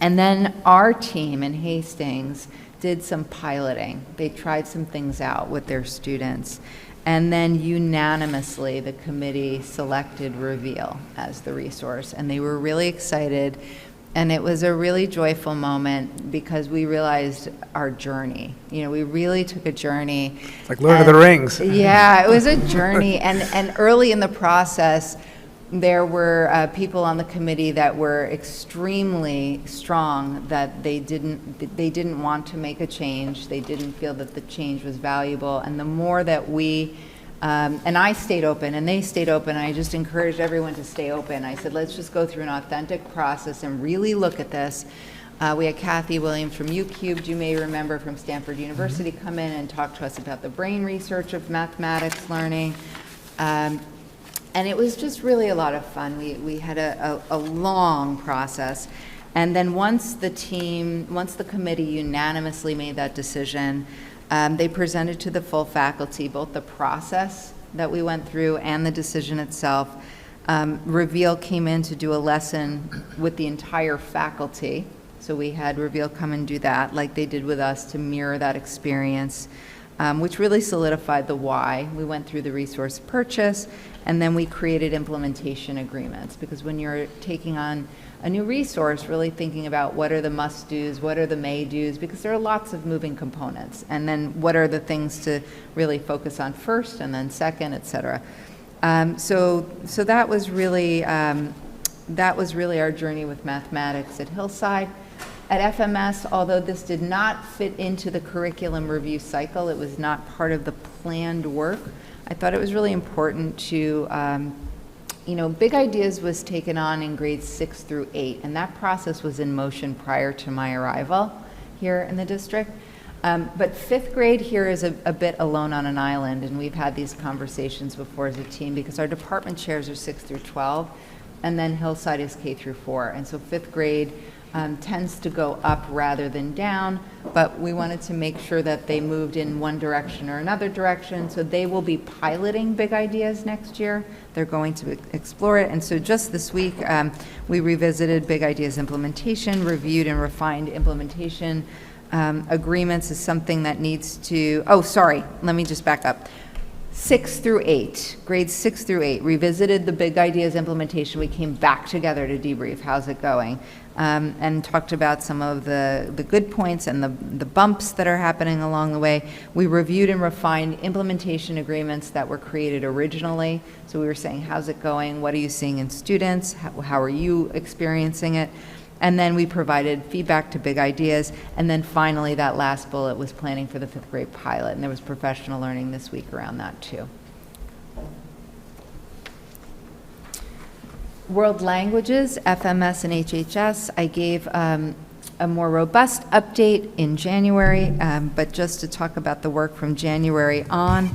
then our team in Hastings did some piloting. They tried some things out with their students. And then unanimously, the committee selected Reveal as the resource, and they were really excited. And it was a really joyful moment because we realized our journey. You know, we really took a journey. It's like Lord of the Rings. Yeah, it was a journey. And early in the process, there were people on the committee that were extremely strong that they didn't want to make a change. They didn't feel that the change was valuable. And the more that we and I stayed open, and they stayed open. I just encouraged everyone to stay open. I said, let's just go through an authentic process and really look at this. We had Kathy Williams from UCubed, you may remember, from Stanford University, come in and talk to us about the brain research of mathematics learning. And it was just really a lot of fun. We had a long process. And then once the committee unanimously made that decision, they presented to the full faculty both the process that we went through and the decision itself. Reveal came in to do a lesson with the entire faculty. So we had Reveal come and do that like they did with us to mirror that experience, which really solidified the why. We went through the resource purchase, and then we created implementation agreements, because when you're taking on a new resource, really thinking about what are the must-dos, what are the may-dos, because there are lots of moving components, and then what are the things to really focus on first and then second, et cetera. So that was really our journey with mathematics at Hillside. At FMS, although this did not fit into the curriculum review cycle, it was not part of the planned work, I thought it was really important to Big Ideas was taken on in grades 6 through 8, and that process was in motion prior to my arrival here in the district. But 5th grade here is a bit alone on an island, and we've had these conversations before as a team, because our department chairs are 6 through 12, and then Hillside is K through 4. And so 5th grade tends to go up rather than down, but we wanted to make sure that they moved in one direction or another direction. So they will be piloting Big Ideas next year. They're going to explore it. And so just this week, we revisited Big Ideas implementation, reviewed and refined implementation agreements is something that needs to, let me just back up. 6 through 8, grades 6 through 8, revisited the Big Ideas implementation. We came back together to debrief, how's it going? And talked about some of the good points and the bumps that are happening along the way. We reviewed and refined implementation agreements that were created originally. So we were saying, how's it going? What are you seeing in students? How are you experiencing it? And then we provided feedback to Big Ideas. And then finally, that last bullet was planning for the 5th grade pilot. And there was professional learning this week around that too. World languages, FMS and HHS, I gave a more robust update in January, but just to talk about the work from January on.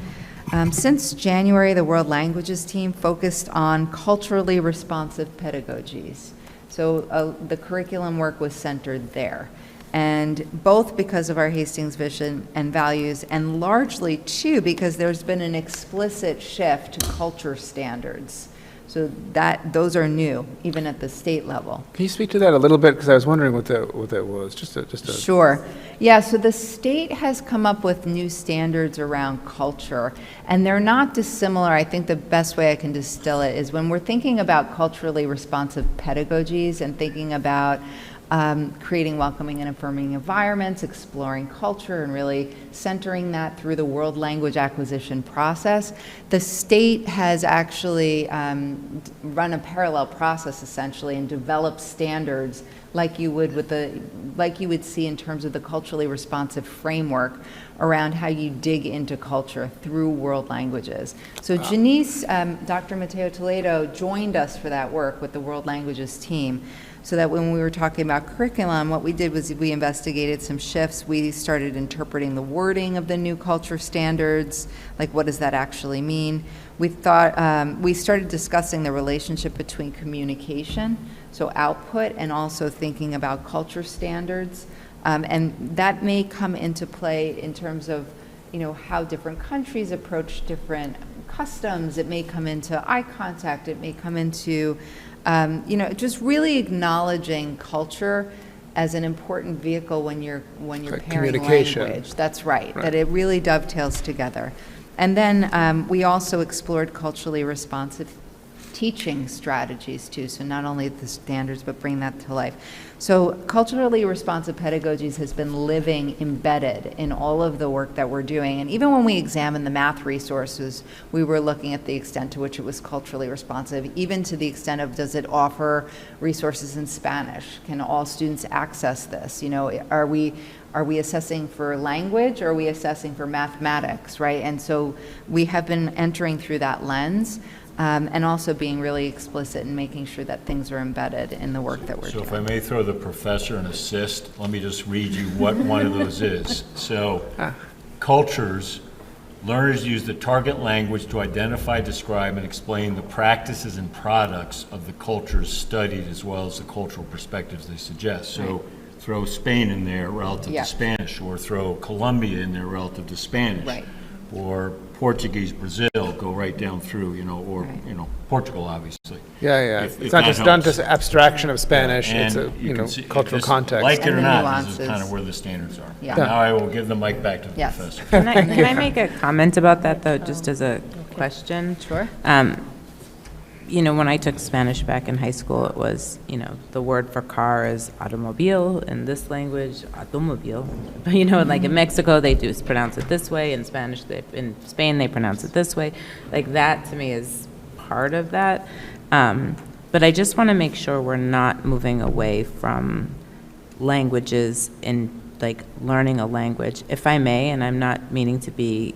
Since January, the World Languages team focused on culturally responsive pedagogies. So the curriculum work was centered there. And both because of our Hastings vision and values, and largely too because there's been an explicit shift to culture standards. So those are new, even at the state level. Can you speak to that a little bit? Because I was wondering what that was. Sure. Yeah, so the state has come up with new standards around culture, and they're not dissimilar. I think the best way I can distill it is when we're thinking about culturally responsive pedagogies and thinking about creating welcoming and affirming environments, exploring culture, and really centering that through the world language acquisition process. The state has actually run a parallel process essentially and developed standards like you would see in terms of the culturally responsive framework around how you dig into culture through world languages. So Janice, Dr. Mateo Toledo joined us for that work with the world languages team. So that when we were talking about curriculum, what we did was we investigated some shifts. We started interpreting the wording of the new culture standards, like what does that actually mean? We thought, we started discussing the relationship between communication, so output, and also thinking about culture standards. And that may come into play in terms of, how different countries approach different customs. It may come into eye contact. It may come into just really acknowledging culture as an important vehicle when you're pairing language. That's right, that it really dovetails together. And then we also explored culturally responsive teaching strategies too, so not only the standards, but bring that to life. So culturally responsive pedagogies has been living embedded in all of the work that we're doing. And even when we examined the math resources, we were looking at the extent to which it was culturally responsive, even to the extent of, does it offer resources in Spanish? Can all students access this? You know, are we assessing for language, or are we assessing for mathematics, right? And so we have been entering through that lens. And also being really explicit in making sure that things are embedded in the work that we're doing. So if I may throw the professor an assist, let me just read you what one of those is. So, cultures, learners use the target language to identify, describe, and explain the practices and products of the cultures studied, as well as the cultural perspectives they suggest. So throw Spain in there relative to Spanish, or throw Colombia in there relative to Spanish. Or Portuguese, Brazil, go right down through, you know, or, you know, Portugal, obviously. It's not just abstraction of Spanish, it's a, you know, cultural context. Like it or not, this is kind of where the standards are. Now I will give the mic back to the professor. Can I make a comment about that, though, just as a question? Sure. You know, when I took Spanish back in high school, it was, you know, the word for car is automobile. In this language, automobile. But, you know, like in Mexico, they do pronounce it this way. In Spanish, in Spain, they pronounce it this way. Like, that, to me, is part of that. But I just want to make sure we're not moving away from languages in, like, learning a language. If I may, and I'm not meaning to be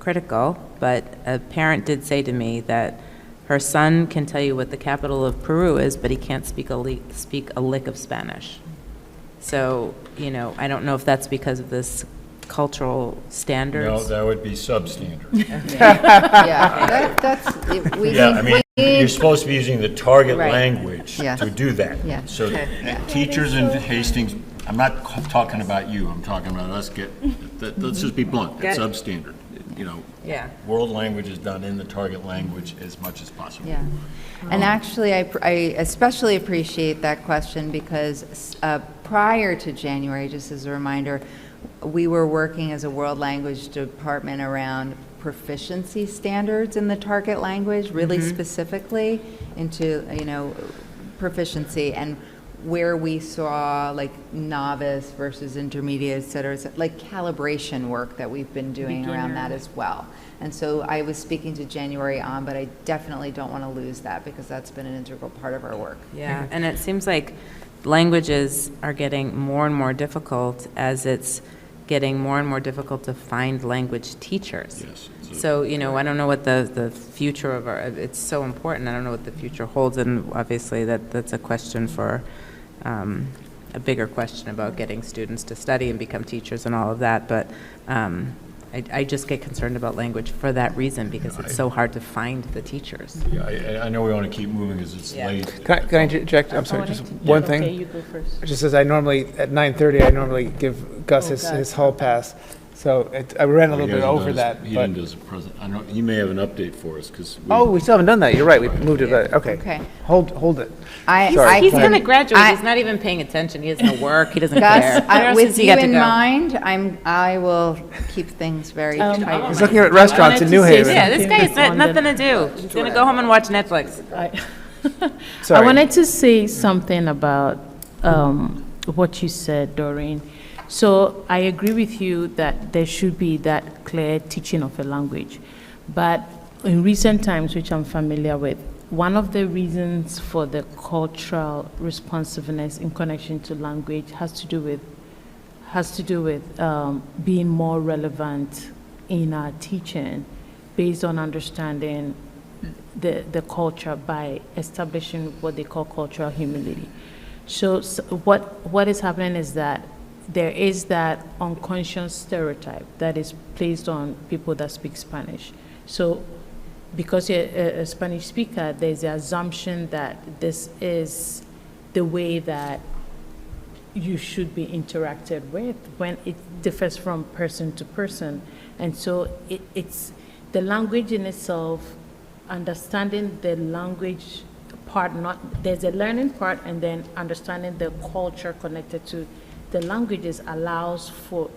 critical, but a parent did say to me that her son can tell you what the capital of Peru is, but he can't speak a lick of Spanish. So, you know, I don't know if that's because of this cultural standards. No, that would be substandard. You're supposed to be using the target language to do that. So teachers in Hastings, I'm not talking about you, I'm talking about us, let's just be blunt, it's substandard. You know, world language is done in the target language as much as possible. Yeah. And actually, I especially appreciate that question because prior to January, just as a reminder, we were working as a world language department around proficiency standards in the target language, really specifically into, you know, proficiency, and where we saw like novice versus intermediate, et cetera, like calibration work that we've been doing around that as well. And so I was speaking to January on, but I definitely don't want to lose that because that's been an integral part of our work. Yeah, and it seems like languages are getting more and more difficult as it's getting more and more difficult to find language teachers. Yes. So, you know, I don't know what the future of it's so important. I don't know what the future holds, and obviously that's a question for a bigger question about getting students to study and become teachers and all of that, but I just get concerned about language for that reason because it's so hard to find the teachers. Yeah, I know we want to keep moving because it's late. Can I interject? I'm sorry, just one thing. Okay, you go first. Just as I normally, at 9:30, I normally give Gus his hall pass. So I ran a little bit over that. He didn't do as a president. I know, he may have an update for us because. We still haven't done that. You're right. We moved it back. Okay. Hold it. He's going to graduate. He's not even paying attention. He doesn't work. He doesn't care. Gus, with you in mind, I will keep things very tight. He's looking at restaurants in New Haven. Yeah, this guy has nothing to do. He's going to go home and watch Netflix. I wanted to say something about what you said, Doreen. So I agree with you that there should be that clear teaching of a language. But in recent times, which I'm familiar with, one of the reasons for the cultural responsiveness in connection to language has to do with being more relevant in our teaching based on understanding the culture by establishing what they call cultural humility. So what is happening is that there is that unconscious stereotype that is placed on people that speak Spanish. So because you're a Spanish speaker, there's the assumption that this is the way that you should be interacted with when it differs from person to person. And so it's the language in itself, understanding the language part, there's a learning part, and then understanding the culture connected to the languages allows for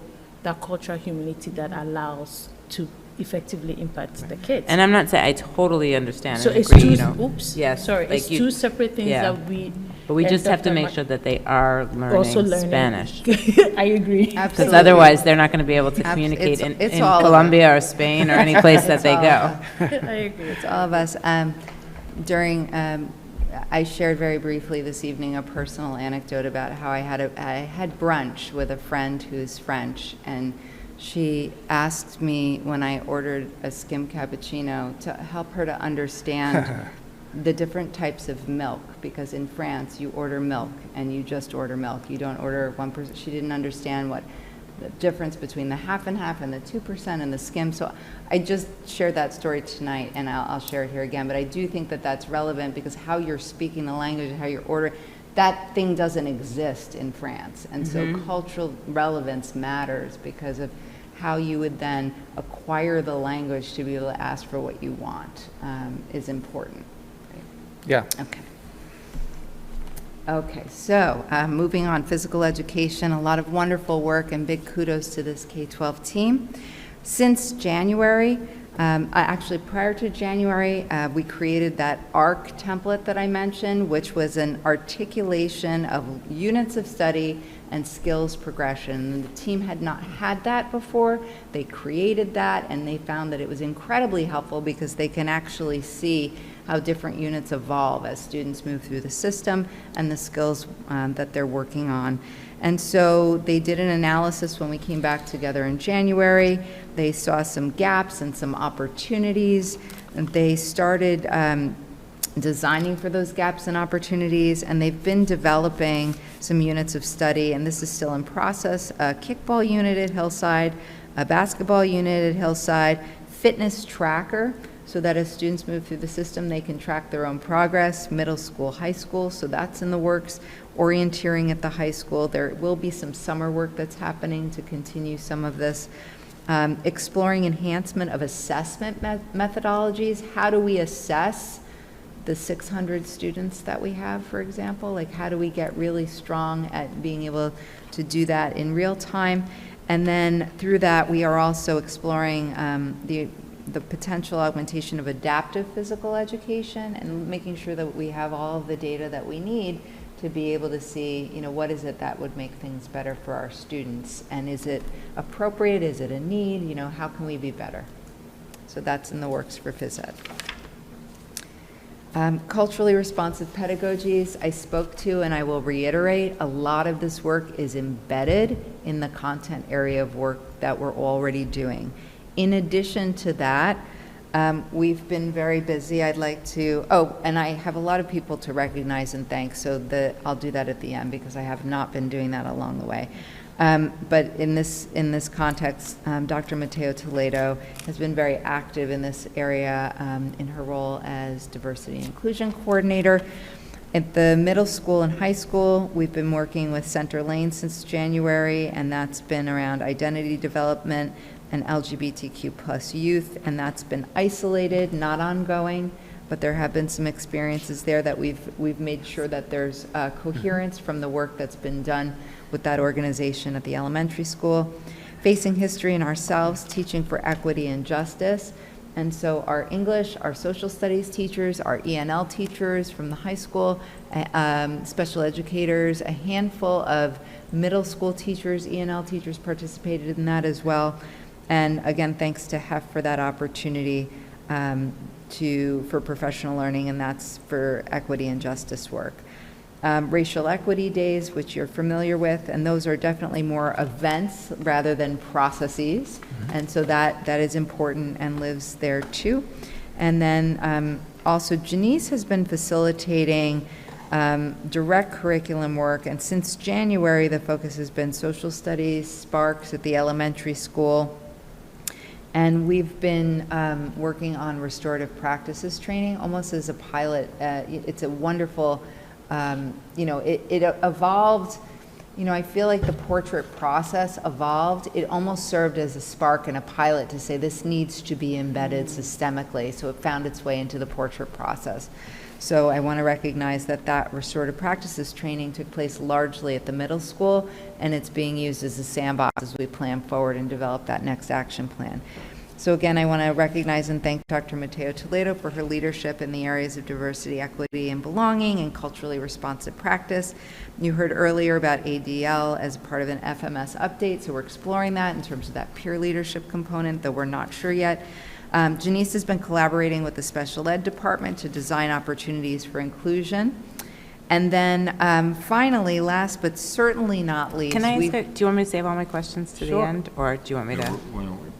that cultural humility that allows to effectively impact the kids. And I'm not saying, I totally understand So and it's agree, two, you know. oops, Yes, sorry, like it's you- two separate things yeah. that we. But we just end have up to on make my- sure that they are Also learning learning. Spanish. I agree. Because otherwise, they're not going to be able to communicate in it's in all of Colombia or Spain or any place that It's they all go. of us. I agree. It's all of us. I shared very briefly this evening a personal anecdote about how I had brunch with a friend who's French, and she asked me when I ordered a skim cappuccino to help her to understand the different types of milk, because in France you order milk and you just order milk. You don't order 1%. She didn't understand what the difference between the half and half and the 2% and the skim. So I just shared that story tonight, and I'll share it here again. But I do think that that's relevant, because how you're speaking the language and how you're ordering, that thing doesn't exist in France. And so cultural relevance matters because of how you would then acquire the language to be able to ask for what you want is important. Yeah. Okay. Okay, so moving on, physical education, a lot of wonderful work, and big kudos to this K-12 team. Since January, actually prior to January, we created that ARC template that I mentioned, which was an articulation of units of study and skills progression. The team had not had that before. They created that, and they found that it was incredibly helpful because they can actually see how different units evolve as students move through the system and the skills that they're working on. And so they did an analysis when we came back together in January. They saw some gaps and some opportunities, and they started designing for those gaps and opportunities, and they've been developing some units of study, and this is still in process. A kickball unit at Hillside, a basketball unit at Hillside, fitness tracker, so that as students move through the system, they can track their own progress, middle school, high school, so that's in the works. Orienteering at the high school, there will be some summer work that's happening to continue some of this. Exploring enhancement of assessment methodologies. How do we assess the 600 students that we have, for example? Like, how do we get really strong at being able to do that in real time? And then through that, we are also exploring the potential augmentation of adaptive physical education and making sure that we have all of the data that we need to be able to see, you know, what is it that would make things better for our students, and is it appropriate, is it a need, you know, how can we be better? So that's in the works for phys ed. Culturally responsive pedagogies I spoke to, and I will reiterate, a lot of this work is embedded in the content area of work that we're already doing. In addition to that, we've been very busy. I'd like to, and I have a lot of people to recognize and thank, so I'll do that at the end because I have not been doing that along the way. But in this context, Dr. Mateo Toledo has been very active in this area in her role as diversity and inclusion coordinator. At the middle school and high school, we've been working with Center Lane since January, and that's been around identity development and LGBTQ plus youth, and that's been isolated, not ongoing, but there have been some experiences there that we've made sure that there's coherence from the work that's been done with that organization at the elementary school. Facing history and ourselves, teaching for equity and justice. And so our English, our social studies teachers, our ENL teachers from the high school, special educators, a handful of middle school teachers, ENL teachers participated in that as well. And again, thanks to HEF for that opportunity for professional learning, and that's for equity and justice work. Racial equity days, which you're familiar with, and those are definitely more events rather than processes. And so that is important and lives there too. And then also Janice has been facilitating direct curriculum work, and since January the focus has been social studies, Sparks at the elementary school. And we've been working on restorative practices training almost as a pilot. It's a wonderful, it evolved. I feel like the portrait process evolved. It almost served as a spark and a pilot to say this needs to be embedded systemically. So it found its way into the portrait process. So I want to recognize that restorative practices training took place largely at the middle school, and it's being used as a sandbox as we plan forward and develop that next action plan. So again, I want to recognize and thank Dr. Mateo Toledo for her leadership in the areas of diversity, equity, and belonging and culturally responsive practice. You heard earlier about ADL as part of an FMS update, so we're exploring that in terms of that peer leadership component, though we're not sure yet. Janice has been collaborating with the special ed department to design opportunities for inclusion. And then finally, last but certainly not least, Can I ask, do you want me to save all my questions to the Sure. end, or do you want me to?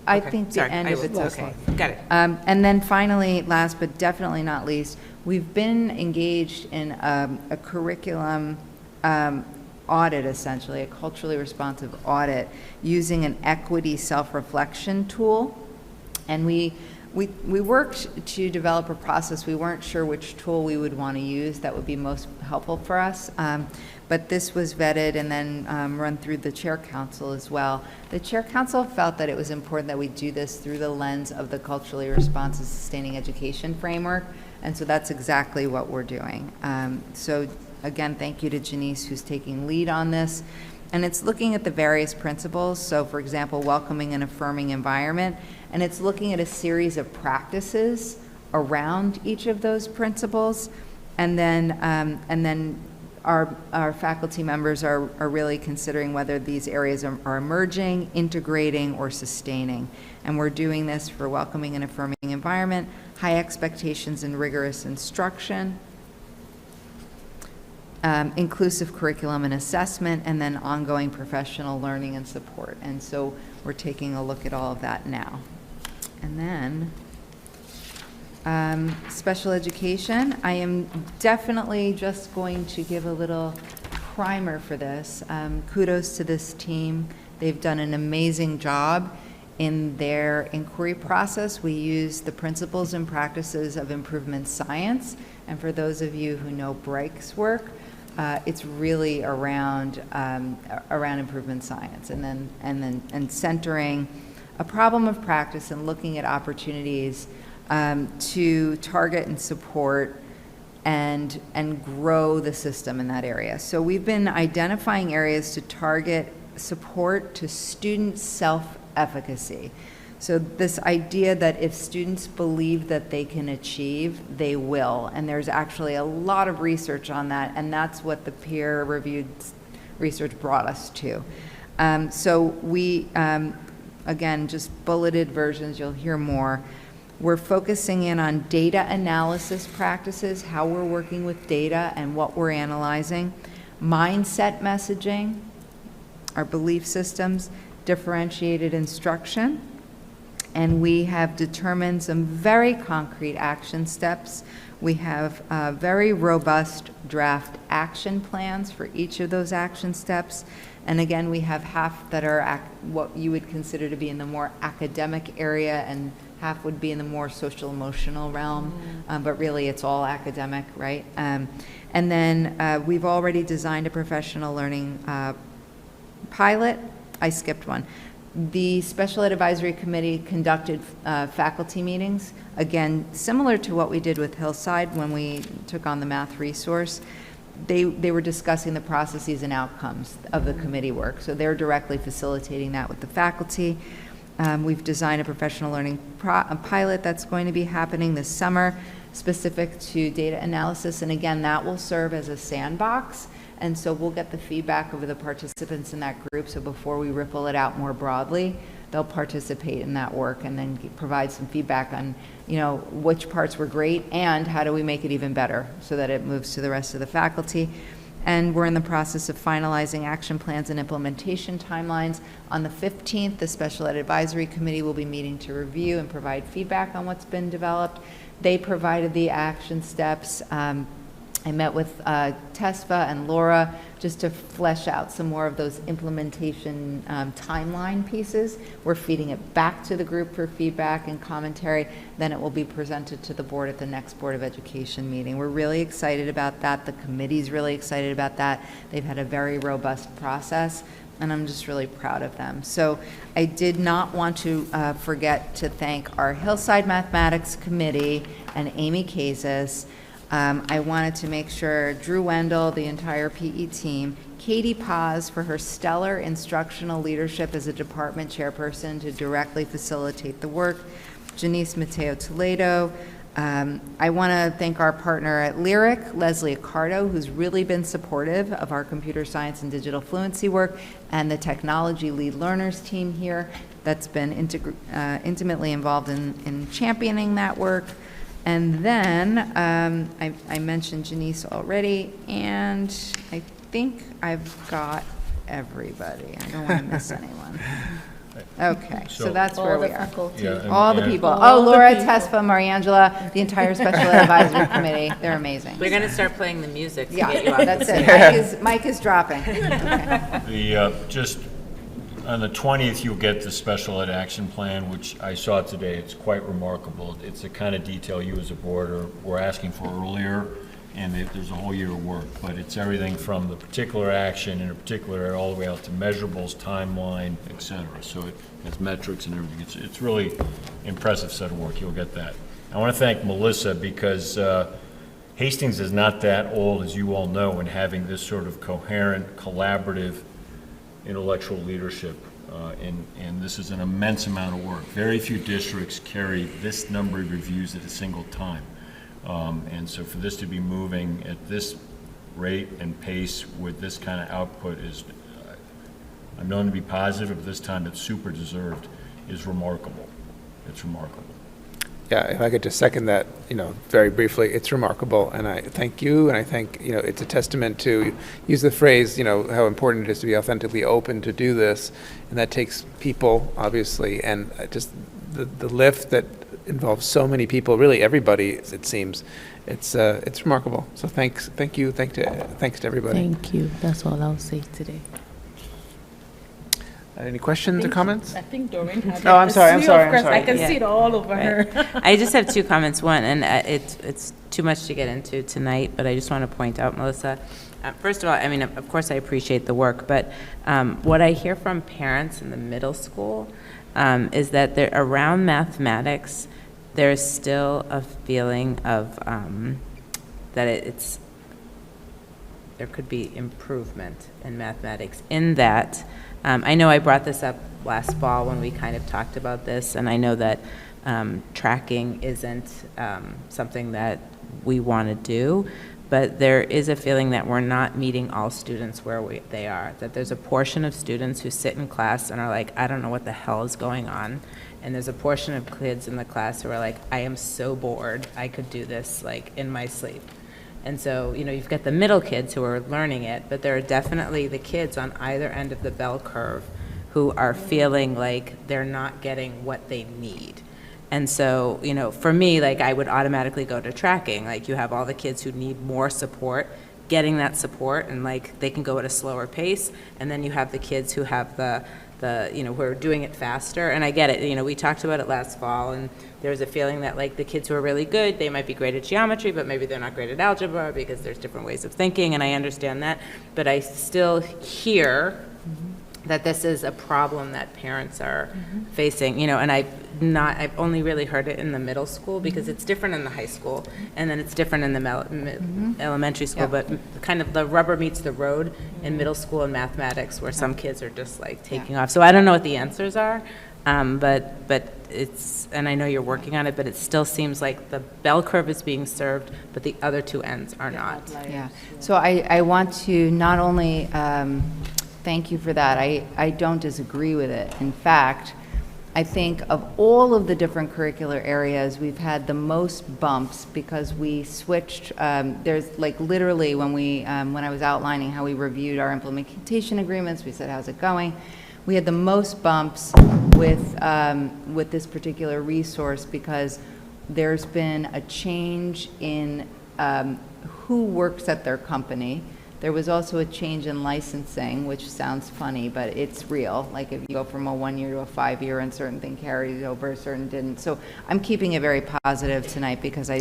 I Okay, think the sorry, end I of will. it's okay. Got it. And then finally, last but definitely not least, we've been engaged in a curriculum audit, essentially, a culturally responsive audit, using an equity self-reflection tool. And we worked to develop a process. We weren't sure which tool we would want to use that would be most helpful for us. But this was vetted and then run through the Chair Council as well. The Chair Council felt that it was important that we do this through the lens of the culturally responsive sustaining education framework, and so that's exactly what we're doing. So again, thank you to Janice, who's taking lead on this. And it's looking at the various principles, so for example, welcoming and affirming environment, and it's looking at a series of practices around each of those principles, and then our faculty members are really considering whether these areas are emerging, integrating, or sustaining. And we're doing this for welcoming and affirming environment, high expectations and rigorous instruction, inclusive curriculum and assessment, and then ongoing professional learning and support. And so we're taking a look at all of that now. And then special education, I am definitely just going to give a little primer for this. Kudos to this team. They've done an amazing job in their inquiry process. We use the principles and practices of improvement science. And for those of you who know Brike's work, it's really around improvement science, and centering a problem of practice and looking at opportunities to target and support and grow the system in that area. So we've been identifying areas to target support to student self-efficacy. So this idea that if students believe that they can achieve, they will. And there's actually a lot of research on that, and that's what the peer-reviewed research brought us to. So we, again, just bulleted versions, you'll hear more. We're focusing in on data analysis practices, how we're working with data and what we're analyzing, mindset messaging, our belief systems, differentiated instruction, and we have determined some very concrete action steps. We have very robust draft action plans for each of those action steps. And again, we have half that are what you would consider to be in the more academic area, and half would be in the more social emotional realm, but really it's all academic, right? And then we've already designed a professional learning pilot. I skipped one. The Special Ed Advisory Committee conducted faculty meetings, again, similar to what we did with Hillside when we took on the math resource. They were discussing the processes and outcomes of the committee work, so they're directly facilitating that with the faculty. We've designed a professional learning pilot that's going to be happening this summer, specific to data analysis, and again, that will serve as a sandbox. And so we'll get the feedback of the participants in that group, so before we ripple it out more broadly, they'll participate in that work and then provide some feedback on, you know, which parts were great and how do we make it even better so that it moves to the rest of the faculty. And we're in the process of finalizing action plans and implementation timelines. On the 15th, the Special Ed Advisory Committee will be meeting to review and provide feedback on what's been developed. They provided the action steps. I met with Tesfa and Laura just to flesh out some more of those implementation timeline pieces. We're feeding it back to the group for feedback and commentary. Then it will be presented to the board at the next Board of Education meeting. We're really excited about that. The committee's really excited about that. They've had a very robust process, and I'm just really proud of them. So I did not want to forget to thank our Hillside Mathematics Committee and Amy Kazis. I wanted to make sure Drew Wendell, the entire PE team, Katie Paz for her stellar instructional leadership as a department chairperson to directly facilitate the work. Janice Mateo Toledo. I want to thank our partner at Lyric, Leslie Accardo, who's really been supportive of our computer science and digital fluency work, and the technology lead learners team here that's been intimately involved in championing that work. And then I mentioned Janice already, and I think I've got everybody. I don't want to miss anyone. Okay, so that's where we are. All the people. Oh, Laura, Tesfa, Mariangela, the entire Special Ed Advisory Committee. They're amazing. We're going to start playing the music to Yeah, get you off that's this. it. Mike is dropping. Okay. Just on the 20th, you'll get the special ed action plan, which I saw today. It's quite remarkable. It's the kind of detail you as a board were asking for earlier, and there's a whole year of work. But it's everything from the particular action in a particular area all the way out to measurables, timeline, et cetera. So it has metrics and everything. It's really impressive set of work. You'll get that. I want to thank Melissa because Hastings is not that old, as you all know, in having this sort of coherent, collaborative, intellectual leadership, and this is an immense amount of work. Very few districts carry this number of reviews at a single time. And so for this to be moving at this rate and pace with this kind of output is, I'm known to be positive, but this time it's super deserved, is remarkable. It's remarkable. Yeah, if I could just second that, very briefly, it's remarkable, and I thank you, and I think, it's a testament to, use the phrase, how important it is to be authentically open to do this, and that takes people, obviously, and just the lift that involves so many people, really everybody, it seems. It's remarkable. So thanks to everybody. Thank you. That's all I'll say today. Any questions or comments? I think Doreen had. Oh, I'm sorry. I can see it all over her. I just have two comments. One, and it's too much to get into tonight, but I just want to point out, Melissa, first of all, I mean, of course I appreciate the work, but what I hear from parents in the middle school is that they're around mathematics, there's still a feeling of that there could be improvement in mathematics in that. I know I brought this up last fall when we kind of talked about this, and I know that tracking isn't something that we want to do, but there is a feeling that we're not meeting all students where they are, that there's a portion of students who sit in class and are like, I don't know what the hell is going on, and there's a portion of kids in the class who are like, I am so bored, I could do this like in my sleep. And so, you've got the middle kids who are learning it, but there are definitely the kids on either end of the bell curve who are feeling like they're not getting what they need. And so, for me, like, I would automatically go to tracking. Like, you have all the kids who need more support, getting that support, and like, they can go at a slower pace. And then you have the kids who have who are doing it faster. And I get it, we talked about it last fall, and there's a feeling that like the kids who are really good, they might be great at geometry, but maybe they're not great at algebra because there's different ways of thinking, and I understand that. But I still hear that this is a problem that parents are facing, and I've only really heard it in the middle school because it's different in the high school, and then it's different in the elementary school, but kind of the rubber meets the road in middle school and mathematics, where some kids are just like taking off. So I don't know what the answers are, but it's, and I know you're working on it, but it still seems like the bell curve is being served, but the other two ends are not. Yeah. So I want to not only thank you for that. I don't disagree with it. In fact, I think of all of the different curricular areas, we've had the most bumps because we switched. There's like literally when I was outlining how we reviewed our implementation agreements, we said, how's it going? We had the most bumps with this particular resource because there's been a change in who works at their company. There was also a change in licensing, which sounds funny, but it's real. Like if you go from a 1-year to a 5-year and certain thing carried over, certain didn't. So I'm keeping it very positive tonight because I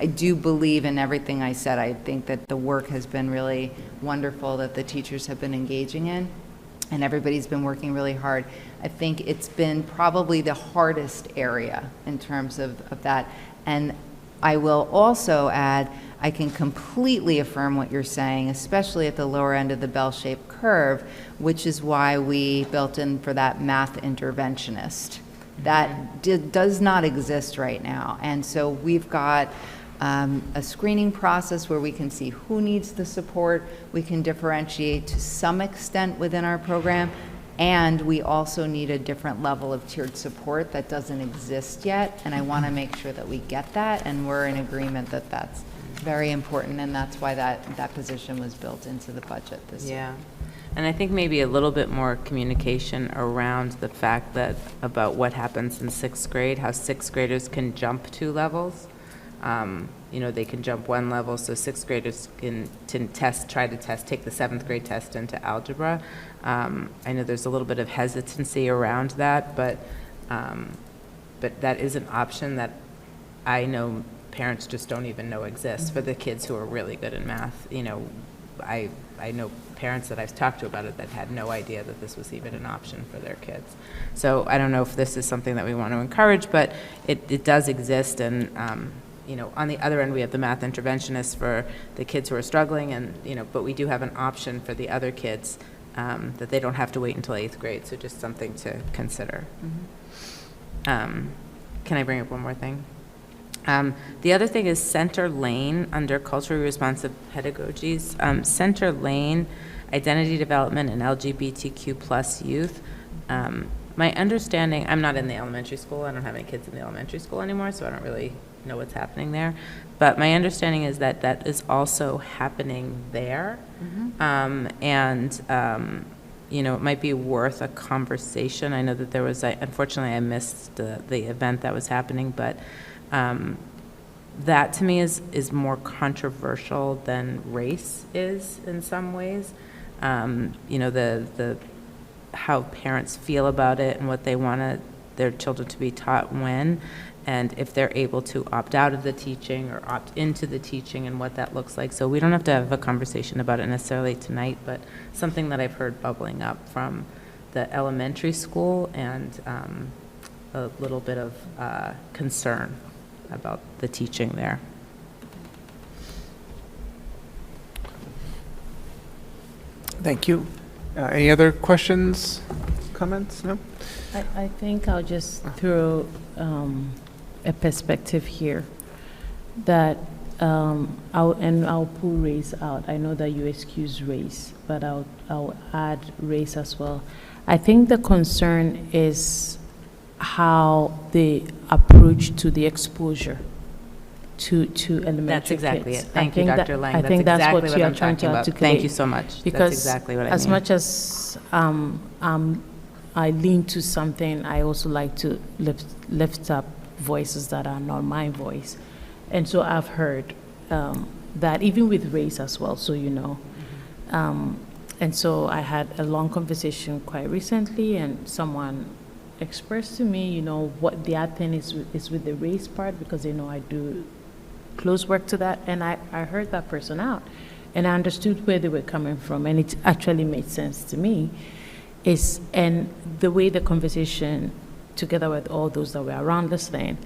do believe in everything I said. I think that the work has been really wonderful that the teachers have been engaging in, and everybody's been working really hard. I think it's been probably the hardest area in terms of that. And I will also add, I can completely affirm what you're saying, especially at the lower end of the bell-shaped curve, which is why we built in for that math interventionist. That does not exist right now. And so we've got a screening process where we can see who needs the support. We can differentiate to some extent within our program. And we also need a different level of tiered support that doesn't exist yet. And I want to make sure that we get that. And we're in agreement that that's very important. And that's why that position was built into the budget this year. Yeah. And I think maybe a little bit more communication around the fact that about what happens in sixth grade, how sixth graders can jump 2 levels. You know, they can jump 1 level, so sixth graders can try to take the 7th grade test into algebra. I know there's a little bit of hesitancy around that, but that is an option that I know parents just don't even know exists for the kids who are really good in math. You know, I know parents that I've talked to about it that had no idea that this was even an option for their kids. So I don't know if this is something that we want to encourage, but it does exist. And you know, on the other end, we have the math interventionists for the kids who are struggling, and you know, but we do have an option for the other kids that they don't have to wait until 8th grade. So just something to consider. Can I bring up one more thing? The other thing is Center Lane under culturally responsive pedagogies. Center Lane, identity development and LGBTQ plus youth. My understanding, I'm not in the elementary school. I don't have any kids in the elementary school anymore, so I don't really know what's happening there. But my understanding is that that is also happening there. You know, it might be worth a conversation. I know that there was, unfortunately, I missed the event that was happening, but that to me is more controversial than race is in some ways. You know, the how parents feel about it and what they want their children to be taught when, and if they're able to opt out of the teaching or opt into the teaching and what that looks like. So we don't have to have a conversation about it necessarily tonight, but something that I've heard bubbling up from the elementary school and a little bit of concern about the teaching there. Thank you. Any other questions, comments? No? I think I'll just throw a perspective here that I'll pull race out. I know that you excuse race, but I'll add race as well. I think the concern is how the approach to the exposure to elementary That's exactly kids. it. Thank you, Dr. Lang. I think that's exactly what you are I'm trying to talking about. articulate. Thank you so much. Because that's exactly what I mean. as much as I lean to something, I also like to lift up voices that are not my voice. And so I've heard that even with race as well, so you know. And so I had a long conversation quite recently, and someone expressed to me, you know, what their thing is with the race part, because they know I do close work to that. And I heard that person out, and I understood where they were coming from, and it actually made sense to me. And the way the conversation, together with all those that were around listening,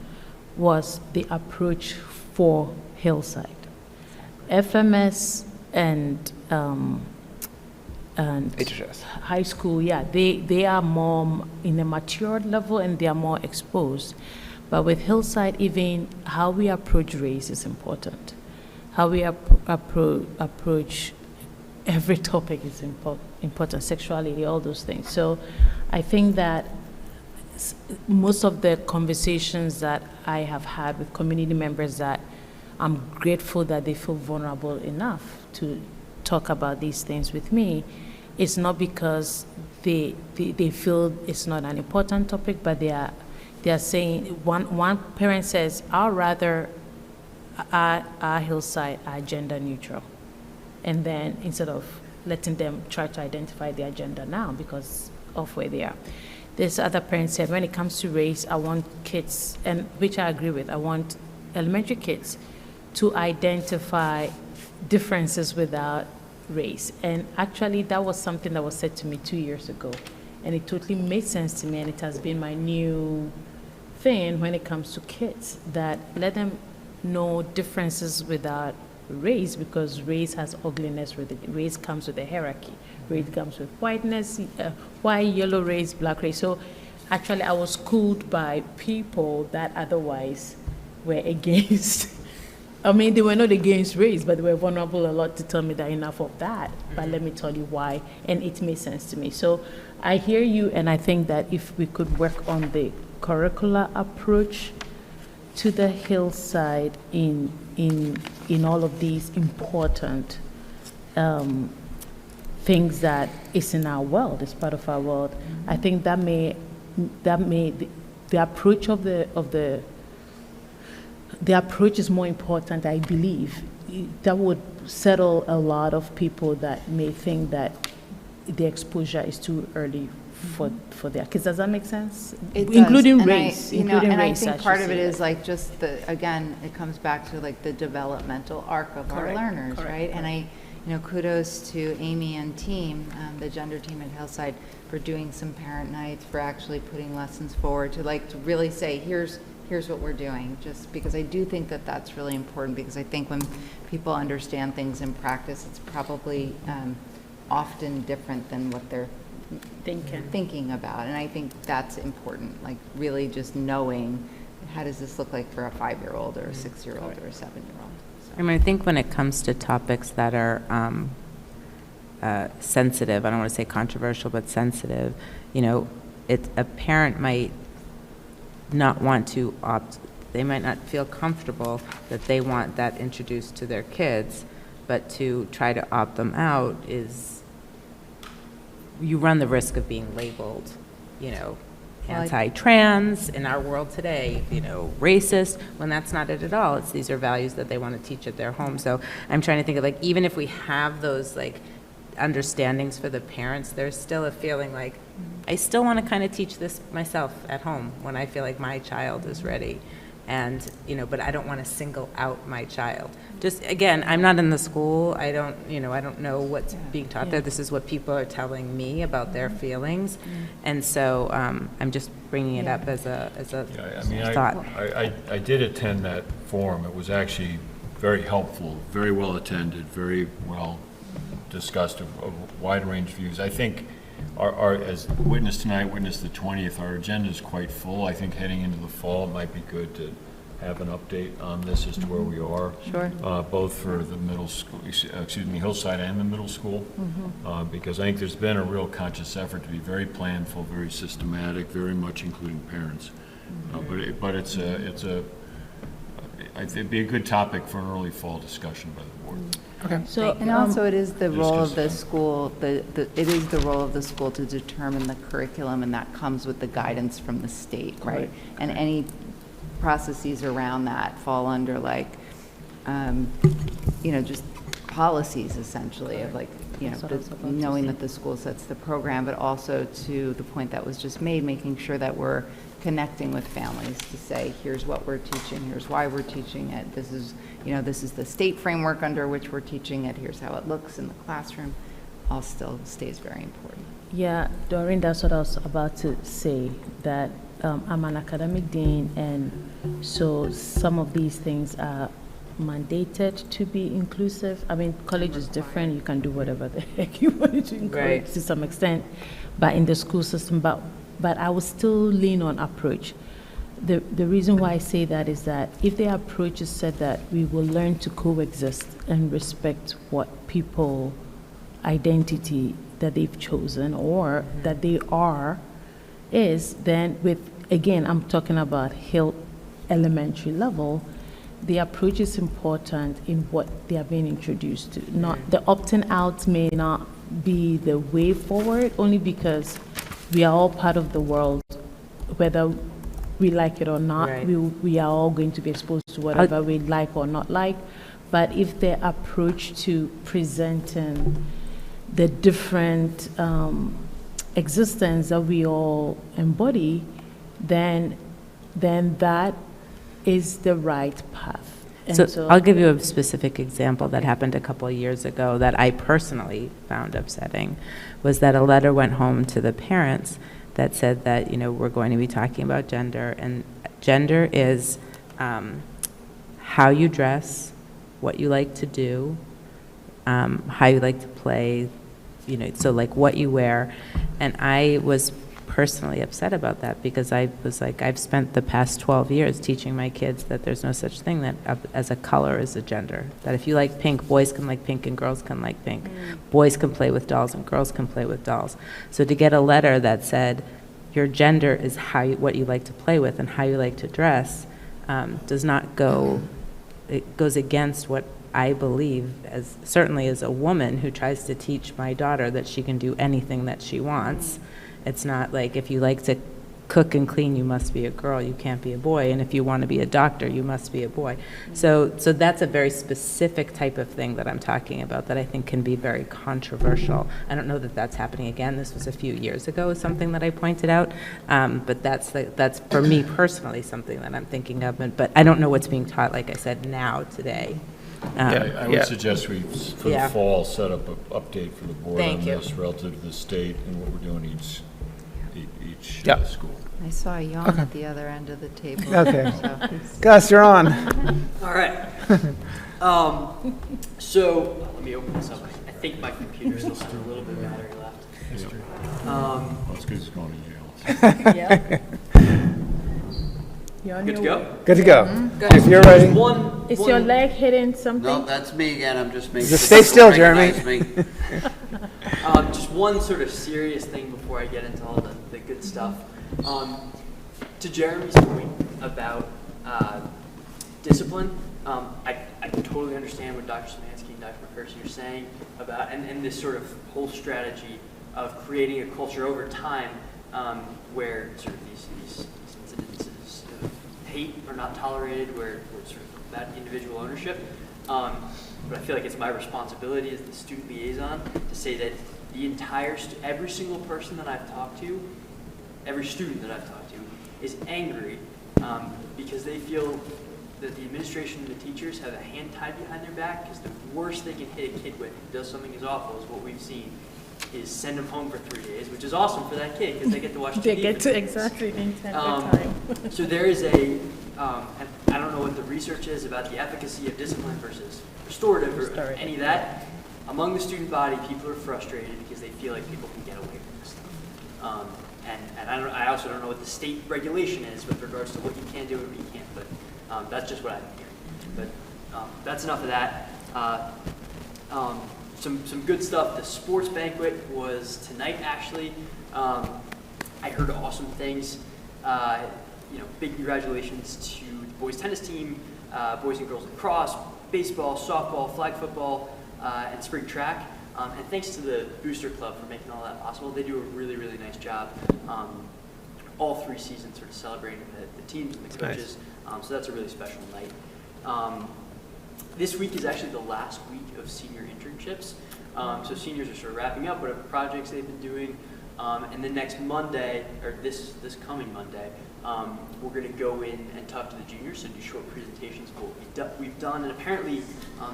was the approach for Hillside. FMS and HHS. High school, yeah, they are more in a matured level and they are more exposed. But with Hillside, even how we approach race is important. How we approach every topic is important, sexuality, all those things. So I think that most of the conversations that I have had with community members, that I'm grateful that they feel vulnerable enough to talk about these things with me, it's not because they feel it's not an important topic, but they are saying, one parent says, I'd rather our Hillside are gender neutral. And then instead of letting them try to identify their gender now because of where they are. This other parent said, when it comes to race, I want kids, and which I agree with, I want elementary kids to identify differences without race. And actually, that was something that was said to me 2 years ago. And it totally made sense to me, and it has been my new thing when it comes to kids, that let them know differences without race, because race has ugliness with it. Race comes with a hierarchy. Race comes with whiteness, white, yellow race, black race. So actually I was schooled by people that otherwise were against. I mean, they were not against race, but they were vulnerable a lot to tell me that enough of that. But let me tell you why, and it made sense to me. So I hear you, and I think that if we could work on the curricular approach to the hillside in all of these important things that is in our world, is part of our world, I think that may the approach of the approach is more important, I believe. That would settle a lot of people that may think that the exposure is too early for their kids. Does that make sense? It does. Including And race. I think part of it is like just again, it comes back to like the developmental arc of our learners, right? And kudos to Amy and team, the gender team at Hillside, for doing some parent nights, for actually putting lessons forward to really say, here's what we're doing, just because I do think that that's really important, because I think when people understand things in practice, it's probably often different than what they're thinking about. And I think that's important, like really just knowing, how does this look like for a 5-year-old or a 6-year-old or a 7-year-old? I mean, I think when it comes to topics that are sensitive, I don't want to say controversial, but sensitive, a parent might not want to they might not feel comfortable that they want that introduced to their kids, but to try to opt them out you run the risk of being labeled, anti-trans in our world today, racist, when that's not it at all. These are values that they want to teach at their home. So I'm trying to think of even if we have those understandings for the parents, there's still a feeling like, I still want to kind of teach this myself at home when I feel like my child is ready. And, but I don't want to single out my child. Just, again, I'm not in the school. I don't know what's being taught there. This is what people are telling me about their feelings. And so I'm just bringing it up as a thought. I did attend that forum. It was actually very helpful, very well attended, very well discussed, a wide range of views. I think our as witness tonight, witness the 20th, our agenda is quite full. I think heading into the fall, it might be good to have an update on this as to where we are. Sure. Both for the middle school, Hillside and the middle school, because I think there's been a real conscious effort to be very planful, very systematic, very much including parents. But it'd be a good topic for an early fall discussion by the board. Okay. So, and also it is the role of the school, it is the role of the school to determine the curriculum, and that comes with the guidance from the state, right? And any processes around that fall under just policies essentially of knowing that the school sets the program, but also to the point that was just made, making sure that we're connecting with families to say, here's what we're teaching, here's why we're teaching it, this is the state framework under which we're teaching it, here's how it looks in the classroom, all still stays very important. Yeah, Doreen, that's what I was about to say, that I'm an academic dean, and so some of these things are mandated to be inclusive. I mean, college is different, you can do whatever the heck you want to encourage to some extent, but in the school system, but I would still lean on approach. The reason why I say that is that if the approach is said that we will learn to coexist and respect what people identity that they've chosen or that they are is, then again, I'm talking about Hill elementary level, the approach is important in what they are being introduced to. Not the opting out may not be the way forward, only because we are all part of the world, whether we like it or not. Right. We are all going to be exposed to whatever we like or not like. But if the approach to presenting the different existence that we all embody, then that is the right path. And So I'll give you a specific example that happened a couple of years ago that I personally found upsetting, was that a letter went home to the parents that said that, we're going to be talking about gender, and gender is how you dress, what you like to do, how you like to play, you know, so like what you wear. And I was personally upset about that because I was like, I've spent the past 12 years teaching my kids that there's no such thing that as a color as a gender. That if you like pink, boys can like pink and girls can like pink. Boys can play with dolls and girls can play with dolls. So to get a letter that said your gender is what you like to play with and how you like to dress does not go, it goes against what I believe, certainly as a woman who tries to teach my daughter that she can do anything that she wants. It's not like if you like to cook and clean, you must be a girl, you can't be a boy. And if you want to be a doctor, you must be a boy. So that's a very specific type of thing that I'm talking about that I think can be very controversial. I don't know that that's happening again. This was a few years ago, something that I pointed out. But that's for me personally something that I'm thinking of. But I don't know what's being taught, like I said, now, today. I would suggest we, for the fall, set up an update for the board Thank on you. this relative to the state and what we're doing each school. I saw a yawn at the other end of the table. Okay. so. Gus, you're on. All right. So let me open this up. I think my computer still has a little bit of battery left. History. That's good as going to Yale. Good to go? Good to go. Good. If you're ready. Is your leg hitting something? No, that's me again, I'm just making. Just stay still, Jeremy. Recognize me. Just one sort of serious thing before I get into all the good stuff. To Jeremy's point about discipline, I totally understand what Dr. Szymanski and Dr. McPherson are saying about, and this sort of whole strategy of creating a culture over time where sort of these incidences of hate are not tolerated, where sort of that individual ownership. But I feel like it's my responsibility as the student liaison to say that the every single person that I've talked to, every student that I've talked to, is angry because they feel that the administration and the teachers have a hand tied behind their back, because the worst they can hit a kid with who does something as awful as what we've seen is send them home for 3 days, which is awesome for that kid because they get to watch TV. They get to exactly the intended time. So there is and I don't know what the research is about the efficacy of discipline versus restorative or any of that. Among the student body, people are frustrated because they feel like people can get away with this stuff. And I also don't know what the state regulation is with regards to what you can do and what you can't, but that's just what I'm hearing. But that's enough of that. Some good stuff. The sports banquet was tonight, actually. I heard awesome things. Big congratulations to the boys tennis team, boys and girls lacrosse, baseball, softball, flag football, and spring track. And thanks to the Booster Club for making all that possible. They do a really, really nice job. All 3 seasons sort of celebrating the teams and the coaches. Nice. So that's a really special night. This week is actually the last week of senior internships. So seniors are sort of wrapping up whatever projects they've been doing. And then next Monday, or this coming Monday, we're going to go in and talk to the juniors, so do short presentations of what we've done. And apparently,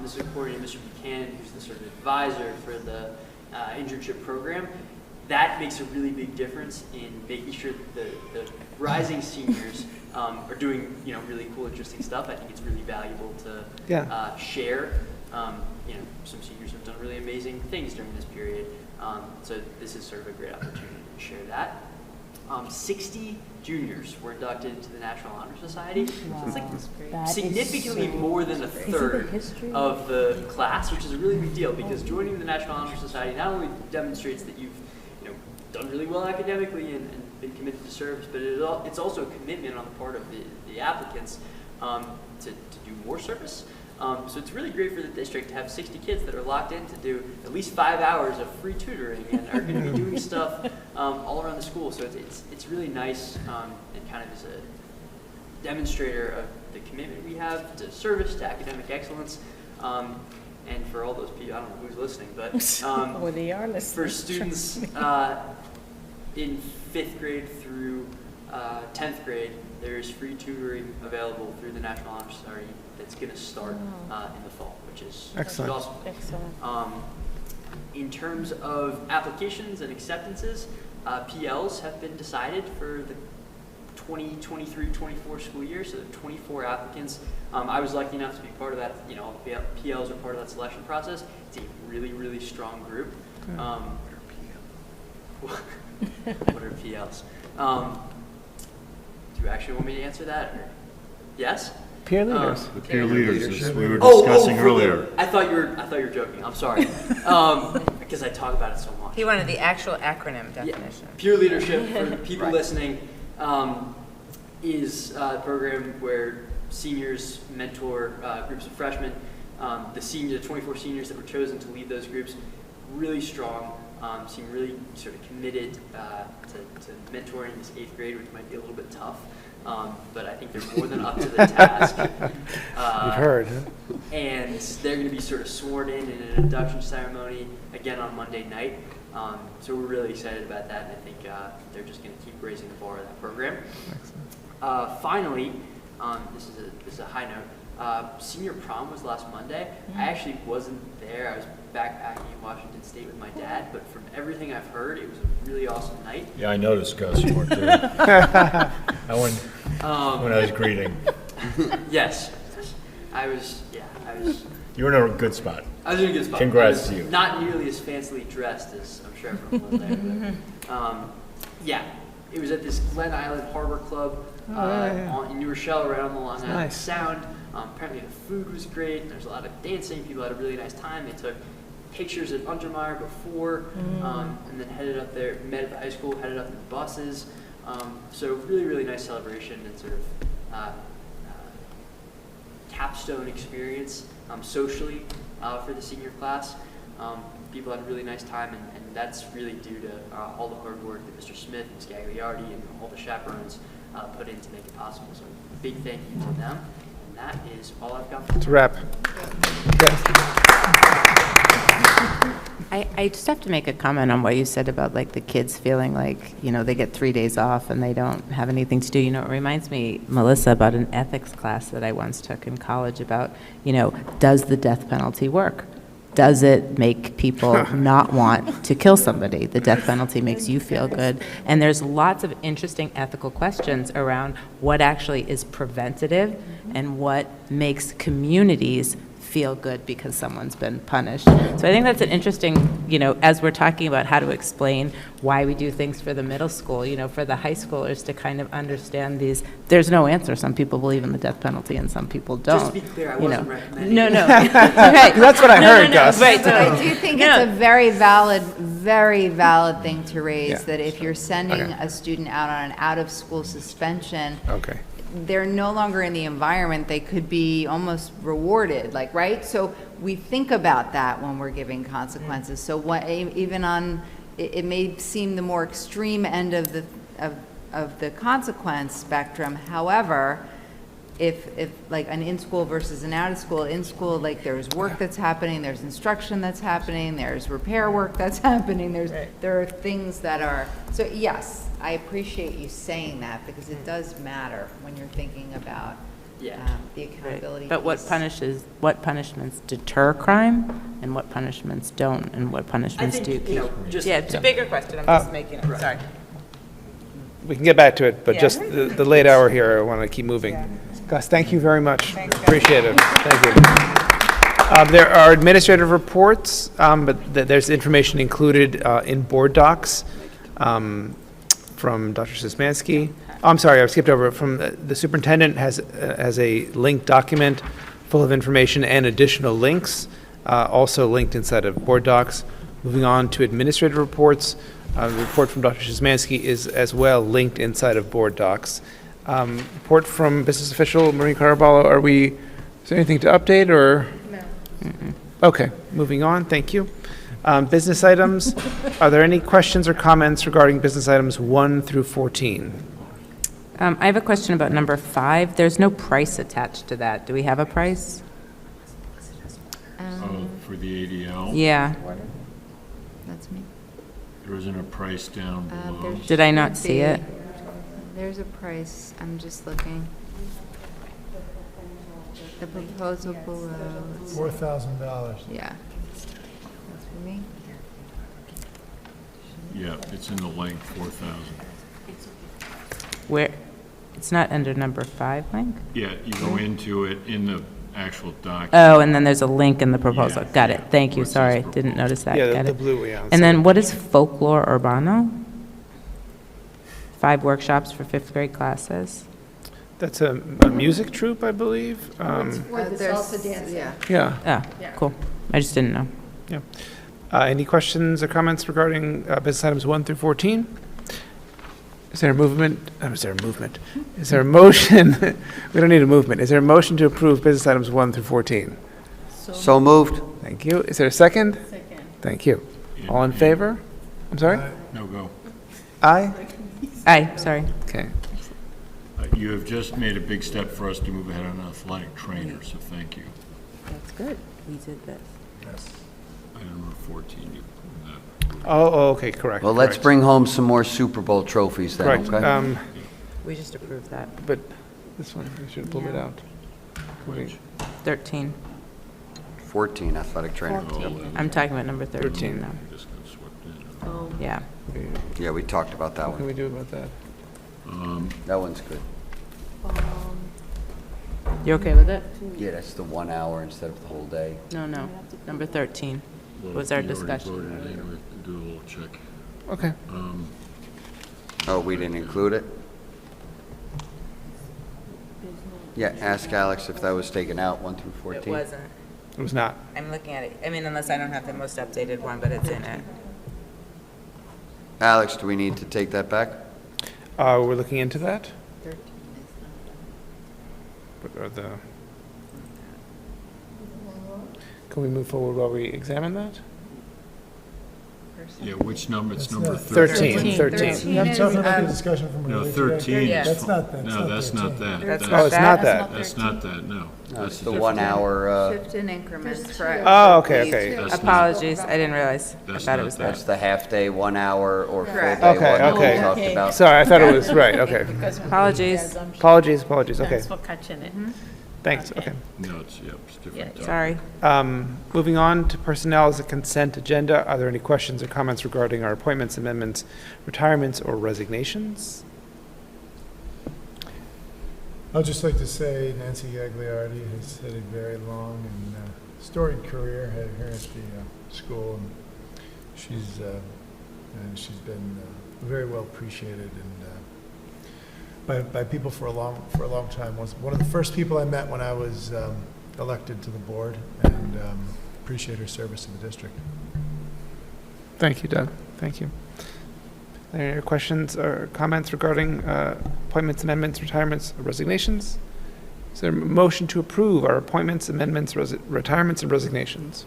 this is according to Mr. Buchanan, who's the sort of advisor for the internship program. That makes a really big difference in making sure that the rising seniors are doing really cool, interesting stuff. I think it's really valuable to share. Some seniors have done really amazing things during this period. So this is sort of a great opportunity to share that. 60 juniors were inducted into the National Honor Society. Wow. So it's like That significantly is so more than a great. third Is it the history? of the class, which is a really big deal because joining the National Honor Society not only demonstrates that you've done really well academically and been committed to service, but it's also a commitment on the part of the applicants to do more service. So it's really great for the district to have 60 kids that are locked in to do at least 5 hours of free tutoring and are going to be doing stuff all around the school. So it's really nice and kind of is a demonstrator of the commitment we have to service, to academic excellence. And for all those people, I don't know who's listening, but well, they are listening. For students in 5th grade through 10th grade, there's free tutoring available through the National Honor Society that's going to start in the fall, which is Excellent. awesome. Excellent. In terms of applications and acceptances, PLs have been decided for the 2023-24 school year, so there are 24 applicants. I was lucky enough to be part of that, all the PLs are part of that selection process. It's a really, really strong group. What are PLs? Do you actually want me to answer that? Or? Yes? Peer leaders. The peer leaders, as we were Oh, discussing earlier. I thought you were joking. I'm sorry. Because I talk about it so much. He wanted the actual acronym definition. Peer leadership, for the people listening, is a program where seniors mentor groups of freshmen. The 24 seniors that were chosen to lead those groups, really strong, seem really sort of committed to mentoring this 8th grade, which might be a little bit tough. But I think they're more than up to the task. You've heard, huh? And they're going to be sort of sworn in an induction ceremony again on Monday night. So we're really excited about that, and I think they're just going to keep raising the bar of that program. Finally, this is a high note. Senior prom was last Monday. I actually wasn't there. I was backpacking in Washington State with my dad, but from everything I've heard, it was a really awesome night. Yeah, I noticed, Gus, you weren't there. I went when I was greeting. Yes. I was. You were in a good spot. I was in a good spot. Congrats to you. Not nearly as fancily dressed as I'm sure everyone was there. But, yeah, it was at this Glen Island Harbor Club in New Rochelle, right on the Long Island Sound. Apparently the food was great. There's a lot of dancing. People had a really nice time. They took pictures at Untermeyer before, and then headed up there, met at the high school, headed up in buses. So really, really nice celebration and sort of capstone experience socially for the senior class. People had a really nice time, and that's really due to all the hard work that Mr. Smith, Ms. Gagliardi, and all the chaperones put in to make it possible. So big thank you to them. And that is all I've got for It's a wrap. I just have to make a comment on what you said about like the kids feeling like, they get 3 days off and they don't have anything to do. It reminds me, Melissa, about an ethics class that I once took in college about, does the death penalty work? Does it make people not want to kill somebody? The death penalty makes you feel good. And there's lots of interesting ethical questions around what actually is preventative and what makes communities feel good because someone's been punished. So I think that's an interesting, as we're talking about how to explain why we do things for the middle school, for the high schoolers to kind of understand these, there's no answer. Some people believe in the death penalty and some people don't. Just to be clear, I wasn't recommending No. it. Right. That's what I heard, Gus. Right. But I do think it's a very valid thing to raise, that if you're sending a student out on an out-of-school suspension, they're no longer in the environment, they could be almost rewarded, right? So we think about that when we're giving consequences. So even on, it may seem the more extreme end of the consequence spectrum. However, if like an in-school versus an out-of-school, in-school, there's work that's happening, there's instruction that's happening, there's repair work that's happening, there are things that are, so yes, I appreciate you saying that because it does matter when you're thinking about the accountability. But what punishments deter crime and what punishments don't and what punishments do keep? It's a bigger question, I'm just making it, sorry. We can get back to it, but just the late hour here, I want to keep moving. Gus, thank you very much. Appreciate it. Thank you. There are administrative reports, but there's information included in board docs from Dr. Szymanski. I'm sorry, I skipped over it. From the superintendent has a linked document full of information and additional links, also linked inside of board docs. Moving on to administrative reports. The report from Dr. Szymanski is as well linked inside of board docs. Report from business official Marie Caraballo. Is there anything to update or? No. Okay, moving on. Thank you. Business items. Are there any questions or comments regarding business items 1 through 14? I have a question about number 5. There's no price attached to that. Do we have a price? For the ADL? Yeah. That's me. There isn't a price down below. Did I not see it? There's a price, I'm just looking. The proposal below. $4,000. Yeah. That's for me. Yeah, it's in the link, 4,000. Where? It's not under number 5, Mike? Yeah, you go into it in the actual document. Oh, and then there's a link in the proposal. Yeah, Got it. yeah, Thank you. where it says Sorry, proposal. didn't notice that. Yeah, Got the it. blue, yeah. And then what is folklore urbano? 5 workshops for 5th grade classes. That's a music troupe, I believe. For the salsa dancing. Yeah. Oh, cool. I just didn't know. Yeah. Any questions or comments regarding business items 1 through 14? Is there a movement? Is there a movement? Is there a motion? We don't need a movement. Is there a motion to approve business items 1 through 14? So moved. Thank you. Is there a second? Second. Thank you. All in favor? I'm sorry? No, go. Aye? Aye, sorry. Okay. You have just made a big step for us to move ahead on athletic trainers, so thank you. That's good. We did this. Item number 14, you Oh, okay, correct. Well, let's correct. bring home some more Super Bowl trophies then, Correct. okay? We just approved that. But this one, we should have pulled it out. Which? 13. 14 athletic trainer. Yep. I'm talking about number 13 now. just got swept in. Yeah. Yeah, we talked about that What can we one. do about that? That one's good. You okay with it? Yeah, that's the 1 hour instead of the whole day. No, no. Number 13 Well, was if our we already discussion. voted it in, we have to do a little check. Okay. Oh, we didn't include it? Yeah, ask Alex if that was taken out, 1 through 14. It wasn't. It was not. I'm looking at it. I mean, unless I don't have the most updated one, but it's in it. Alex, do we need to take that back? We're looking into that. What are the? Can we move forward while we examine that? Yeah, which number? It's That's number not- 13. 13 I'm is, talking about the discussion from No, earlier. 13 Yeah. is. That's not that. No, that's not that. That's Oh, not it's that? not that. That's not that, no. No, That's it's a the different 1 hour, shift in increments for. Oh, okay, okay. That's not- Apologies, I didn't realize. I That's thought it not was that. that's that. the half-day, 1 hour, or Correct. full-day Okay, one that we okay. talked about. Sorry, I thought it was, right, okay. Apologies. Apologies, okay. Thanks for catching it. Thanks, okay. No, it's, yeah, it's different. Yeah. Sorry. Moving on to personnel as a consent agenda, are there any questions or comments regarding our appointments, amendments, retirements, or resignations? I'd just like to say Nancy Gagliardi has had a very long and storied career here at the school, and she's been very well appreciated and by people for a long time. Was one of the first people I met when I was elected to the board, and appreciate her service to the district. Thank you, Doug. Thank you. Are there any questions or comments regarding appointments, amendments, retirements, or resignations? Is there a motion to approve our appointments, amendments, retirements, and resignations?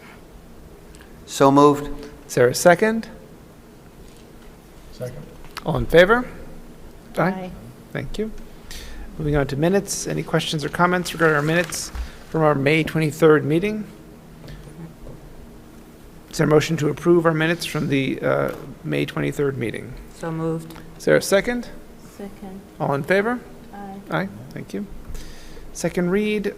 So moved. Is there a second? Second. All in favor? Aye. Thank you. Moving on to minutes. Any questions or comments regarding our minutes from our May 23rd meeting? Is there a motion to approve our minutes from the May 23rd meeting? So moved. Is there a second? Second. All in favor? Aye. Aye, thank you. Second read,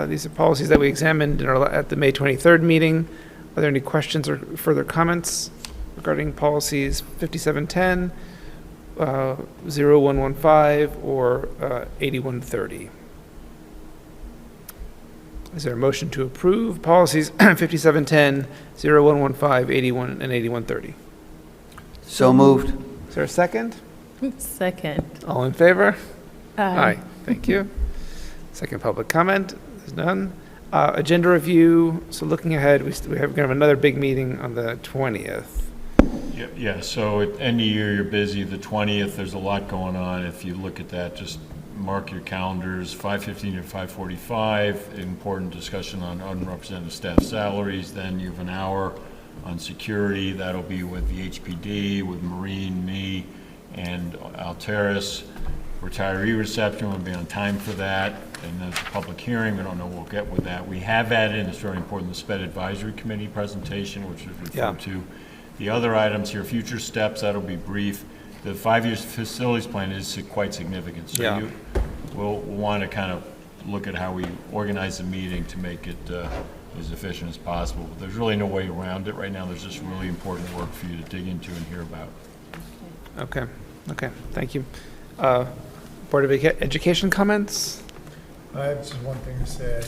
these are policies that we examined at the May 23rd meeting. Are there any questions or further comments regarding policies 5710, 0115, or 8130? Is there a motion to approve policies 5710, 0115, 81, and 8130? So moved. Is there a second? Second. All in favor? Aye. Thank you. Second public comment, there's none. Agenda review, so looking ahead, we have going to have another big meeting on the 20th. Yeah, so at end of year, you're busy, the 20th, there's a lot going on. If you look at that, just mark your calendars, 5:15 to 5:45, important discussion on unrepresented staff salaries. Then you have an hour on security, that'll be with the HPD, with Marine, me, and Alteris. Retiree reception will be on time for that, and there's a public hearing, we don't know what we'll get with that. We have added, and it's very important, the SPED Advisory Committee presentation, which is referred to. The other items here, future steps, that'll be brief. The 5-year facilities plan is quite significant, so we'll want to kind of look at how we organize the meeting to make it as efficient as possible. But there's really no way around it right now. There's just really important work for you to dig into and hear about. Okay, thank you. Board of Education comments? I have just one thing to say.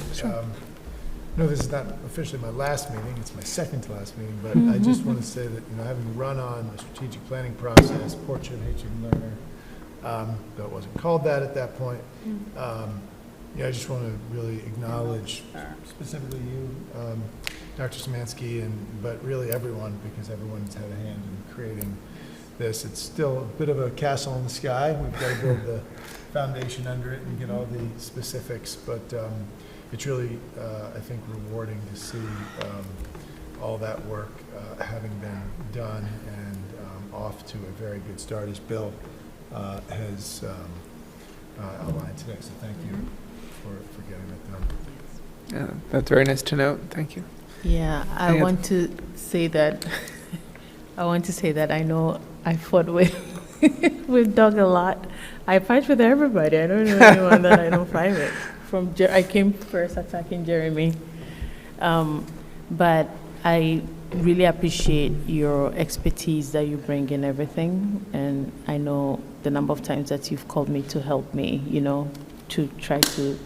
No, this is not officially my last meeting, it's my second to last meeting, but I just want to say that, having run on the strategic planning process, Portrait of a Haitian Learner, though it wasn't called that at that point, I just want to really acknowledge specifically you, Dr. Szymanski, but really everyone, because everyone's had a hand in creating this. It's still a bit of a castle in the sky. We've got to build the foundation under it and get all the specifics, but it's really, I think, rewarding to see all that work having been done and off to a very good start, as Bill has outlined today. So thank you for getting that done. Yeah, that's very nice to note. Thank you. Yeah, I want to say that I know I fought with with Doug a lot. I fight with everybody. I don't know anyone that I don't fight with. I came first attacking Jeremy, but I really appreciate your expertise that you bring in everything, and I know the number of times that you've called me to help me, to try to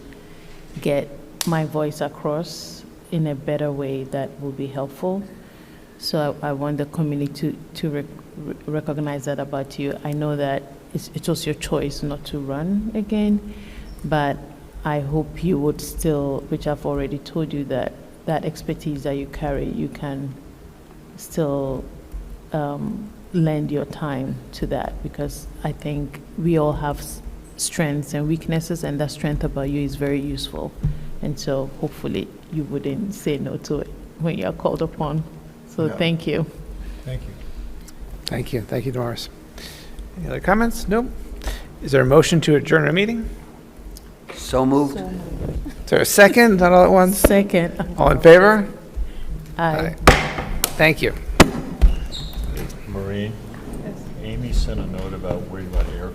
get my voice across in a better way that will be helpful. So I want the community to recognize that about you. I know that it was your choice not to run again, but I hope you would still, which I've already told you, that expertise that you carry, you can still lend your time to that, because I think we all have strengths and weaknesses, and that strength about you is very useful. And so hopefully you wouldn't say no to it when you're called upon. So No. Thank you. Thank you. Thank you. Thank you, Doris. Any other comments? Nope. Is there a motion to adjourn our meeting? So moved. Is there a second? Not all at once? Second. All in favor? Aye. Thank you. Maureen, Amy sent a note about where you got air